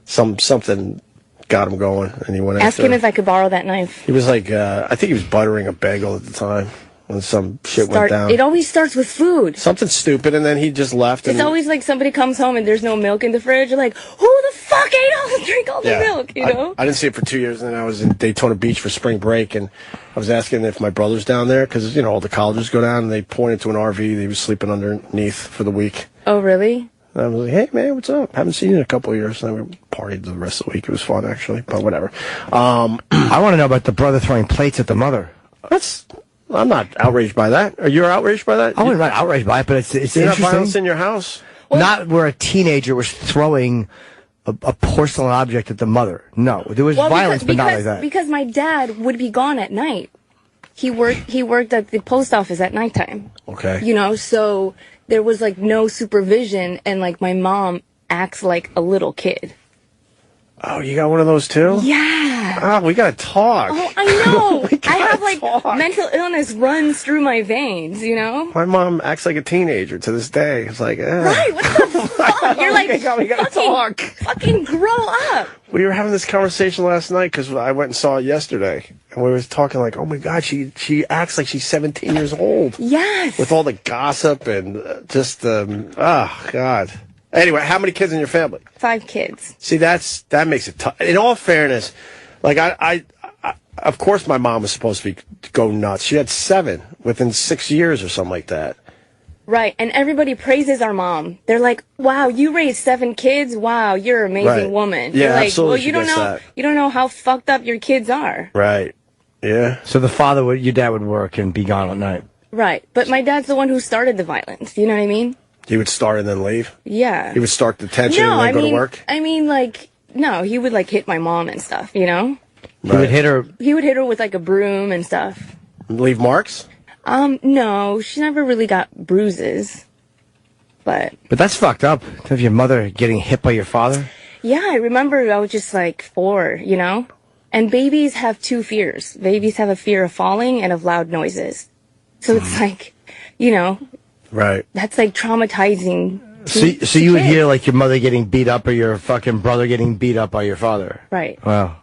Something got him going, and he went Ask after him if I could borrow that knife. He was like, I think he was buttering a bagel at the time when some shit went down. It always starts with food. Something stupid, and then he just left. It's always like somebody comes home and there's no milk in the fridge. You're like, who the fuck drank all the milk, you know? I didn't see it for 2 years, and then I was in Daytona Beach for spring break, and I was asking if my brother's down there, because, you know, all the colleges go down, and they pointed to an RV that he was sleeping underneath for the week. Oh, really? And I was like, hey, man, what's up? Haven't seen you in a couple of years. And then we partied the rest of the week. It was fun, actually, but whatever. I want to know about the brother throwing plates at the mother. I'm not outraged by that. Are you outraged by that? I'm not outraged by it, but it's You're interesting. not violence in your house? Not where a teenager was throwing a porcelain object at the mother. No, there was violence, but not like that. Because my dad would be gone at night. He worked at the post office at nighttime. Okay. You know, so there was like no supervision, and like my mom acts like a little kid. Oh, you got one of those too? Yeah. Oh, we gotta talk. Oh, I know. I have like mental illness runs through my veins, you know? My mom acts like a teenager to this day. It's like, right, what the fuck? You're like, we gotta talk. Fucking grow up. We were having this conversation last night because I went and saw it yesterday. And we were talking like, oh my God, she acts like she's 17 years old. Yes. With all the gossip and just, oh God. Anyway, how many kids in your family? 5 kids. See, that makes it tough. In all fairness, like I of course my mom was supposed to go nuts. She had 7 within 6 years or something like that. Right, and everybody praises our mom. They're like, "Wow, you raised 7 kids. Wow, you're an amazing woman." Yeah, You're like, absolutely. well, you don't know how fucked up your kids are. Right. Yeah. So your dad would work and be gone at night. Right, but my dad's the one who started the violence. You know what I mean? He would start and then leave? Yeah. He would start the tension and then go to work? I mean, like, no, he would, like, hit my mom and stuff, you know? He would hit her? He would hit her with, like, a broom and stuff. Leave marks? No, she never really got bruises. But that's fucked up, to have your mother getting hit by your father. Yeah, I remember I was just, like, 4, you know? And babies have 2 fears. Babies have a fear of falling and of loud noises. So it's like, you know... Right. That's like traumatizing. So you would hear like your mother getting beat up or your fucking brother getting beat up by your father. Right. Wow.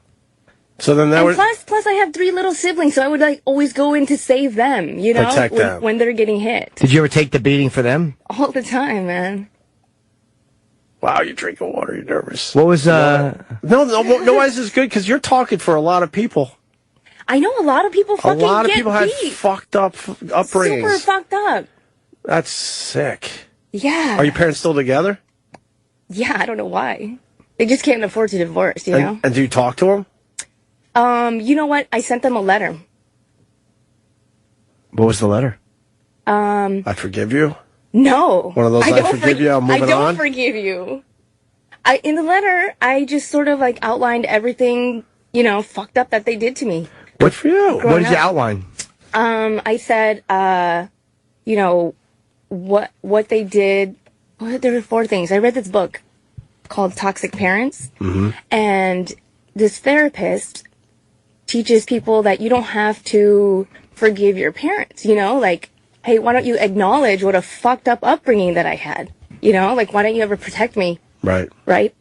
So then plus I have 3 little siblings, so I would like always go in to save them, you know, protect them when they're getting hit. Did you ever take the beating for them? All the time, man. Wow, you're drinking water. You're nervous. What was No, why is this good? Because you're talking for a lot of people. I know a lot of people fucking get beat. A lot of people had fucked up upbringings. Super fucked up. That's sick. Yeah. Are your parents still together? Yeah, I don't know why. They just can't afford to divorce, you know? And do you talk to them? You know what? I sent them a letter. What was the letter? I forgive you? No. One of those I forgive you, I'm moving on? I don't forgive you. In the letter, I just sort of like outlined everything, you know, fucked up that they did to me. Good for you. What did you outline? I said, you know, what they did. There were 4 things. I read this book called Toxic Parents, and this therapist teaches people that you don't have to forgive your parents, you know, like, hey, why don't you acknowledge what a fucked up upbringing that I had, you know, like, why don't you ever protect me? Right.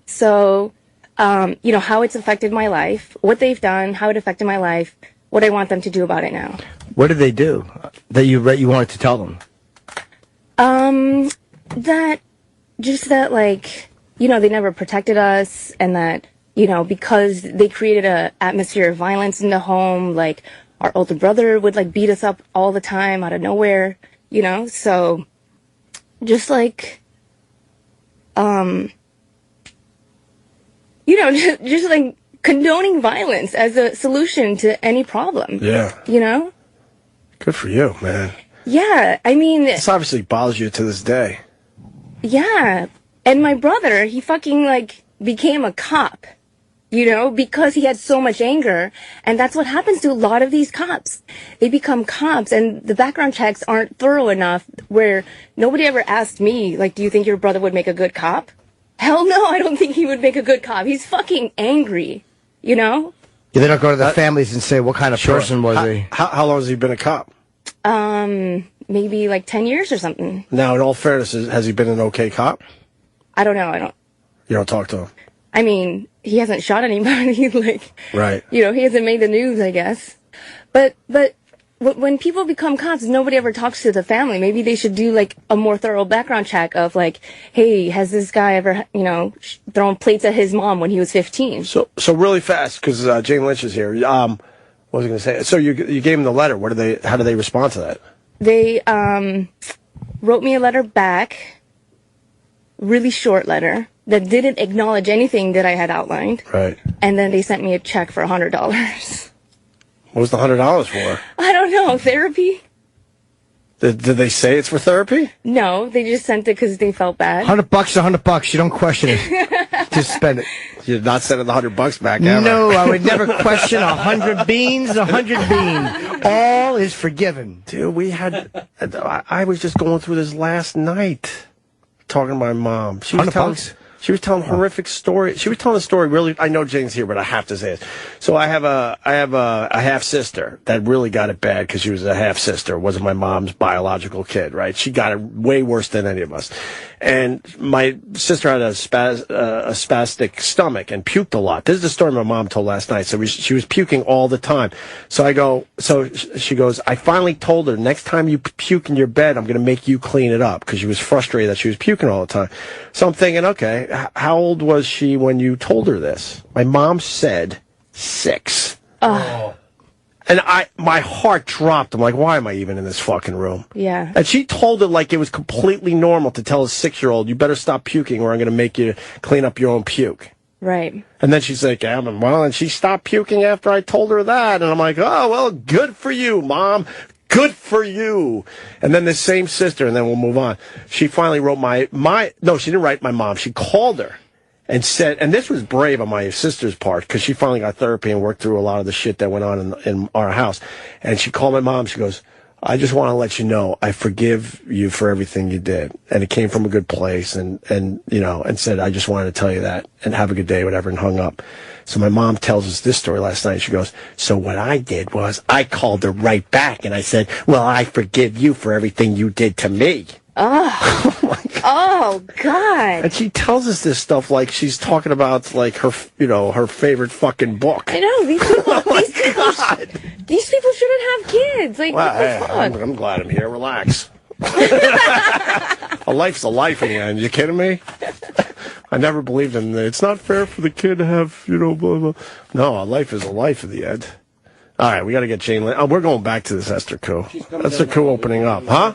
So, you know, how it's affected my life, what they've done, how it affected my life, what I want them to do about it now. What did they do that you wanted to tell them? That like, you know, they never protected us, and that, you know, because they created a atmosphere of violence in the home, like, our older brother would, like, beat us up all the time out of nowhere, you know, so, just, like, you know, just like, condoning violence as a solution to any problem. Yeah. You know? Good for you, man. Yeah, I mean... This obviously bothers you to this day. Yeah. And my brother, he fucking, like, became a cop. You know, because he had so much anger. And that's what happens to a lot of these cops. They become cops, and the background checks aren't thorough enough where nobody ever asked me, like, do you think your brother would make a good cop? Hell no, I don't think he would make a good cop. He's fucking angry, you know? Yeah, they don't go to the families and say, what kind of person was he? How long has he been a cop? Maybe like 10 years or something. Now, in all fairness, has he been an okay cop? I don't know. You don't talk to him? I mean, he hasn't shot anybody, like, right. You know, he hasn't made the news, I guess. But when people become cops, nobody ever talks to the family. Maybe they should do, like, a more thorough background check of, like, hey, has this guy ever, you know, thrown plates at his mom when he was 15? So really fast, because Jane Lynch is here. What was I going to say? So you gave him the letter. How did they respond to that? They wrote me a letter back, really short letter, that didn't acknowledge anything that I had outlined. Right. And then they sent me a check for $100. What was the $100 for? I don't know. Therapy? Did they say it's for therapy? No, they just sent it because they felt bad. $100 $100. You don't question it. Just spend it. You're not sending the $100 back, ever. No, I would never question 100 beans, 100 bean. All is forgiven. Dude, I was just going through this last night, talking to my mom. She was telling horrific story. She was telling a story really. I know Jane's here, but I have to say it. So I have a half sister that really got it bad because she was a half sister. Wasn't my mom's biological kid, right? She got it way worse than any of us. And my sister had a spastic stomach and puked a lot. This is the story my mom told last night. So she was puking all the time. So she goes, I finally told her, next time you puke in your bed, I'm going to make you clean it up, because she was frustrated that she was puking all the time. So I'm thinking, okay, how old was she when you told her this? My mom said 6. Oh. And my heart dropped. I'm like, why am I even in this fucking room? Yeah. And she told it like it was completely normal to tell a 6-year-old, you better stop puking or I'm going to make you clean up your own puke. Right. And then she's like, well, and she stopped puking after I told her that. And I'm like, oh, well, good for you, Mom. Good for you. And then the same sister, and then we'll move on. She finally wrote no, she didn't write my mom. She called her and said, and this was brave on my sister's part, because she finally got therapy and worked through a lot of the shit that went on in our house. And she called my mom. She goes, I just want to let you know, I forgive you for everything you did. And it came from a good place. And you know, and said, I just wanted to tell you that, and have a good day, whatever, and hung up. So my mom tells us this story last night. She goes, so what I did was I called her right back and I said, well, I forgive you for everything you did to me. Oh, oh my God. Oh, God. And she tells us this stuff like she's talking about, like, her, you know, her favorite fucking book. I know, these people, these people shouldn't have kids. Like, well, what the fuck? I'm glad I'm here. Relax. A life's a life in the end. You kidding me? I never believed in that. It's not fair for the kid to have, you know, blah, blah. No, a life is a life in the end. All right, we got to get Jane. We're going back to this Esther Ku. Esther Ku opening up, huh?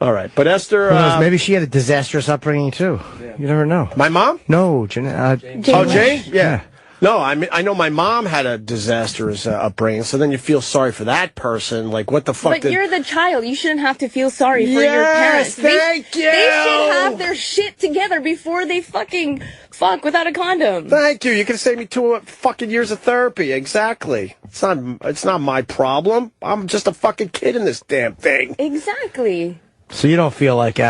All right, but Esther... maybe she had a disastrous upbringing, too. Yeah. You never know. My mom? No, Jane. Oh, Jane? Yeah. No, I know my mom had a disastrous upbringing, so then you feel sorry for that person. Like, what the fuck But you're the child. You shouldn't have to feel sorry for your parents. Thank you! They should have their shit together before they fucking fuck without a condom. Thank you. You could save me 2 fucking years of therapy. Exactly. It's not my problem. I'm just a fucking kid in this damn thing. Exactly. So you don't feel like, they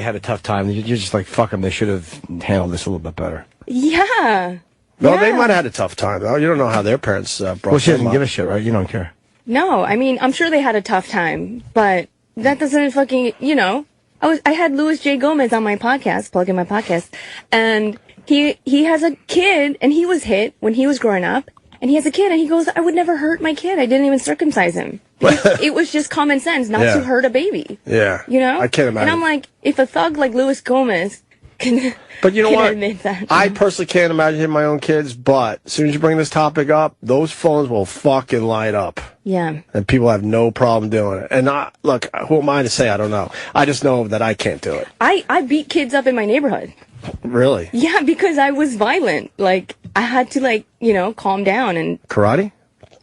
had a tough time. You're just like, fuck them. They should have handled this a little bit better. Yeah. No, they might have had a tough time, though. You don't know how their parents brought them up. Well, she doesn't give a shit, right? You don't care. No, I mean, I'm sure they had a tough time, but that doesn't fucking, you know. I had Louis J. Gomez on my podcast, plugging my podcast, and he has a kid, and he was hit when he was growing up, and he has a kid, and he goes, I would never hurt my kid. I didn't even circumcise him. It was just common sense not to hurt a baby. Yeah. You know? I can't imagine. And I'm like, if a thug like Louis Gomez but you know what? Admit that. I personally can't imagine hitting my own kids, but as soon as you bring this topic up, those phones will fucking light up. Yeah. And people have no problem doing it. And look, who am I to say I don't know? I just know that I can't do it. I beat kids up in my neighborhood. Really? Yeah, because I was violent. Like, I had to, like, you know, calm down and... Karate?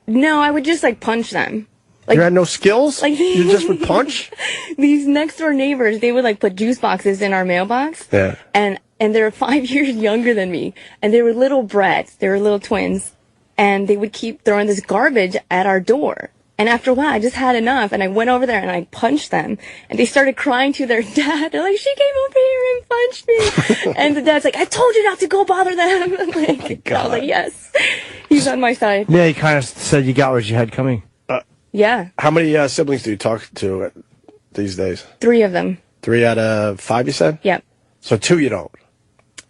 No, I would just, like, punch them. Like, you had no skills? Like, you just would punch? These next door neighbors, they would like put juice boxes in our mailbox. Yeah. And they were 5 years younger than me. And they were little brats. They were little twins. And they would keep throwing this garbage at our door. And after a while, I just had enough. And I went over there and I punched them. And they started crying to their dad. They're like, she came over here and punched me. And the dad's like, I told you not to go bother them. I'm like, I was like, yes. He's on my side. Yeah, he kind of said you got what you had coming. Yeah. How many siblings do you talk to these days? 3 of them. 3 out of 5, you said? Yep. So 2 you don't?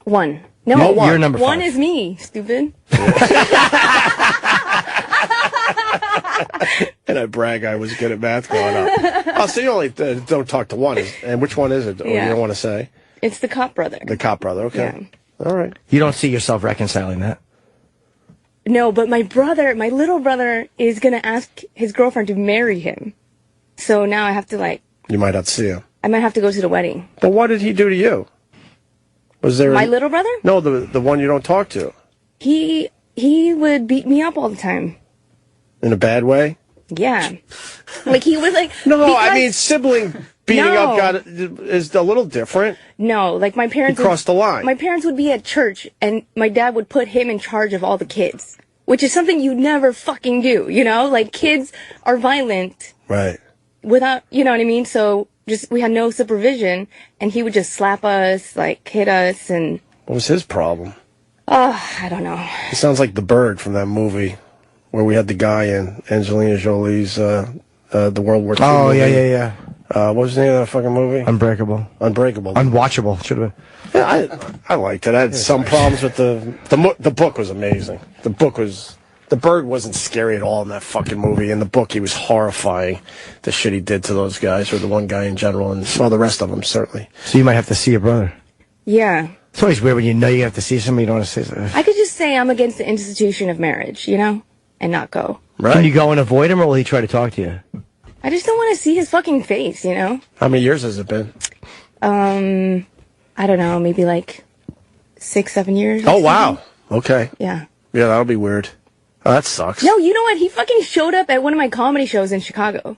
1. No, one. You're number 5. 1 is me, stupid. And I brag I was good at math growing up. Oh, so you only don't talk to 1. And which one is it? Or you don't want to say? It's the cop brother. The cop brother, okay. Yeah. All right. You don't see yourself reconciling that? No, but my little brother is going to ask his girlfriend to marry him. So now I have to You might have to see him. I might have to go to the wedding. But what did he do to you? Was there My little brother? No, the one you don't talk to. He would beat me up all the time. In a bad way? Yeah. Like he was like No, I mean sibling beating up is a little different. No, like my parents crossed the line. My parents would be at church and my dad would put him in charge of all the kids, which is something you never fucking do, you know? Like kids are violent. Right. Without, you know what I mean? So we had no supervision and he would just slap us, like hit us and What was his problem? I don't know. It sounds like the bird from that movie where we had the guy in Angelina Jolie's the World War II movie. Yeah. What was the name of that fucking movie? Unbreakable. Unwatchable. Should have been. Yeah, I liked it. I had some problems with the book was amazing. The bird wasn't scary at all in that fucking movie. In the book, he was horrifying. The shit he did to those guys, or the one guy in general, and the rest of them certainly. So you might have to see your brother. Yeah. It's always weird when you know you have to see somebody, you don't want to say something. I could just say I'm against the institution of marriage, you know, and not go. Right. Can you go and avoid him, or will he try to talk to you? I just don't want to see his fucking face, you know? How many years has it been? I don't know, maybe like 6, 7 years. Oh, wow. Okay. Yeah. Yeah, that'll be weird. Oh, that sucks. No, you know what? He fucking showed up at one of my comedy shows in Chicago.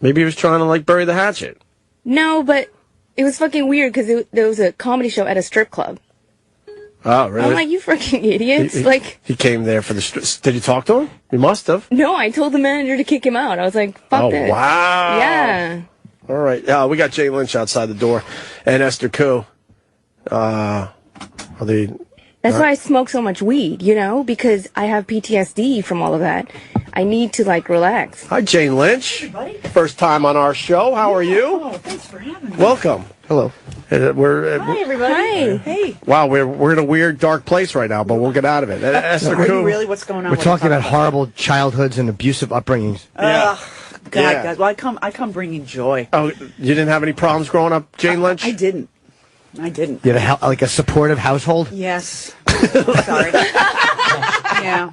Maybe he was trying to, bury the hatchet. No, but it was fucking weird because there was a comedy show at a strip club. Oh, really? I'm like, you freaking idiots. He came there for the Did you talk to him? You must have. No, I told the manager to kick him out. I was like, fuck this. Oh, wow. Yeah. All right. We got Jay Lynch outside the door and Esther Ku. That's why I smoke so much weed, you know, because I have PTSD from all of that. I need to, relax. Hi, Jane Lynch. Hey, buddy. First time on our show. How are you? Oh, thanks for having me. Welcome. Hello. Hi, everybody. Hi. Hey. Wow, we're in a weird, dark place right now, but we'll get out of it. Esther Are Ku. you really? What's going on? We're talking about horrible childhoods and abusive upbringings. God, Yeah. guys. Well, I come bringing joy. Oh, you didn't have any problems growing up, Jane Lynch? I didn't. You had a supportive household? Yes. Sorry. Yeah.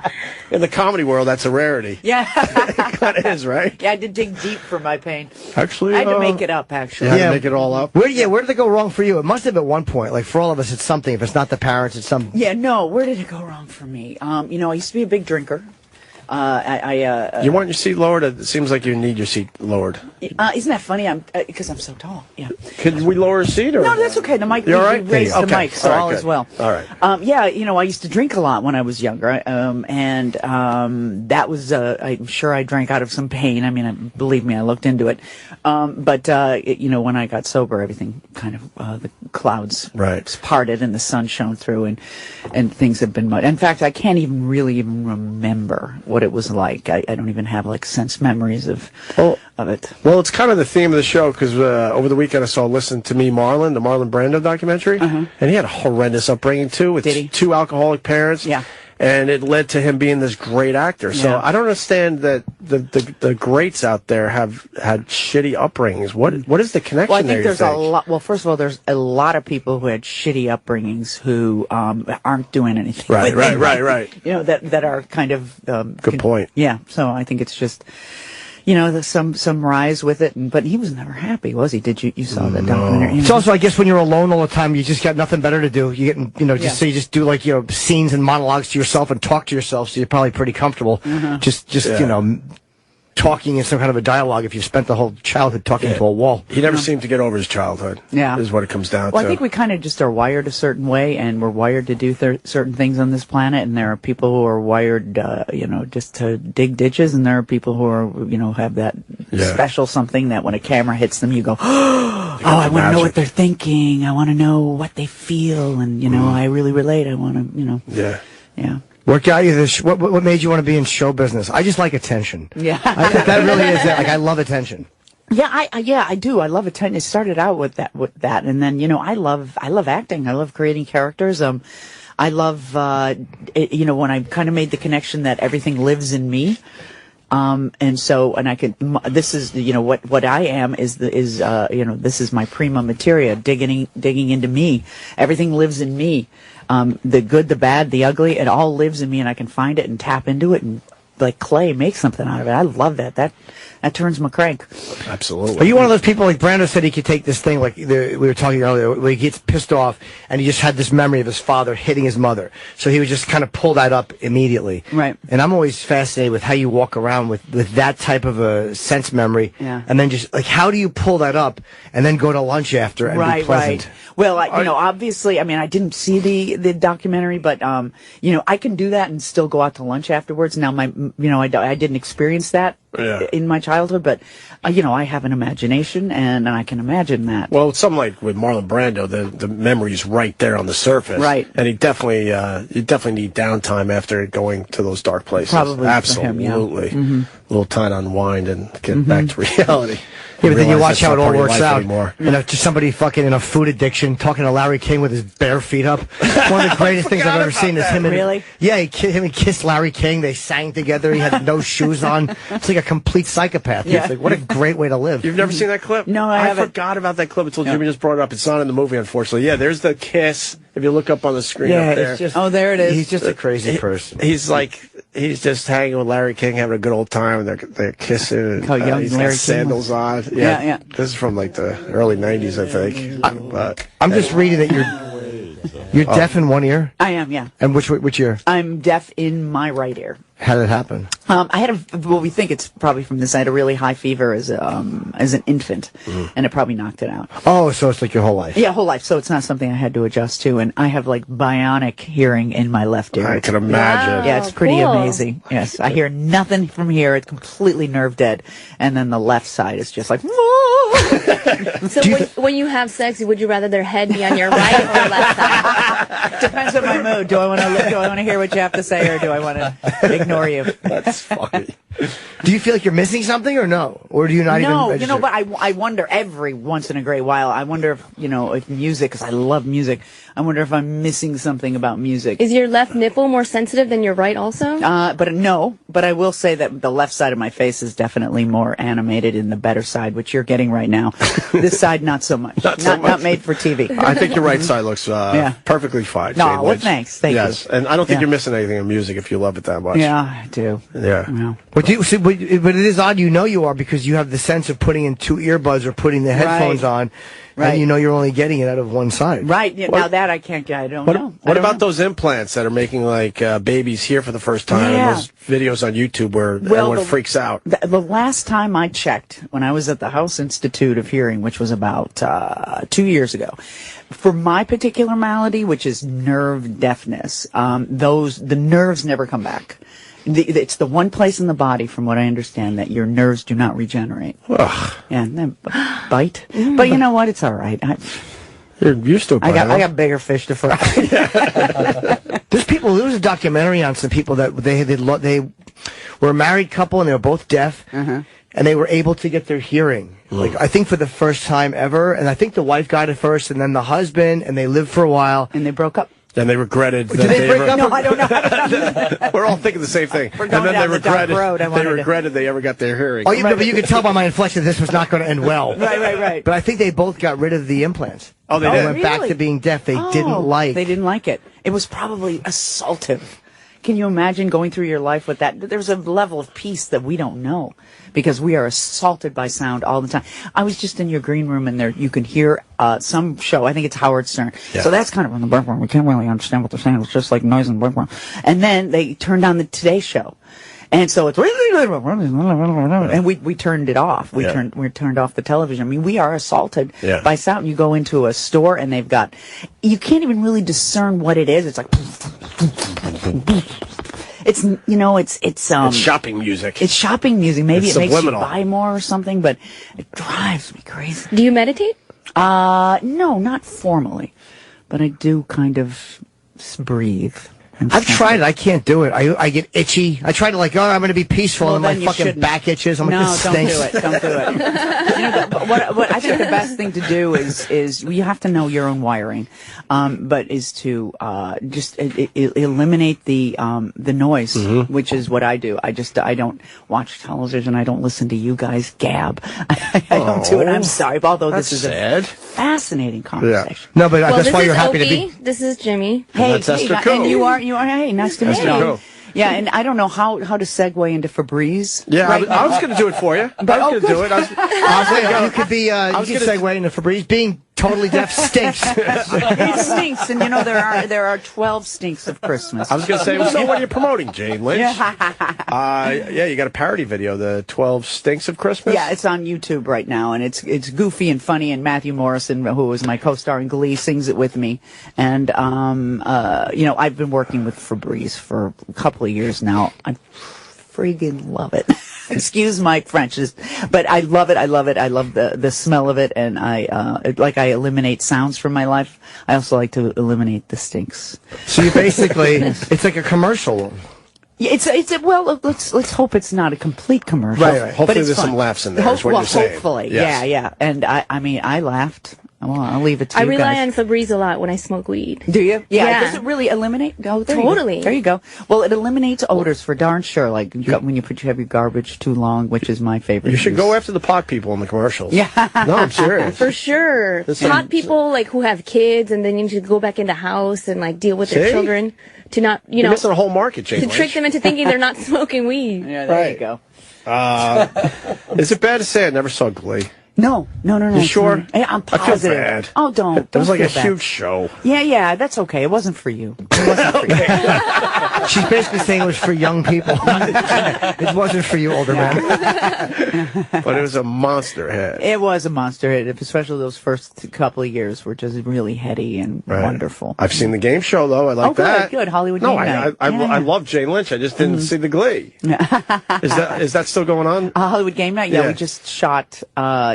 In the comedy world, that's a rarity. Yeah. It kind of is, right? Yeah, I did dig deep for my pain. Actually, I had to make it up, actually. You had to make it all up? Where did it go wrong for you? It must have at one point. Like, for all of us, it's something. If it's not the parents, it's some... Yeah, no. Where did it go wrong for me? I used to be a big drinker. You want your seat lowered? It seems like you need your seat lowered. Isn't that funny? Because I'm so tall. Yeah. Could we lower a seat? Or? No, that's okay. The mic. You all right? We raised the mic, so all is well. All right. I used to drink a lot when I was younger, and that was. I'm sure I drank out of some pain. I mean, believe me, I looked into it. But when I got sober, everything kind of the clouds parted and the sun shone through, and things have been much. In fact, I can't even really remember what it was like. I don't even have sense memories of it. Well, it's kind of the theme of the show because over the weekend I saw Listen to Me, Marlon, the Marlon Brando documentary, and he had a horrendous upbringing too with 2 alcoholic parents. Yeah. And it led to him being this great actor. So Yeah. I don't understand that the greats out there have had shitty upbringings. What is the connection Well, I there? think there's a lot. Well, first of all, there's a lot of people who had shitty upbringings who aren't doing anything. Right. That are kind of good point. Yeah. So I think it's just. There's some rise with it, but he was never happy, was he? Did you saw that documentary? It's also, I guess, when you're alone all the time, you just got nothing better to do. You get, you just do scenes and monologues to yourself and talk to yourself, so you're probably pretty comfortable. Just talking in some kind of a dialogue if you spent the whole childhood talking to a wall. He never seemed to get over his childhood. Yeah. Is what it comes down Well, to. I think we kind of just are wired a certain way, and we're wired to do certain things on this planet, and there are people who are wired, just to dig ditches, and there are people who are, have that special something that when a camera hits them, you go, oh, I want to know what they're thinking. I want to know what they feel, and, I really relate. I want to, Yeah. Yeah. What got you this? What made you want to be in show business? I just like attention. Yeah. That really is it. Like, I love attention. Yeah, I do. I love attention. It started out with that, and then I love acting. I love creating characters. I love when I kind of made the connection that everything lives in me. And I could. This is what I am is this is my prima materia, digging into me. Everything lives in me. The good, the bad, the ugly, it all lives in me, and I can find it and tap into it and, like clay, make something out of it. I love that. That turns my crank. Absolutely. Are you one of those people, like Brando said, he could take this thing, like we were talking earlier, where he gets pissed off, and he just had this memory of his father hitting his mother. So he would just kind of pull that up immediately. Right. And I'm always fascinated with how you walk around with that type of a sense memory. Yeah. And then just, like, how do you pull that up and then go to lunch after and be pleasant? Right. Well, obviously, I didn't see the documentary, but, I can do that and still go out to lunch afterwards. Now, I didn't experience that in my childhood, but, I have an imagination, and I can imagine that. Well, it's something like with Marlon Brando, the memory's right there on the surface. Right. And you definitely need downtime after going to those dark places. Probably Absolutely. for him, A little time to unwind and get back to reality. Yeah, but then you watch that's how it not all part of your works life out. anymore. Just somebody fucking in a food addiction talking to Larry King with his bare feet up. One of the greatest things I've ever seen is him. Really? Yeah, him and kissed Larry King. They sang together. He had no shoes on. It's like a complete psychopath. Yeah. It's like, what a great way to live. You've never seen that clip? No, I haven't. forgot about that clip until Jimmy just brought it up. It's not in the movie, unfortunately. Yeah, there's the kiss. If you look up on the screen up there. It's just, there it is. He's just a crazy person. He's just hanging with Larry King, having a good old time, and they're kissing. How young he's Larry got King sandals on. Yeah. This is from like the early '90s, I think. I'm just reading that you're deaf in one ear. I am, yeah. And which ear? I'm deaf in my right ear. How did it happen? I had we think it's probably from this. I had a really high fever as an infant, and it probably knocked it out. Oh, so it's like your whole life. Yeah, whole life. So it's not something I had to adjust to, and I have like bionic hearing in my left ear. I can imagine. Wow. Yeah, it's pretty Cool. amazing. Yes, I hear nothing from here. It's completely nerve dead, and then the left side is just like. So when you have sex, would you rather their head be on your right or left side? Depends on my mood. Do I want to hear what you have to say, or do I want to ignore you? That's funny. Do you feel like you're missing something or no? Or do you not even register? But I wonder every once in a great while, I wonder if music, because I love music, I wonder if I'm missing something about music. Is your left nipple more sensitive than your right also? But I will say that the left side of my face is definitely more animated in the better side, which you're getting right now. This side, not so much. Not made for TV. I think your right side looks perfectly fine. No, Jane well, Lynch. thanks. Thank you. And I don't think you're missing anything in music if you love it that much. Yeah, I do. Yeah. But it is odd, you are, because you have the sense of putting in two earbuds or putting the headphones on, and you're only getting it out of one side. Right. Yeah, now that I can't get, I don't know. What about those implants that are making like babies here for the first time? Yeah. And those videos on YouTube where everyone freaks out. The last time I checked, when I was at the House Institute of Hearing, which was about 2 years ago, for my particular malady, which is nerve deafness, the nerves never come back. It's the one place in the body, from what I understand, that your nerves do not regenerate. Ugh. Yeah, and then bite. But you know what? It's all right. You're used to it. I got bigger fish to fry. There was a documentary on some people that they were a married couple and they were both deaf, and they were able to get their hearing. Like, I think for the first time ever, and I think the wife got it first, and then the husband, and they lived for a while, and they broke up. And they regretted. Did they break up? No, I don't know. We're all thinking the same thing. We're And going then down they the dark regretted. road. They regretted they ever got their hearing. Oh, but you could tell by my inflection this was not going to end well. Right. But I think they both got rid of the implants. Oh, they did? Went back to being deaf. They didn't like. They didn't like it. It was probably assaultive. Can you imagine going through your life with that? There's a level of peace that we don't know, because we are assaulted by sound all the time. I was just in your green room, and there you can hear some show. I think it's Howard Stern. Yeah. So that's kind of on the background. We can't really understand what they're saying. It's just like noise in the background. And then they turned on the Today Show. And so it's, and we turned it off. We turned off the television. I mean, we are assaulted by sound. You go into a store and they've got, you can't even really discern what it is. It's like, it's, you know, it's shopping music. It's shopping music. Maybe it's it makes you subliminal. buy more or something, but it drives me crazy. Do you meditate? No, not formally, but I do kind of breathe. I've tried it. I can't do it. I get itchy. I try to I'm going to be peaceful, and my fucking back itches. I'm like, this stinks. Don't do it. You know, what I think the best thing to do is you have to know your own wiring, but is to just eliminate the noise, which is what I do. I don't watch television. I don't listen to you guys gab. I don't do it. I'm sorry, although this is a fascinating conversation. No, but that's why you're happy Opie. to be. This is Jimmy. Hey, that's Esther Ku. and you are. Hey, nice to meet Esther you. Ku. Yeah, and I don't know how to segue into Febreze. Yeah, right I was going to do it for you. I was going to do it. You could be. You could segue into Febreze. Being totally deaf stinks. It stinks, and you know there are 12 stinks of Christmas. I was going to say, so what are you promoting, Jane Lynch? Yeah, you got a parody video, the 12 Stinks of Christmas? Yeah, it's on YouTube right now, and it's goofy and funny, and Matthew Morrison, who was my co-star in Glee, sings it with me. And, you know, I've been working with Febreze for a couple of years now. I friggin' love it. Excuse my French, but I love it. I love it. I love the smell of it, and I eliminate sounds from my life. I also like to eliminate the stinks. So you basically, it's like a commercial. Yeah, well, let's hope it's not a complete commercial. Right. Hopefully there's fun. some laughs in there. Is what you're saying. Hopefully, yes. yeah. And I mean, I laughed. Well, I'll leave it to you guys. I rely on Febreze a lot when I smoke weed. Do you? Yeah. Does it really eliminate? Oh, Totally. There you go. Well, it eliminates odors for darn sure. Like when you have your garbage too long, which is my favorite. You should go after the pot people in the commercials. Yeah. No, I'm serious. For sure. Pot people who have kids and then you need to go back in the house and deal with their children to not, You're missing a whole market, Jane to Lynch. trick them into thinking they're not smoking weed. Yeah, there you go. Is it bad to say I never saw Glee? No. You sure? I'm positive. I feel bad. Oh, don't. It was like a feel bad. huge show. Yeah, that's okay. It wasn't for you. It wasn't for you. She's basically saying it was for young people. It wasn't for you, older men. But it was a monster hit. It was a monster hit, especially those first couple of years were just really heady and wonderful. I've seen the game show, though. I like that. Good. Hollywood Game Night. I love Jane Lynch. I just didn't see the Glee. Is that still going on? Hollywood Game Night? Yeah, we just shot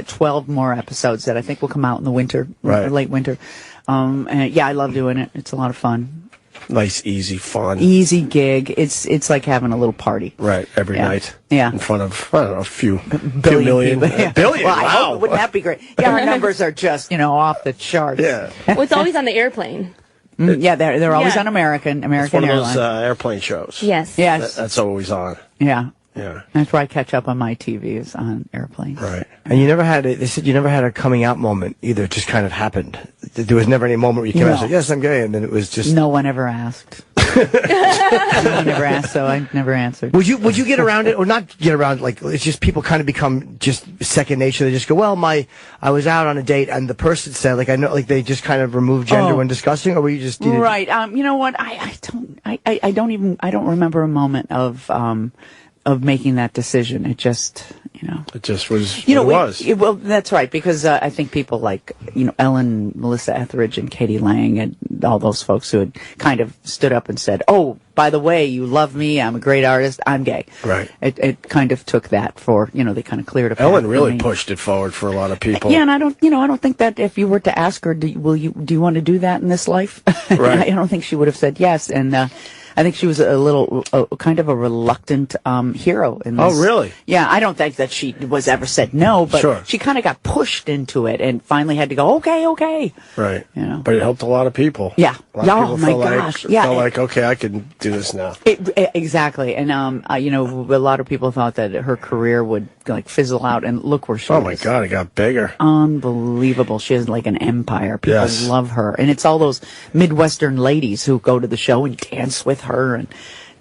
12 more episodes that I think will come out in the winter, or late winter. And yeah, I love doing it. It's a lot of fun. Nice, easy, fun. Easy gig. It's like having a little party. Right, every night. Yeah. In front of, I don't know, a few billion. People. Yeah. Billion? Well, Wow. Wouldn't that be great? Yeah, our numbers are just, off the charts. Yeah. Well, it's always on the airplane. Yeah, they're always on American It's one of Airlines. those airplane shows. Yes. That's always on. Yeah. Yeah. That's where I catch up on my TV is on airplanes. Right. And you never had they said you never had a coming out moment either. It just kind of happened. There was never any moment where you came out and said, yes, I'm gay, and then it was just... No one ever asked. No one ever asked, so I never answered. Would you get around it, or not get around, it's just people kind of become just second nature. They just go, well, I was out on a date, and the person said, I know, they just kind of remove gender when discussing, or were you just... Right. You know what? I don't remember a moment of making that decision. It just, It just was it was. Well, that's right, because I think people like, Ellen, Melissa Etheridge, and Katie Lang, and all those folks who had kind of stood up and said, oh, by the way, you love me, I'm a great artist, I'm gay. Right. It kind of took that for, they kind of cleared a path. Ellen really for me. pushed it forward for a lot of people. Yeah, and I don't think that if you were to ask her, do you want to do that in this life? Right. I don't think she would have said yes, and I think she was a little, kind of a reluctant hero in this. Oh, really? Yeah, I don't think that she was ever said no, but she kind of got pushed into it and finally had to go, okay. Right. But it helped a lot of people. Yeah. A lot of people gosh. felt like, okay, I can do this now. Exactly. And, a lot of people thought that her career would fizzle out, and look where she is. Oh, my God, it got bigger. Unbelievable. She has an empire. People love her. And it's all those Midwestern ladies who go to the show and dance with her, and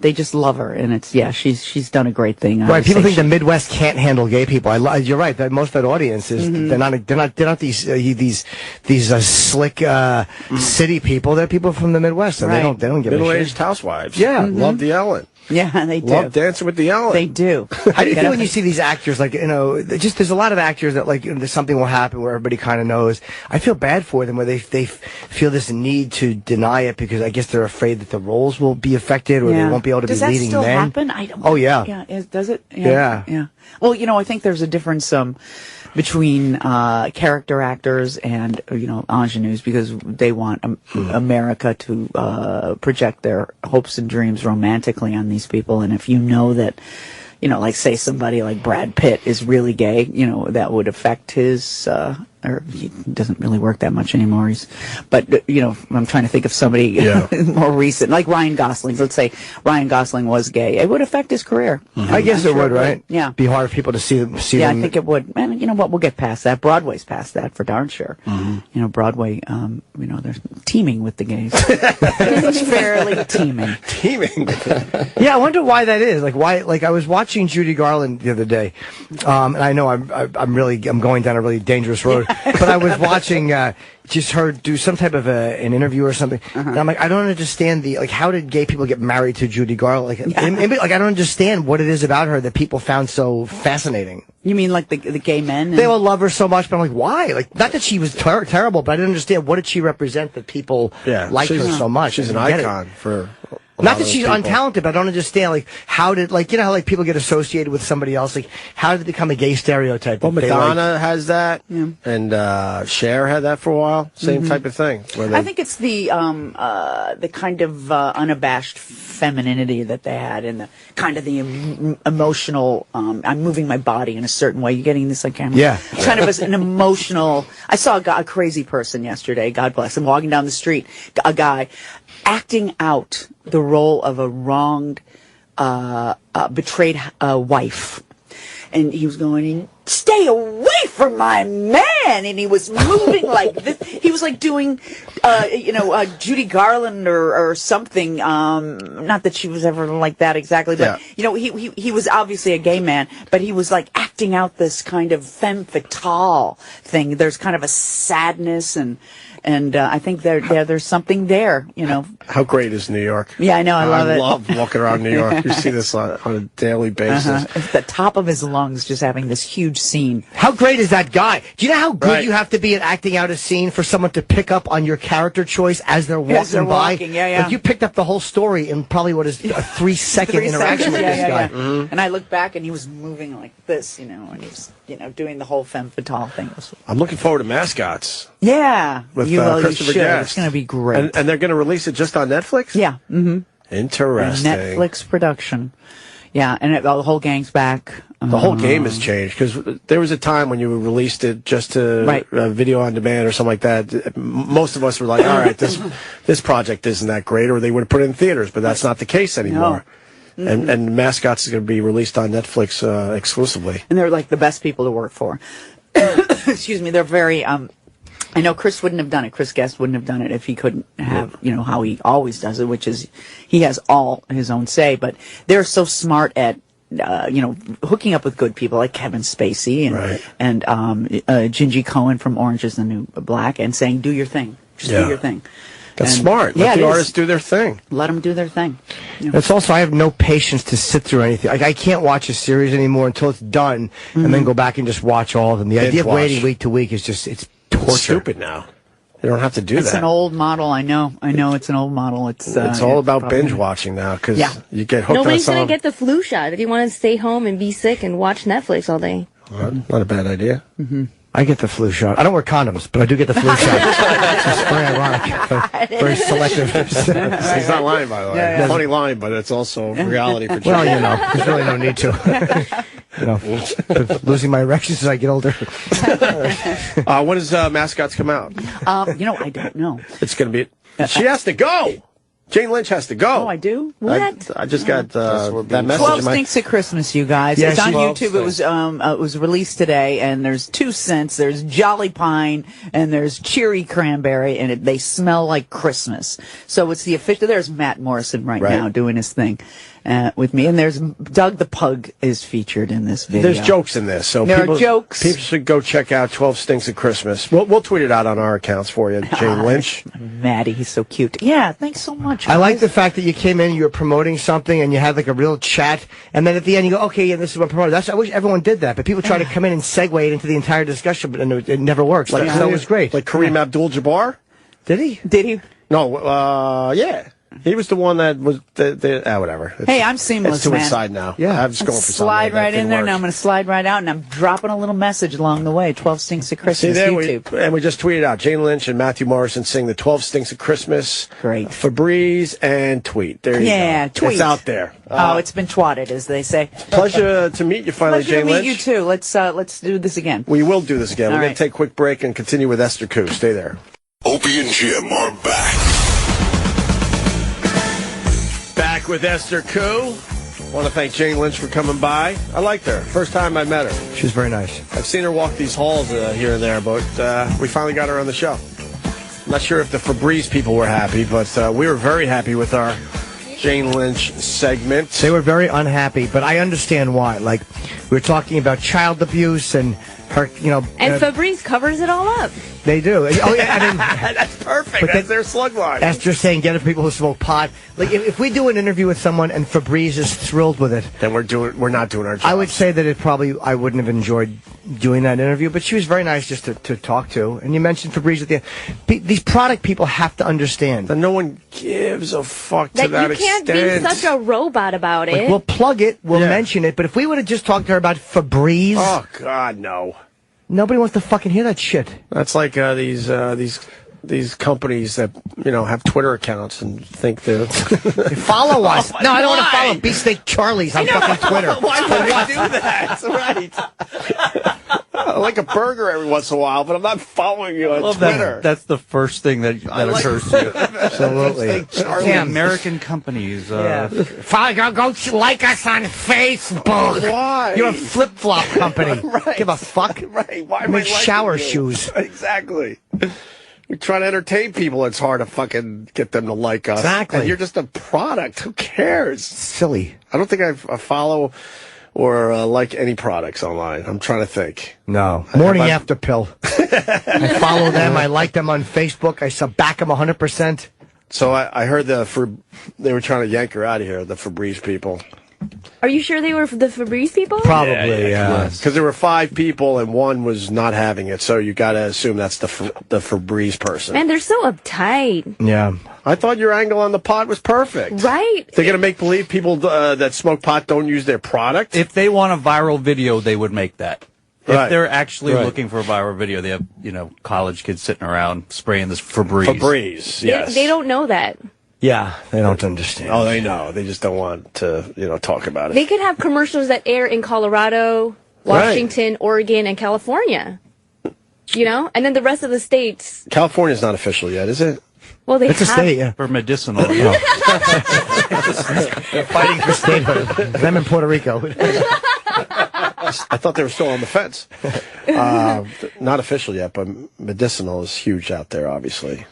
they just love her. And it's, she's done a great thing. Right. People think the Midwest can't handle gay people. You're right. That most of that audience is they're not these slick city people. They're people from the Midwest, and they don't give a shit. Middle-aged housewives. Yeah. Love the Ellen. Yeah, they do. Love Dancing with the Ellen. They do. How do you feel when you see these actors, like, just there's a lot of actors that, like, something will happen where everybody kind of knows. I feel bad for them where they feel this need to deny it because I guess they're afraid that the roles will be affected or they won't be able to be leading men. Does that still happen? I don't know. Oh, yeah. Yeah, does it? Yeah. Well, I think there's a difference between character actors and ingenues because they want America to project their hopes and dreams romantically on these people, and if you know that like say somebody like Brad Pitt is really gay, that would affect his or he doesn't really work that much anymore. But I'm trying to think of somebody more recent, like Ryan Gosling. Let's say Ryan Gosling was gay. It would affect his career. I guess it would, right? Yeah. Be hard for people to see them. Yeah, I think it would. And you know what? We'll get past that. Broadway's past that for darn sure. Broadway, they're teeming with the gays. It's fairly teeming. Teeming. Yeah, I wonder why that is. Like why? Like I was watching Judy Garland the other day, and I know I'm going down a really dangerous road. But I was watching just her do some type of an interview or something, and I'm like, I don't understand how did gay people get married to Judy Garland? Like I don't understand what it is about her that people found so fascinating. You mean like the gay men? They all love her so much, but I'm like, why? Like, not that she was terrible, but I didn't understand what did she represent that people liked her so much. She's an icon for. Not that she's untalented, but I don't underend like how did how like people get associated with somebody else, like how did it become a gay stereotype? Well, Madonna has that, and Cher had that for a while. Same type of thing. I think it's the kind of unabashed femininity that they had, and the kind of the emotional. I'm moving my body in a certain way. You're getting this on camera. Kind of an emotional. I saw a crazy person yesterday. God bless him. Walking down the street, a guy acting out the role of a wronged, betrayed wife. And he was going, stay away from my man! And he was moving like this. He was like doing, Judy Garland or something. Not that she was ever like that exactly, but, he was obviously a gay man, but he was like acting out this kind of femme fatale thing. There's kind of a sadness and I think there's something there, How great is New York? Yeah, I know. I love it. I love walking around New York. You see this on a daily basis. It's the top of his lungs, just having this huge scene. How great is that guy? Do you know how good you have to be at acting out a scene for someone to pick up on your character choice as they're walking by? Like you picked up the whole story in probably what is a 3-second interaction with this guy. And I looked back and he was moving like this, and he was, doing the whole femme fatale thing. I'm looking forward to Mascots. Yeah. With Christopher Guest. It's going to be great. And they're going to release it just on Netflix? Yeah. Interesting. A Netflix production. Yeah, and the whole gang's back. The whole game has changed because there was a time when you released it just to video on demand or something like that. Most of us were like, all right, this project isn't that great, or they would have put it in theaters, but that's not the case anymore. No. And Mascots is going to be released on Netflix exclusively. And they're like the best people to work for. Excuse me, they're very... I know Chris wouldn't have done it. Chris Guest wouldn't have done it if he couldn't have, how he always does it, which is he has all his own say. But they're so smart at, hooking up with good people like Kevin Spacey and Gingy Cohen from Orange is the New Black and saying, do your thing. Just do your thing. That's smart. Let the artists do their thing. Let them do their thing. It's also, I have no patience to sit through anything. Like, I can't watch a series anymore until it's done and then go back and just watch all of them. The idea of waiting week to week is just, it's torture. It's stupid now. They don't have to do that. It's an old model. I know it's an old model. It's all about binge watching now because you get hooked on Nobody's going to get the flu shot if you want to stay home and be sick and watch Netflix all day. Not a bad idea. I get the flu shot. I don't wear condoms, but I do get the flu shot. It's very ironic. Very selective. He's not lying, by the way. Funny line, but it's also reality for Well, there's really no need to. Losing my erections as I get older. When does Mascots come out? I don't know. It's going to be... She has to go! Jane Lynch has to go. Oh, I do? What? I just got that message. 12 Stinks at Christmas, you guys. Yeah, it's on YouTube. It was released today, and there's 2 scents. There's Jolly Pine, and there's Cherry Cranberry, and they smell like Christmas. So it's the official. There's Matt Morrison right now doing his thing with me, and there's Doug the Pug is featured in this video. There's jokes in this, so there are jokes. People should go check out 12 Stinks at Christmas. We'll tweet it out on our accounts for you, Jane Lynch. Maddie, he's so cute. Yeah, thanks so much. much. I like the fact that you came in, you were promoting something, and you had like a real chat, and then at the end you go, okay, yeah, this is what I'm promoting. I wish everyone did that, but people try to come in and segue it into the entire discussion, but it never works. Like that was great. Like Kareem Abdul-Jabbar? Did he? Did he? No, yeah. He was the one that was whatever. Hey, I'm seamless, it's too man. inside now. Yeah. I'm just going for slide something right in there, work. and I'm going to slide right out, and I'm dropping a little message along the way. 12 Stinks of Christmas, See there, YouTube. we just tweeted out Jane Lynch and Matthew Morrison sing the 12 Stinks of Christmas. Great. Febreze and tweet. There you go. Tweet. It's out there. It's been twatted, as they say. Pleasure to meet you finally, Pleasure Jane to Lynch. meet you too. Let's do this again. We will do this again. All We're going right. to take a quick break and continue with Esther Ku. Stay there. Opie and Jim are back. Back with Esther Ku. Want to thank Jane Lynch for coming by. I liked her. First time I met her. She's very nice. I've seen her walk these halls here and there, but we finally got her on the show. I'm not sure if the Febreze people were happy, but we were very happy with our Jane Lynch segment. They were very unhappy, but I understand why. Like, we were talking about child abuse and her, And Febreze covers it all up. They do. Oh, yeah, I mean, that's perfect. That's their slug line. Esther's saying get it for people who smoke pot. Like, if we do an interview with someone and Febreze is thrilled with it, then we're not doing our job. I would say that I wouldn't have enjoyed doing that interview, but she was very nice just to talk to. And you mentioned Febreze at the end. These product people have to understand that no one gives a fuck to Like, that you can't extent. be such a robot about it. Like, we'll plug it, we'll mention it, but if we would have just talked to her about Febreze, Oh God, no. Nobody wants to fucking hear that shit. That's like these companies that have Twitter accounts and think they're follow us. No, I don't want to follow Beefsteak Charlie's on fucking Twitter. Why would I do that? Right. I like a burger every once in a while, but I'm not following you on Twitter. That's the first thing that occurs to you. Absolutely. Damn, American companies. Follow, go like us on Facebook. Why? You're a flip-flop company. Right. Give a fuck. Right. Why am I Make shower liking you? shoes. Exactly. We try to entertain people. It's hard to fucking get them to like us. Exactly. And you're just a product. Who cares? Silly. I don't think I follow or like any products online. I'm trying to think. No. Morning After Pill. I follow them. I like them on Facebook. I back them 100%. So I heard they were trying to yank her out of here, the Febreze people. Are you sure they were the Febreze people? Probably, yeah. Because there were 5 people and one was not having it, so you got to assume that's the Febreze person. Man, they're so uptight. Yeah. I thought your angle on the pot was perfect. Right? They're going to make believe people that smoke pot don't use their product? If they want a viral video, they would make that. Right. If they're actually Right. looking for a viral video, they have, college kids sitting around spraying this Febreze. Febreze, yes. They don't know that. Yeah, they don't understand. Oh, they know. They just don't want to, talk about it. They could have commercials that air in Colorado, Washington, Oregon, and California. And then the rest of the states. California's not official yet, is it? Well, It's a state, yeah. For medicinal, yeah. They're fighting for statehood. Them in Puerto Rico. I thought they were still on the fence. Not official yet, but medicinal is huge out there, obviously.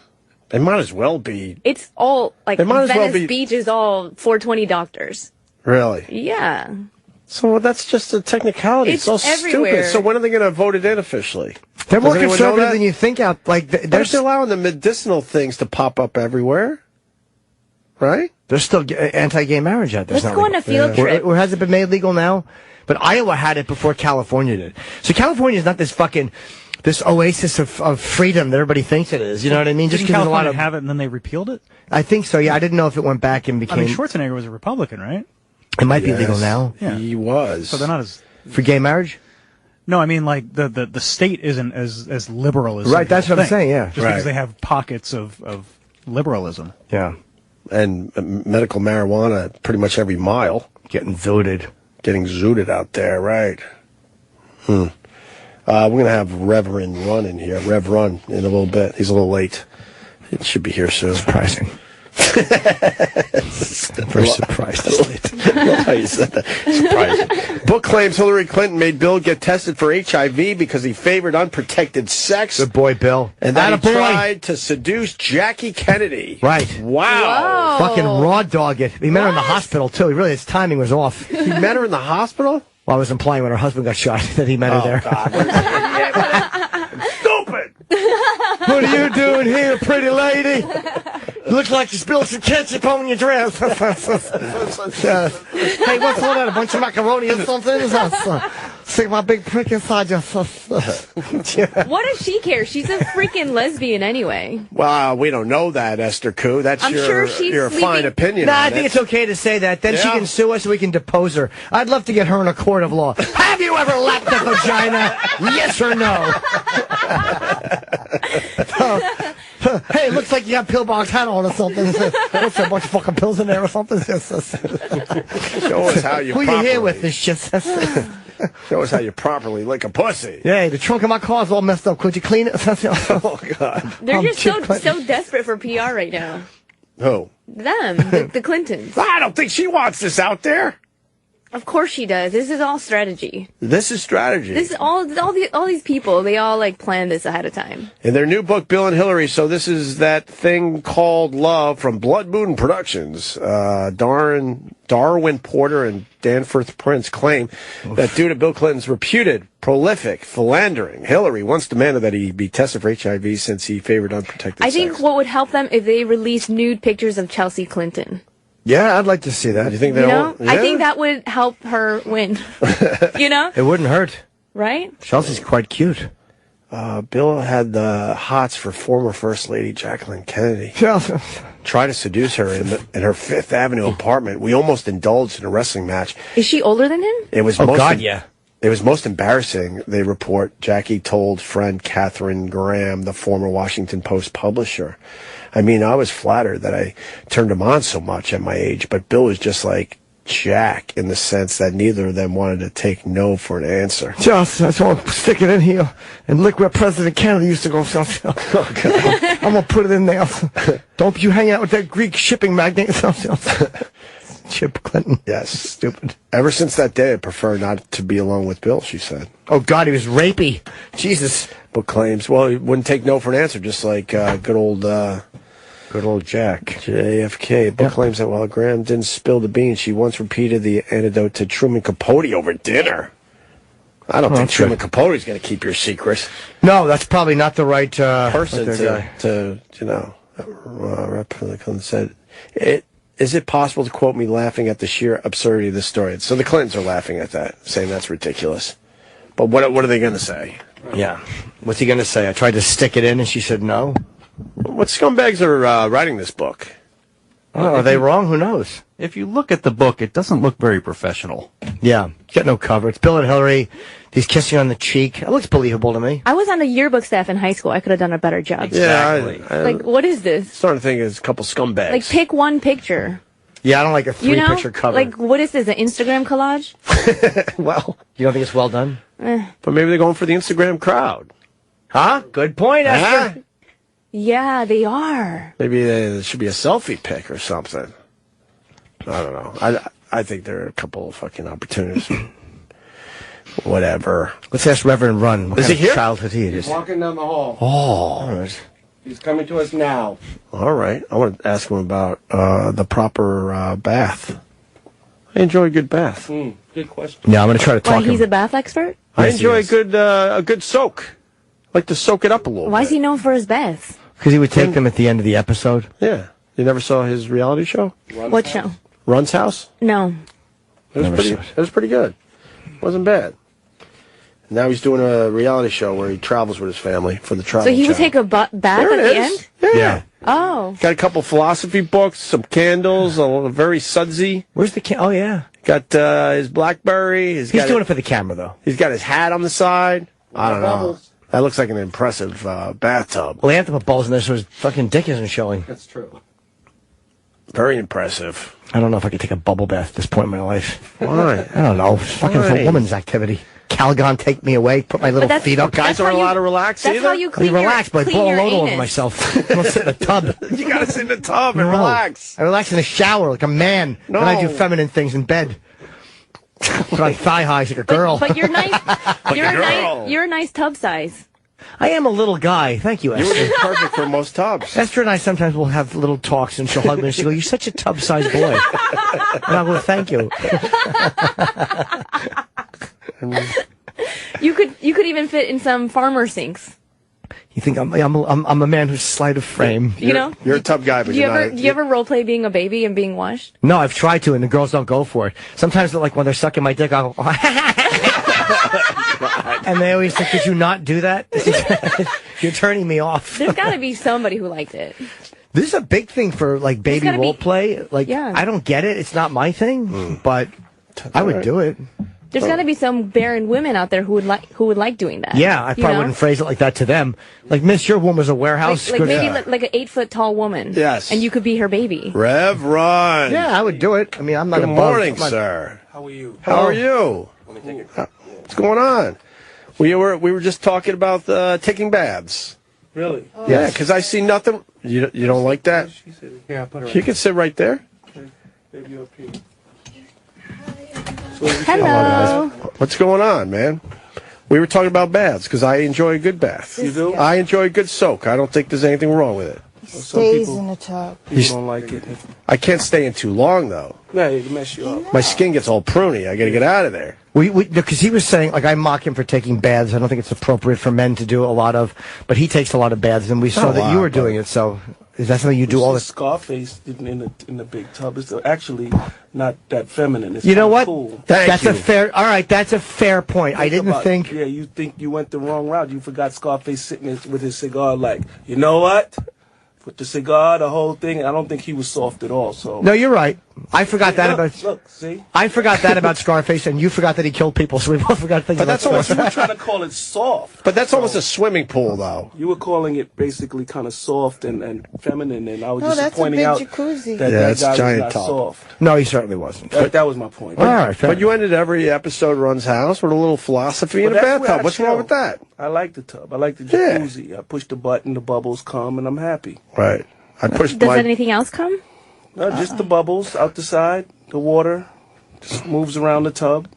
It might as well be. It's all, like, It might as well Venice be- Beach is all 420 doctors. Really? Yeah. So that's just a technicality. It's so everywhere. stupid. So when are they going to vote it in officially? They're more Does anyone know conservative that? than you think out. Like, They're still allowing the medicinal things to pop up everywhere, right? There's still anti-gay marriage out there. Let's go on a field trip. Or has it been made legal now? But Iowa had it before California did. So California is not this oasis of freedom that everybody thinks it is. You know what I mean? Didn't 'cause there's a lot California of. have it and then they repealed it? I think so. Yeah, I didn't know if it went back and became. I mean, Schwarzenegger was a Republican, right? It might be legal now Yeah. He was. So they're not as. for gay marriage. No, I mean, like, the state isn't as liberal as. Right, that's what I'm saying, yeah. Just Right. because they have pockets of liberalism. Yeah, And medical marijuana pretty much every mile. getting zooted. Getting zooted out there, right. We're going to have Rev Run in here. Rev Run in a little bit. He's a little late. It should be here soon. Surprising. Very surprised. I love how you said that. Surprising. Book claims Hillary Clinton made Bill get tested for HIV because he favored unprotected sex. Good boy, Bill. And that he Attaboy. tried to seduce Jackie Kennedy. Right. Wow. Fucking raw dog it. He met her in the hospital too. His timing was off. He met her in the hospital? Well, I was implying when her husband got shot that he met her there. God. Stupid. What are you doing here, pretty lady? Looks like you spilled some ketchup on your dress. Hey, what's all that? A bunch of macaroni or something? Stick my big prick inside your... What does she care? She's a freaking lesbian anyway. Well, we don't know that, Esther Ku. That's I'm sure she's your sleeping. fine opinion. I think it's okay to say that. Then she can sue us and we can depose her. I'd love to get her in a court of law. Have you ever lapped a vagina? Yes or no? Hey, it looks like you got pillbox hat on or something. What's a bunch of fucking pills in there or something? Show us how you Who you here with this shit? Show us how you properly lick a pussy. Yeah, the trunk of my car's all messed up. Could you clean it? Oh, God. They're just so desperate for PR right now. Who? Them, the Clintons. I don't think she wants this out there. Of course she does. This is all strategy. This is strategy. This is all these people. They all like plan this ahead of time. In their new book, Bill and Hillary. So this is that thing called Love from Blood Moon Productions. Darwin Porter and Danforth Prince claim that due to Bill Clinton's reputed prolific philandering, Hillary once demanded that he be tested for HIV since he favored unprotected I think what would help them if they released nude pictures of Chelsea Clinton. Yeah, I'd like to see that. You think You know? I think that would help her win. You know? It wouldn't hurt. Right? Chelsea's quite cute. Bill had the hots for former First Lady Jacqueline Kennedy. Tried to seduce her in her Fifth Avenue apartment. We almost indulged in a wrestling match. Is she older than him? It was yeah. It was most embarrassing, they report. Jackie told friend Katharine Graham, the former Washington Post publisher. I mean, I was flattered that I turned him on so much at my age, but Bill was just like Jack in the sense that neither of them wanted to take no for an answer. Just, I just want to stick it in here and look where President Kennedy used to go. Oh, God. I'm going to put it in there. Don't you hang out with that Greek shipping magnate. Chip Clinton. Yes. Stupid. Ever since that day, I prefer not to be alone with Bill, she said. Oh, God, he was rapey. Jesus. Book claims, well, he wouldn't take no for an answer, just like good old Jack. JFK. Book claims that while Graham didn't spill the beans, she once repeated the anecdote to Truman Capote over dinner. I don't think Truman Capote's going to keep your secret. No, that's probably not the right person to Rep. Clinton said, is it possible to quote me laughing at the sheer absurdity of this story? So the Clintons are laughing at that, saying that's ridiculous. But what are they going to say? Yeah. What's he going to say? I tried to stick it in and she said no? What scumbags are writing this book? Oh, are they wrong? Who knows? If you look at the book, it doesn't look very professional. Yeah. Got no cover. It's Bill and Hillary. He's kissing on the cheek. It looks believable to me. I was on the yearbook staff in high school. I could have done a better job. Exactly. Yeah, like, what is this? Starting to think it's a couple scumbags. Like, pick one picture. Yeah, I don't like a three-picture cover. Like, what is this, an Instagram collage? Well, you don't think it's well done? But maybe they're going for the Instagram crowd. Huh? Good point, Esther. Yeah, they are. Maybe there should be a selfie pic or something. I don't know. I think there are a couple of fucking opportunities. Whatever. Let's ask Rev Run. What is he here? Childhood he is. He's walking down the hall. Oh. All right. He's coming to us now. All right. I want to ask him about the proper bath. I enjoy a good bath. Good question. Yeah, I'm going to try to talk Why, he's a bath expert? I enjoy a good soak. I like to soak it up a little Why bit. is he known for his baths? Because he would take them at the end of the episode. Yeah. You never saw his reality show? What show? Run's House? No. It was pretty good. Wasn't bad. Now he's doing a reality show where he travels with his family for the travel So he would channel. take a bath at the end? Yeah. Oh. Got a couple philosophy books, some candles, a very sudsy. Where's the Oh, yeah. Got his BlackBerry. He's doing it for the camera, though. He's got his hat on the side. I don't know. That looks like an impressive bathtub. Well, they have to put balls in there so his fucking dick isn't showing. That's true. Very impressive. I don't know if I could take a bubble bath at this point in my life. Why? I don't know. It's fucking for a woman's activity. Calgon, take me away, put my little feet up. Guys aren't allowed to relax That's either? how you clean relax, but I blow a load over anus. myself. I'm going to sit in a tub. You got to sit in the tub and relax. I relax in the shower like a man. No. And I do feminine things in bed. Put on thigh highs like a girl. But you're nice. You're a nice tub size. I am a little guy. Thank you, You would Esther. be perfect for most tubs. Esther and I sometimes will have little talks, and she'll hug me and she'll go, "You're such a tub-sized boy." And I'll go, "Thank you." You could even fit in some farmer sinks. You think I'm a man who's slight of frame. You know? You're a tough guy, but Do you ever role play being a baby and being washed? No, I've tried to, and the girls don't go for it. Sometimes, like, when they're sucking my dick, I'll go, and they always say, could you not do that? You're turning me off. There's got to be somebody who liked it. This is a big thing for, like, baby role play. Like, yeah. I don't get it. It's not my thing, but I would do it. There's got to be some barren women out there who would like doing that. Yeah, I probably wouldn't phrase it like that to them. Like, Miss, your woman's a warehouse. Like maybe like an 8-foot tall woman. Yes. And you could be her baby. Rev Run. Yeah, I would do it. I mean, I'm not Good morning, sir. How are you? How are you? What's going on? We were just talking about taking baths. Really? Yeah, because I see nothing. You don't like that? Yeah, I put her You can sit right there. Baby up here. Hello. What's going on, man? We were talking about baths because I enjoy a good bath. You do? I enjoy a good soak. I don't think there's anything wrong with it. Stays in the tub. People don't like it. I can't stay in too long though. Yeah, it can mess you up. My skin gets all pruny. I got to get out of there. Because he was saying, like, I mock him for taking baths. I don't think it's appropriate for men to do a lot of, but he takes a lot of baths, and we saw that you were doing it. So, is that something you do all the? Scarface in the big tub. It's actually not that feminine. It's You know what? Cool. That's a fair. All right, that's a fair point. I didn't think. Yeah, you think you went the wrong route. You forgot Scarface sitting with his cigar, like, you know what? With the cigar, the whole thing. I don't think he was soft at all. So No, you're right. I forgot that about. Look, see. I forgot that about Scarface, and you forgot that he killed people. So we both forgot things. But about that's almost. You were trying to call it soft. But that's almost a swimming pool, though. You were calling it basically kind of soft and feminine, and I was No, just that's a pointing big out jacuzzi. that Yeah, that it's guy a was giant not tub. soft. No, he certainly wasn't. That was my point. All right, fair But you ended every episode Run's house with a little philosophy in a But that's where bathtub. I What's wrong chill. with that? I like the tub. I like the Yeah. jacuzzi. I push the button, the bubbles come, and I'm happy. Right. I pushed Does my. anything else come? No, just the bubbles out the side. The water just moves around the tub.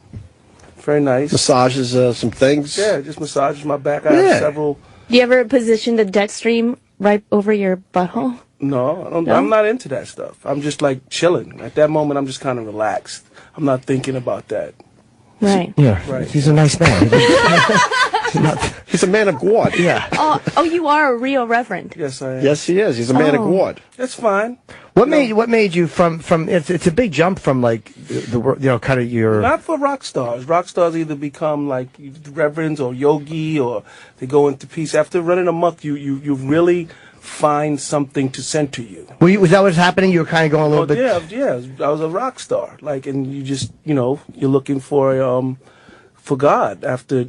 Very nice. Massages some things. Yeah, it just massages my back. I Yeah. have several. Do you ever position the jet stream right over your butthole? No, I don't, No? I'm not into that stuff. I'm just like chilling. At that moment, I'm just kind of relaxed. I'm not thinking about that. Right. Yeah, Right. he's a nice man. He's a man of God. Yeah. Oh, you are a real reverend. Yes, I am. Yes, he is. He's a man of God. That's fine. What made you from it's a big jump from like the kind of your Not for rock stars. Rock stars either become like reverends or yogi, or they go into peace. After running amok, you really find something to center you. was that what's happening? You were kind of going a little bit. Yeah. I was a rock star. Like, and you just, you're looking for God after,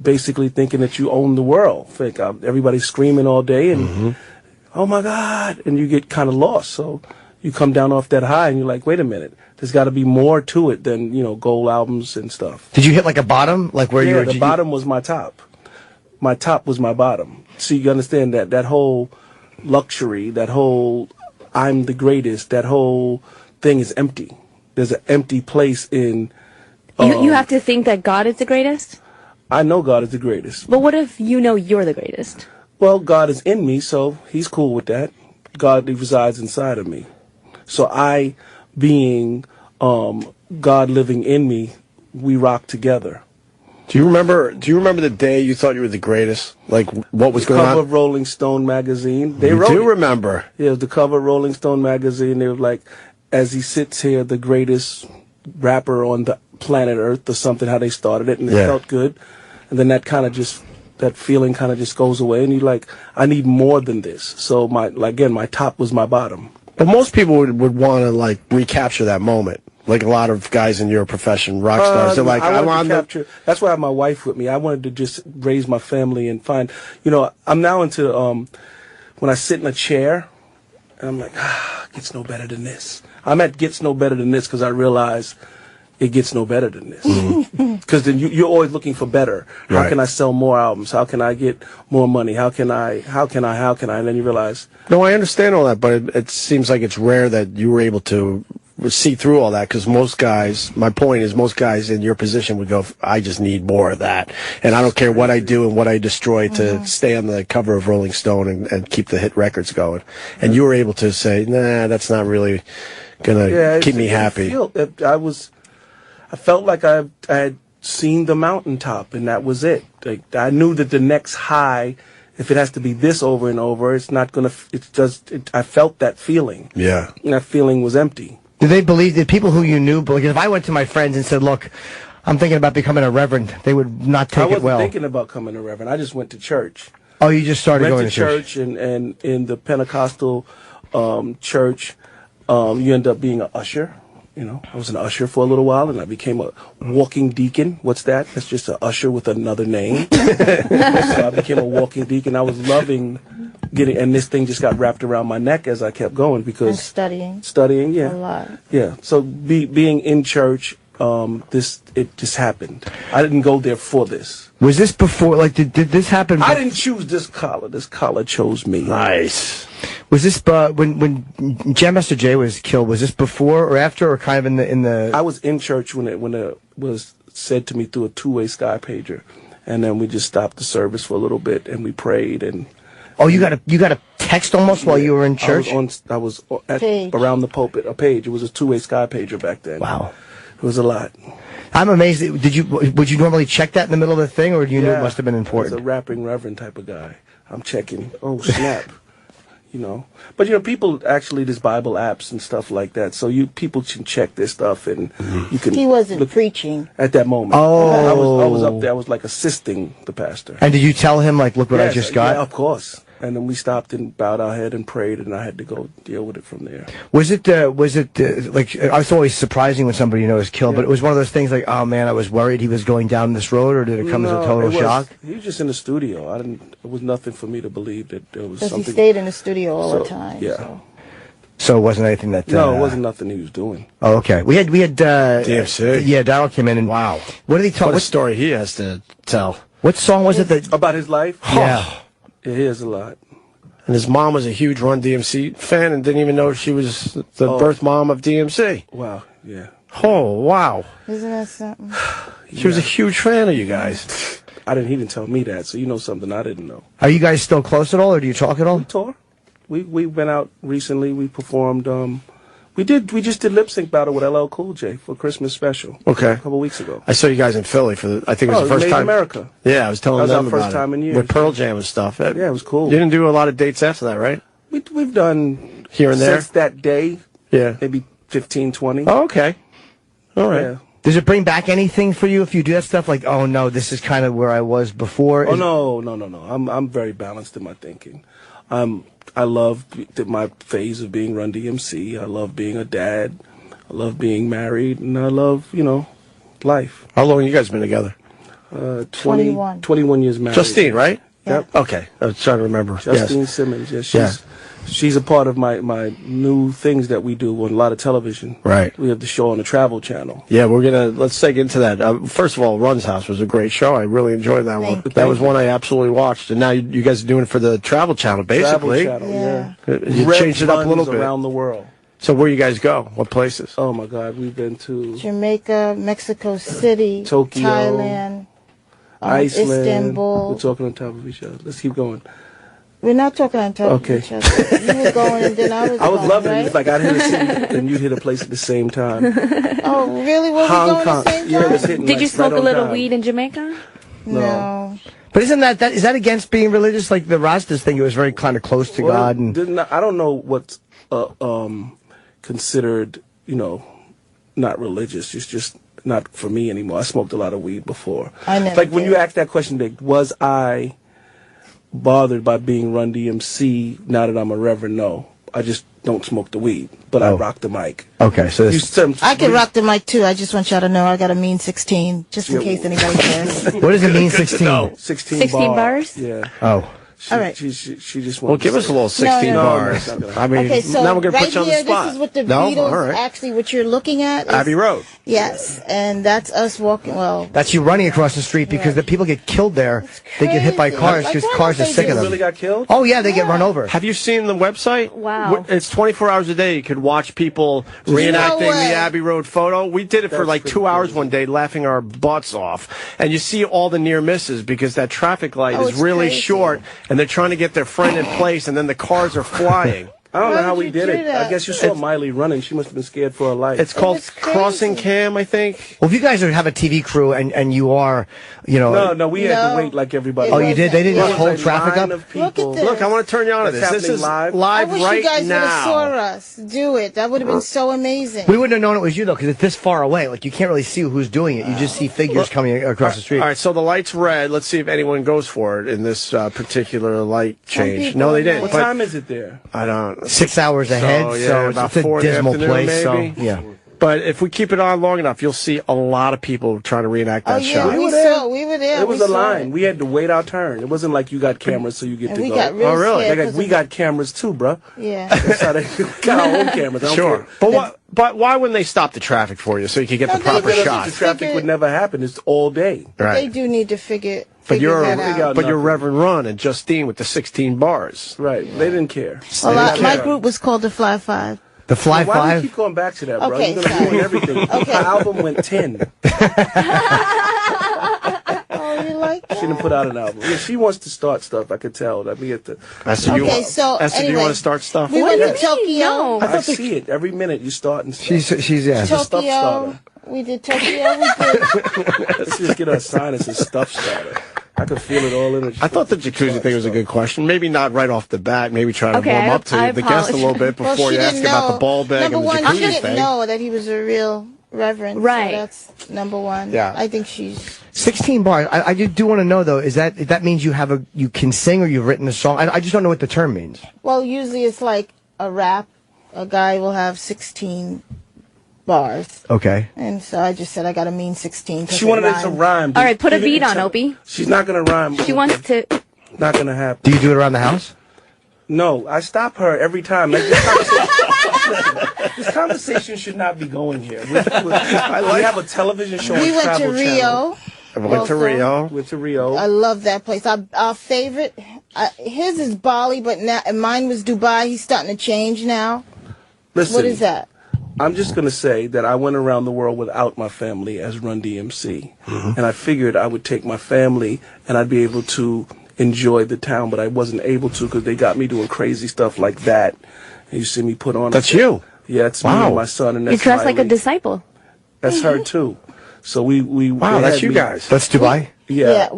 basically thinking that you own the world. Like, everybody's screaming all day and, oh my God, and you get kind of lost. So you come down off that high and you're like, wait a minute, there's got to be more to it than, gold albums and stuff. Did you hit like a bottom, like where you were? The bottom was my top. My top was my bottom. So you understand that whole luxury, that whole I'm the greatest, that whole thing is empty. There's an empty place in. You have to think that God is the greatest? I know God is the greatest. But what if you know you're the greatest? Well, God is in me, so he's cool with that. God resides inside of me. So I, being God living in me, we rock together. Do you remember the day you thought you were the greatest? Like, what was going Cover on? of Rolling Stone magazine. They You wrote do it. remember. Yeah, it was the cover of Rolling Stone magazine. They were like, as he sits here, the greatest rapper on the planet Earth or something, how they started it, and it Yeah. felt good. And then that feeling kind of just goes away, and you're like, I need more than this. So my top was my bottom. But most people would want to like recapture that moment. Like a lot of guys in your profession, rock stars, they're like, I wanted want to capture. That's why I have my wife with me. I wanted to just raise my family and find. I'm now into when I sit in a chair, and I'm like, gets no better than this. I'm at gets no better than this because I realize it gets no better than this. Because then you're always looking for better. How Right. can I sell more albums? How can I get more money? How can I? And then you realize. No, I understand all that, but it seems like it's rare that you were able to see through all that, because most guys, my point is, most guys in your position would go, I just need more of that, and I don't care what I do and what I destroy to stay on the cover of Rolling Stone and keep the hit records going. And you were able to say, nah, that's not really gonna keep me happy. I felt like I had seen the mountaintop, and that was it. Like, I knew that the next high if it has to be this over and over, it's not gonna. It's just. I felt that feeling. Yeah. And that feeling was empty. Did people who you knew, because if I went to my friends and said, look, I'm thinking about becoming a reverend, they would not take it well. I wasn't thinking about becoming a reverend. I just went to church. Oh, you just started Went going to church, and in the Pentecostal church, you end up being an usher. You know, I was an usher for a little while, and I became a walking deacon. What's that? That's just an usher with another name. So I became a walking deacon. I was loving getting, and this thing just got wrapped around my neck as I kept going because studying, yeah, a lot. Yeah. So being in church, it just happened. I didn't go there for this. Was this before? Like, did this happen? I didn't choose this collar. This collar chose me. Nice. Was this when Jam Master Jay was killed? Was this before or after, or kind of in the? I was in church when it was said to me through a two-way sky pager, and then we just stopped the service for a little bit and we prayed and. Oh, you got a text almost while you were in church. I was around the pulpit. A page. It was a two-way sky pager back then. Wow, it was a lot. I'm amazed. Would you normally check that in the middle of the thing, or do you knew it must have been important? I was a rapping reverend type of guy. I'm checking. Oh snap. You know, but you know, people actually there's Bible apps and stuff like that, so people can check this stuff and you can. He wasn't preaching at that moment. Oh, I was up there. I was like assisting the pastor. And did you tell him like, look what I just got? Yeah, of course. And then we stopped and bowed our head and prayed, and I had to go deal with it from there. Was it like, it's always surprising when somebody is killed, but it was one of those things like, oh man, I was worried he was going down this road, or did it come as a total shock? He was just in the studio. It was nothing for me to believe that there was something. Because he stayed in the studio all the time. Yeah. So it wasn't anything that. No, it wasn't nothing he was doing. Oh, okay. We had D.M.C. Yeah, Darryl came in and wow. What did he talk? What a story he has to tell. What song was it that about his life? Yeah, it is a lot. And his mom was a huge Run-D.M.C. fan and didn't even know she was the birth mom of D.M.C. Wow, yeah. Oh, wow. Isn't that something? She was a huge fan of you guys. He didn't tell me that, so you know something I didn't know. Are you guys still close at all, or do you talk at all? We tour. We went out recently. We performed. We just did lip sync battle with LL Cool J for Christmas special. Okay. A couple weeks ago. I saw you guys in Philly for I think it was the first Made time. in America. Yeah, I was telling them that was our about first time in years. With Pearl Jam and stuff. Yeah, it was cool. You didn't do a lot of dates after that, right? We've done here and there since that day. Yeah, maybe 15, 20. Oh, okay. All right. Yeah. Does it bring back anything for you if you do that stuff? Like, oh no, this is kind of where I was before. Oh no. I'm very balanced in my thinking. I love my phase of being Run-D.M.C. I love being a dad. I love being married, and I love life. How long have you guys been together? 21 years married. Justine, right? Yeah. Yep. Okay. I was trying to remember. Justine Simmons. Yeah, she's a part of my new things that we do on a lot of television. Right. We have the show on the Travel Channel. Yeah, let's dig into that. First of all, Run's House was a great show. I really enjoyed that one. That was one I absolutely watched. And now you guys are doing it for the Travel Channel, basically. Travel Channel, yeah. You Rev changed it up a little bit. Around the world. So where you guys go? What places? Oh my God, we've been to Jamaica, Mexico City, Tokyo, Thailand, Iceland. Istanbul. We're talking on top of each other. Let's keep going. We're not talking on top of each other. You were going and then I was going, loving right? it. It's like I'd hit a city and you'd hit a place at the same time. Oh, really? Were we going at the same time? Yeah, it was hitting Did you smoke right a little time. weed in Jamaica? No. But isn't is that against being religious? Like the Rastas thing, it was very kind of close to God. And I don't know what's considered, not religious. It's just not for me anymore. I smoked a lot of weed before. I never Like when did. you ask that question, Dick, was I bothered by being Run-D.M.C. now that I'm a reverend? No. I just don't smoke the weed, but I rock the mic. Okay, so I can rock the mic too. I just want y'all to know I got a mean 16, just in case anybody cares. What does it mean, 16? 16 bars? Yeah. Oh. All right. She just Well, give us a little 16 bars. I mean, Okay, so now we're going to right put you on the here, spot. this is what the No? Beatles, All right. actually what you're looking at. Is, Abbey Road. Yes, and that's us walking, well. That's you running across the street because the people get killed there. They get hit by cars because cars are sick of them. Really got killed? Oh, yeah, they get run over. Have you seen the website? Wow. It's 24 hours a day. You could watch people reenacting the Abbey Road photo. We did it for like 2 hours one day, laughing our butts off. And you see all the near misses because that traffic light is it's really crazy. short, and they're trying to get their friend in place, and then the cars are flying. I don't Why know how would we you did do it. that? I guess you saw Miley running. She must have been scared for her life. It's called Crossing Cam, I think. Well, if you guys have a TV crew and you are, you know. No, we had to wait like everybody. Oh, you did? They didn't just hold It was a traffic line up? of people. Look at this. Look, I want to turn you on to That's this. This is happening live, I wish right you guys would have now. saw us do it. That would have been so amazing. We wouldn't have known it was you, though, because it's this far away. Like, you can't really see who's doing it. You just see figures coming across the street. All right, so the light's red. Let's see if anyone goes for it in this particular light change. No, they didn't. What but time is it there? I don't. 6 hours ahead, yeah, so about it's a 4 in the dismal afternoon, place. maybe. So, yeah. But if we keep it on long enough, you'll see a lot of people trying to reenact that shot. We were there. It was a line. We had to wait our turn. It wasn't like you got cameras, so you get And to we go. got real oh, really? scared We got cameras too, bro. Yeah. That's how they got our own cameras. I don't Sure. care. But why wouldn't they stop the traffic for you so you could get the proper shot? The traffic would never happen. It's all day. Right. They do need to figure But you're that out. Rev Run and Justine with the 16 bars. Right. They didn't care. Well, my group was called the Fly Five. The Fly Why Five? do you keep going back to that, bro? Okay, You're going to ruin everything. Okay. My album went 10. Oh, you like that? She didn't put out an album. Yeah, she wants to start stuff. I could tell. Let me get the. Esther, Okay, do you anyway, want to start stuff? We went to Tokyo. I see it every minute. You start and She's yeah. She's a stuff Tokyo. starter. We did Tokyo. We did. Let's just get her a sign as a stuff starter. I could feel it all in her. I thought the jacuzzi thing was a good question. Maybe not right off the bat. Maybe try to warm up to the guest a little bit Well, before she you ask didn't about know. the ball bag Number and the one, jacuzzi she didn't thing. know that he was a real reverend. Right. So that's number one. Yeah. I think she's. 16 bars. I do want to know, though, is that means you can sing or you've written a song? I just don't know what the term means. Well, usually it's like a rap. A guy will have 16 bars. Okay. And so I just said I got to mean 16. She wanted it to rhyme. All right, put a beat on, Opie. She's not going to rhyme. She wants to. Not going to happen. Do you do it around the house? No, I stop her every time. Like, this conversation should not be going here. We have a television show. We on went to Travel Rio. Channel. Went to Rio. Went to Rio. I love that place. Our favorite, his is Bali, but now and mine was Dubai. He's starting to change now. Listen, What is that? I'm just going to say that I went around the world without my family as Run-D.M.C. And I figured I would take my family and I'd be able to enjoy the town, but I wasn't able to because they got me doing crazy stuff like that. And you see me put on. That's you. Yeah, it's me and my son. And You that's dress like a Miley. disciple. That's her too. So we Wow, they that's had you me- guys. That's Dubai? Yeah.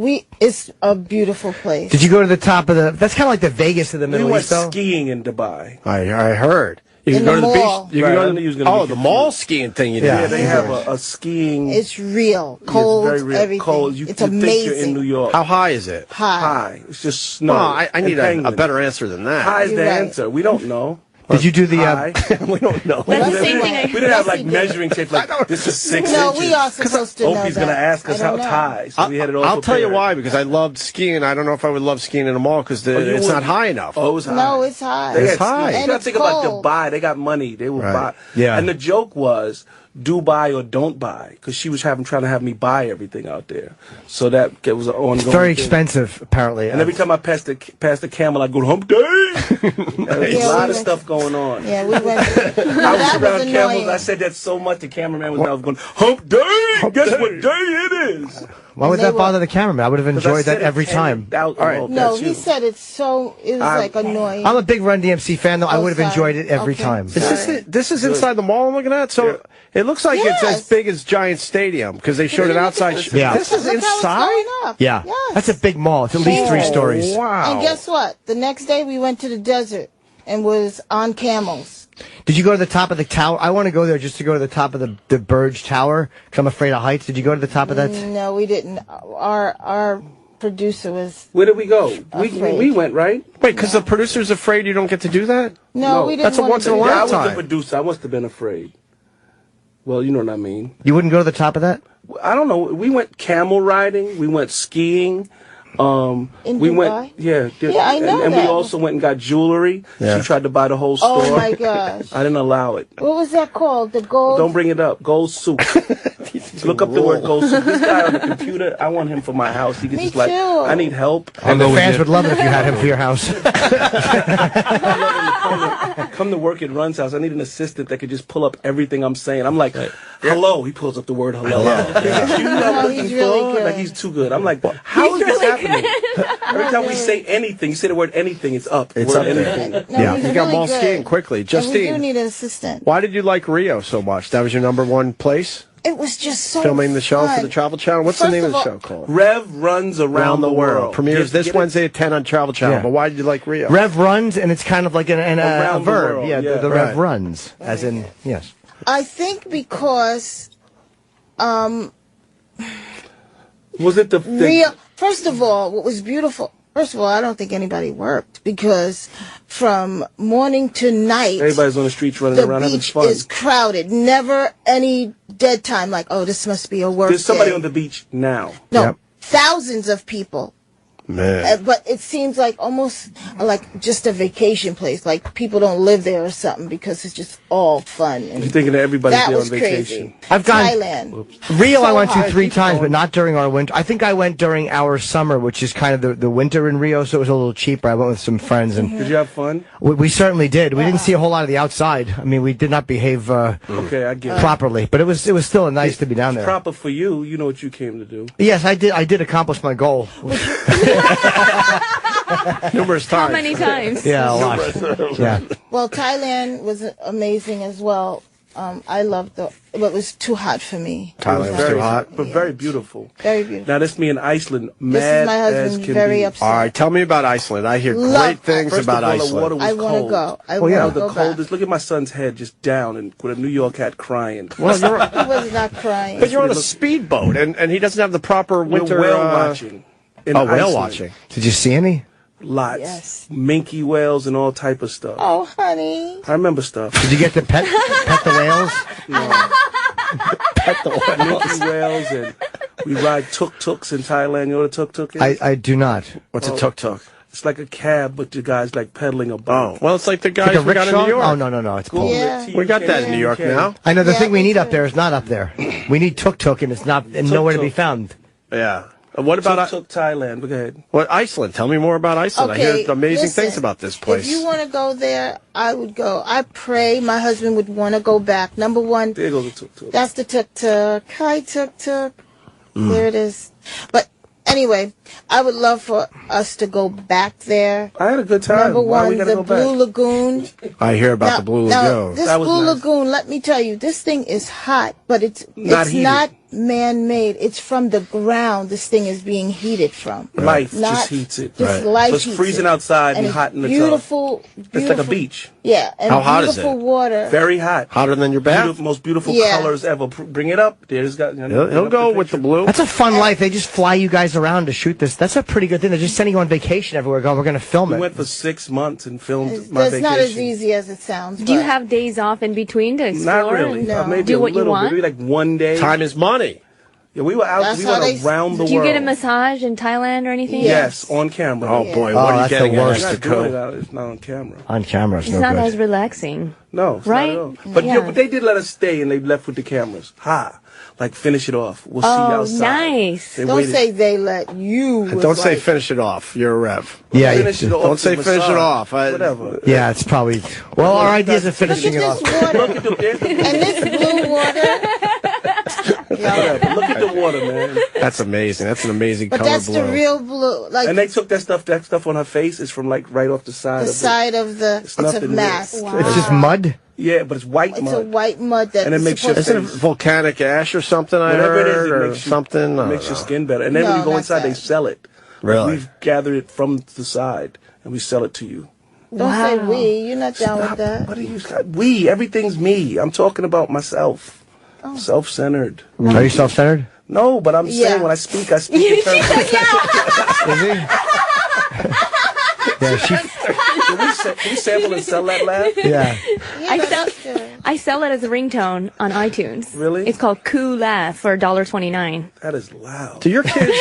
It's a beautiful place. Did you go to the top of the... That's kind of like the Vegas of the We Middle went East, though? skiing in Dubai. I heard. You In can go the to the mall. beach. You can Right, go I to knew you was the, gonna oh, get the confused. mall skiing thing you did. Yeah, they have a skiing. It's real. It's Cold, very real. everything. Cold. You It's think you're in amazing. New York. How high is it? High. It's just snow. No, I and need a penguins. better answer than that. High is You're the right. answer. We don't know. Did you do the... High. We don't know. That's the same we thing. didn't have Yes, like we did. measuring tape like this is 6 No, inches. we are supposed to know Opie's that. gonna ask us I how don't it's know. high, so we had it all I'll tell you prepared. why, because I loved skiing. I don't know if I would love skiing in a mall because you it's not wouldn't. high enough. Oh, it was high. No, it's high. They It's had high. You And gotta it's think about cold. Dubai. They got money. They would buy. Yeah. And the joke was, do buy or don't buy, because she was trying to have me buy everything out there. So that was an ongoing. It's very thing. expensive, apparently. And every time I passed the camel, I go to Hump Day. There's Yeah, a lot we of went- stuff going on. Yeah, we went. I was that around was camels. annoying. I said that so much. The cameraman was now going, Hump Day. Guess what day it is? Why would they that were- bother the cameraman? I would have enjoyed that every time. All right. No, he said it so. It was like annoying. I'm a big Run-D.M.C. fan, though. I would have sorry. enjoyed it every Okay. time. Is this is inside the mall I'm looking at? So it looks like it's as Yes. big as Giant Stadium because they showed it outside. Yeah. This is Look how it's inside? going up. Yeah. Yes. That's a big mall. It's at least 3 stories. Wow. And guess what? The next day we went to the desert and was on camels. Did you go to the top of the tower? I want to go there just to go to the top of the Burj Tower because I'm afraid of heights. Did you go to the top of that? No, we didn't. Our producer was. Where did we go? Afraid. We went, right? Wait, because the producer's afraid you don't get to do that? No, we didn't. That's a want once to in a do that. I was the lifetime. producer. I must have been afraid. Well, you know what I mean. You wouldn't go to the top of that? I don't know. We went camel riding. We went skiing. In we Dubai? went, yeah, I know and we that. also went and got jewelry. Yeah. She tried to buy the whole store. Oh my gosh! I didn't allow it. What was that called? The gold. Don't bring it up. Gold soup. Look up the word gold soup. This guy on the computer, I want him for my house. He can Me just like, too. I need help. And the fans would love it if you had him for your house. Come to work at Run's house. I need an assistant that could just pull up everything I'm saying. I'm like, hello. He pulls up the word hello. No, he's really good. Like he's too good. I'm like, how is this happening? happening? Every time we say anything, you say the word anything, it's up. It's word up anything. there. No, Yeah, he's you got really ball good. skiing quickly. And we Justine, do need an assistant. why did you like Rio so much? That was your number one place? It was just so Filming the show fun. for the Travel Channel? What's First the name of the all, show called? Rev runs around the world. Premieres this Get it? Wednesday at 10 on Travel Channel. Yeah. But why did you like Rio? Rev runs, and it's kind of like a Around the verb. world, Yeah, yeah. the Right. Rev runs, as in, yes. I think because Was it the Rio. First of all, what was beautiful. First of all, I don't think anybody worked because from morning to night, everybody's on the streets running the around having beach fun? is crowded. Never any dead time. Like, oh, this must be a work There's somebody day. on the beach now. No, thousands of people. Man. But it seems like almost like just a vacation place. Like people don't live there or something because it's just all fun. And You're thinking that everybody's that there on was vacation. crazy. I've gone Thailand. Rio. So I went to high. 3 times, but not during our winter. I think I went during our summer, which is kind of the winter in Rio, so it was a little cheaper. I went with some friends, and Did you have fun? we certainly did. We didn't see a whole lot of the outside. I mean, we did not behave Okay, I get it. properly, but it was still nice to be down It's there. proper for you. You know what you came to do. Yes, I did accomplish my goal. Numerous times. How many times? Yeah, a lot. Yeah. Well, Thailand was amazing as well. I loved but it was too hot for me. Thailand was too hot. But very beautiful. Very beautiful. Now, this me in Iceland. This Mad is my as husband can very be. upset. All right, tell me about Iceland. I hear Love- great things First about of all, Iceland. the water was I want to cold. go. I That want was to the go coldest. Look at my son's head just down and with a New York hat crying. Well, you're, back. He was not crying. but you're on a speedboat, and he doesn't have the proper winter... We're whale watching. in Oh, whale Iceland. watching. Did you see any? Lots. Yes. Minke whales and all type of stuff. Oh, honey. I remember stuff. Did you get to pet the whales? Pet the Minke whales, and we ride tuk-tuks in Thailand. You know what a tuk-tuk is? I do not. What's a tuk-tuk? It's like a cab, but the guy's like pedaling a boat. Oh, well, it's like the Like guys a we got in rickshaw? New York. Oh, no. It's Google Polish. Yeah. it, We got that in New York TUK. now. I know the Yeah, thing we me need up too. there is not up there. We need tuk-tuk, and it's not and nowhere to be found. Yeah. What about Tuk-tuk Thailand? But go ahead. what Iceland? Tell me more about Iceland. I Okay, hear amazing listen, things about this place. If you want to go there, I would go. I pray my husband would want to go back. Number one, There goes the tuk-tuk. that's the tuk-tuk. Hi, tuk-tuk. There it is. But anyway, I would love for us to go back there. I had a good time. Number Why we one, gotta the go Blue back? Lagoon. I hear about Now- the Blue now, Lagoon. This That was Blue nice. Lagoon, let me tell you, this thing is hot, but it's Not heated. not man-made. It's from the ground. This thing is being heated from. Life Not just heats it. just life So it's heats freezing it. outside and it's hot in the beautiful, tub. It's like a beautiful- beach. Yeah, and How hot is beautiful it? water. Very hot. Hotter than your bath? Beautiful, most beautiful Yeah. colors ever. Bring it up. There's got. He'll go with the blue. That's a fun life. They just fly you guys around to shoot this. That's a pretty good thing. They're just sending you on vacation everywhere. We're going to film We it. went for 6 months and filmed my It's vacation. not as easy as it sounds. Do you but- have days off in between to explore? Not really. and No. Maybe do a what you little want? bit. Maybe like one day. Time is money. Yeah, we were out. That's We how went they- around the Do you world. get a massage in Thailand or anything? Yes, on camera. Oh, boy. Oh, What are you that's the getting at, worst. Not Esther doing Ku? it. It's not on camera. On camera, it's It's no not good. as relaxing. No, it's Right? not at all. But Yeah. but they did let us stay, and they left with the cameras. Like finish it off. We'll see you Oh, outside. nice. They Don't waited. say they let you. was Don't say like- finish it off. You're a Rev. Yeah, Finish it off. Don't say the finish it massage. off. Whatever. yeah, it's probably. Well, our ideas of Look at finishing it this off. water. Look at the And this blue water. whatever. Look at the water, man. That's amazing. That's an amazing But color that's blue. the real blue. Like And they took that stuff on her face is from like right off the side the of side of the. It's a nothing mask. It's just mud. Yeah, but it's white It's mud. a white mud that And it is makes your supposed Isn't it face- volcanic ash or something I Whatever it is, heard? it Or makes you, something? it makes your skin better. And then when No, you go not inside, they that. sell it. Really? We've gathered it from the side, and we sell it to you. Don't say we. You're not down with that. What are you? We. Everything's me. I'm talking about myself. Oh. Self-centered. Are you self-centered? No, but I'm Yeah. saying when I speak in terms of... Is he? Yeah, she. Can we sample and sell that laugh? Yeah. I sell it as a ringtone on iTunes. Really? It's called Cool Laugh for $1.29. That is loud. Do your kids...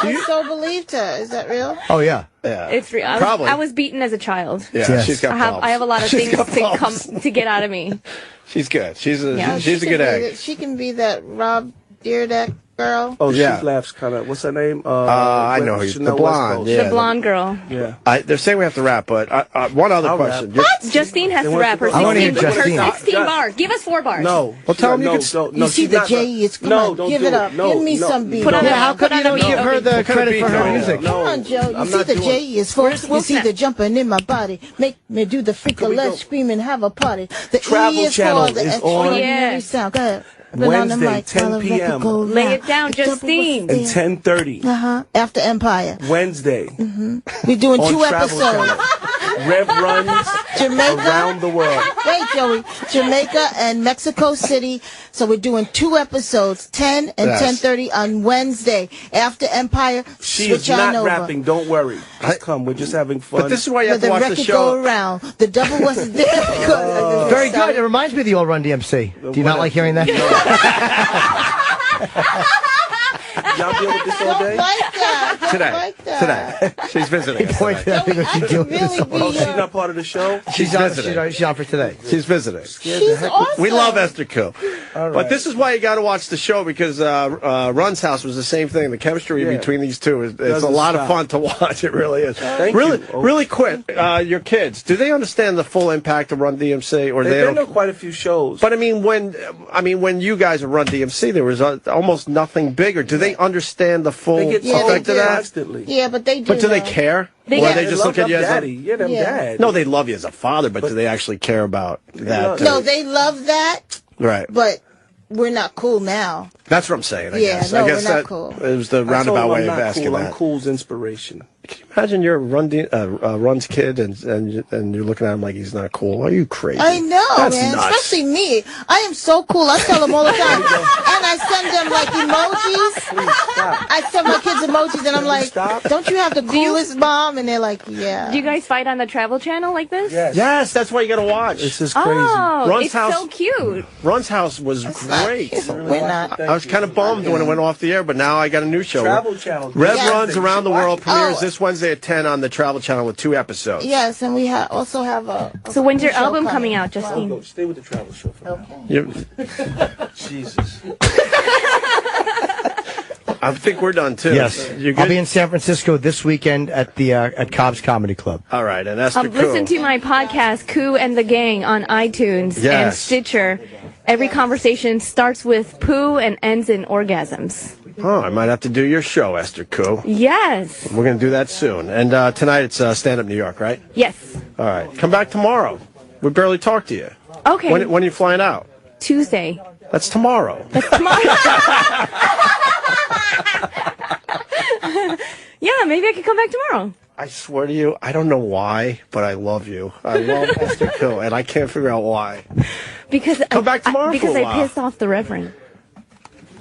I so believed her. Is that real? Oh yeah. Yeah. It's real. Probably. I was beaten as a child. Yeah, Yes. she's got problems. I have a lot of She's things got to problems. to get out of me. She's good. She's a Yeah. she's a good egg. She can be that Rob Dyrdek girl? Oh, Yeah. she laughs kind of. What's her name? I know who Chanel the blonde. West Coast. Yeah, The blonde girl. Yeah. they're saying we have to wrap, but one other I'll question. rap. Justine has to wants rap to her go- I wanna 16, hear her Justine. 16 bars. Give us 4 bars. No. Well, tell him you no, could- don't- You no, see she's the not- J is, come no, on, don't give do it up. No, Give me no. some beat. Put on Yeah, a- how come put you on a don't beat, give her Opie. the credit for her No, music? no. Come on, Joe. You I'm see not the doing- J is, folks. We'll You see snap. the jumping in my body. Make me do the freak of let's scream and have a party. The Travel E is Channel for the is extraordinary on sound. Go ahead. Put on the Wednesday, mic, 10 while the record p.m. go Lay loud. it down, The double Justine. was And 10:30. After Empire. Wednesday. We're doing on 2 Travel episodes. Channel. Rev runs Jamaica. around the world. Wait, Joey. Jamaica and Mexico City. So we're doing 2 episodes, 10 and Yes. 10:30 on Wednesday. After Empire, She switch is on not over. rapping. Don't worry. Just come. We're just having fun. But this is why you have Let to the watch the record show. go around. The double wasn't there. Very good. It reminds me of the old Run-D.M.C. Do you not like hearing that? Y'all deal with this all day? Don't like that. Don't Today. like that. Today. She's visiting us Point tonight. to that because she's doing this. Really be Oh, she's not part of the show? She's on, visiting. she's on for today. She's visiting. She's awesome. We love Esther Ku. All But right. this is why you got to watch the show, because Run's house was the same thing. The chemistry Yeah. between these two is it's a Doesn't lot of stop. fun to watch. It really is. Thank really, you. Oh. really quick. Your kids, do they understand the full impact of Run-D.M.C. or They've they been don't? to quite a few shows. But I mean, when you guys were Run-D.M.C., there was almost nothing bigger. Do they understand the full They get Yeah, effect they of do. that? constantly. Yeah, but they do. But do they know. care? They or get- they just love look at you as daddy. Yeah, them Yeah. dad. no, they love you as a father, but do they actually care about that? No, they love that, Right. but we're not cool now. That's what I'm saying. I Yeah, guess. no, I guess we're not that cool. it was the I told roundabout him way I'm of not asking cool. that. I'm cool's inspiration. Can you imagine you're Run's kid and you're looking at him like he's not cool? Are you crazy? I know, That's man. nuts. Especially me. I am so cool. I tell them all the time. And I send them like emojis. I send my kids emojis and I'm like, don't you have the coolest mom? And they're like, yeah. Do you guys fight on the Travel Channel like this? Yes, that's why you got to watch. This is crazy. Oh, Run's it's house- so cute. Run's house was great. We're not. I was kind of bummed when it went off the air, but now I got a new show. Travel Channel. Rev Yes. Runs Around the World premieres Oh. this Wednesday at 10 on the Travel Channel with 2 episodes. Yes, and we also have a So when's your show album coming out, Justine? Go, stay with the travel show for now. You- Jesus. I think we're done too. Yes. You good? I'll be in San Francisco this weekend at the at Cobb's Comedy Club. All right, and Esther Ku. Listen to my podcast, Ku and the Gang, on iTunes and Yes. Stitcher. Every conversation starts with poo and ends in orgasms. Oh, I might have to do your show, Esther Ku. Yes. We're going to do that soon. And tonight it's Stand Up New York, right? Yes. All right. Come back tomorrow. We barely talked to you. Okay. When are you flying out? Tuesday. That's tomorrow. Yeah, maybe I could come back tomorrow. I swear to you, I don't know why, but I love you. I love Esther Ku, and I can't figure out why. Because Come back tomorrow because for a I while. pissed off the Reverend.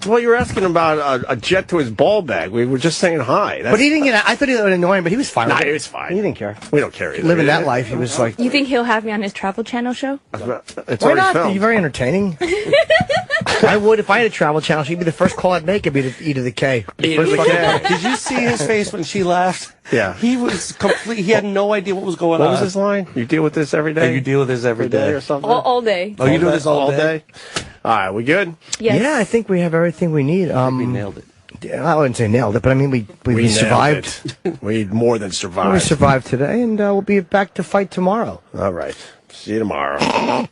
Well, you were asking about a jet to his ball bag. We were just saying hi. But he didn't get. I thought he was annoying, but he was fine. Nah, with it. he was fine. He didn't care. We don't care either. Living that life, he was like. You think he'll have me on his Travel Channel show? It's Why already not? filmed. You're very entertaining. I would if I had a Travel Channel. She'd be the first call I'd make. It'd be the E to the K. First fucking call. Did you see his face when she laughed? Yeah. He was complete. He had no idea what was going What on. was his line? You deal with this every day? You deal with this every day. or something? All day. Oh, you do this all day? All right, we good? Yes. Yeah, I think we have everything we need. We nailed it. I wouldn't say nailed it, but I mean we nailed survived. it. We more than We survived. survived today, and we'll be back to fight tomorrow. All right. See you tomorrow.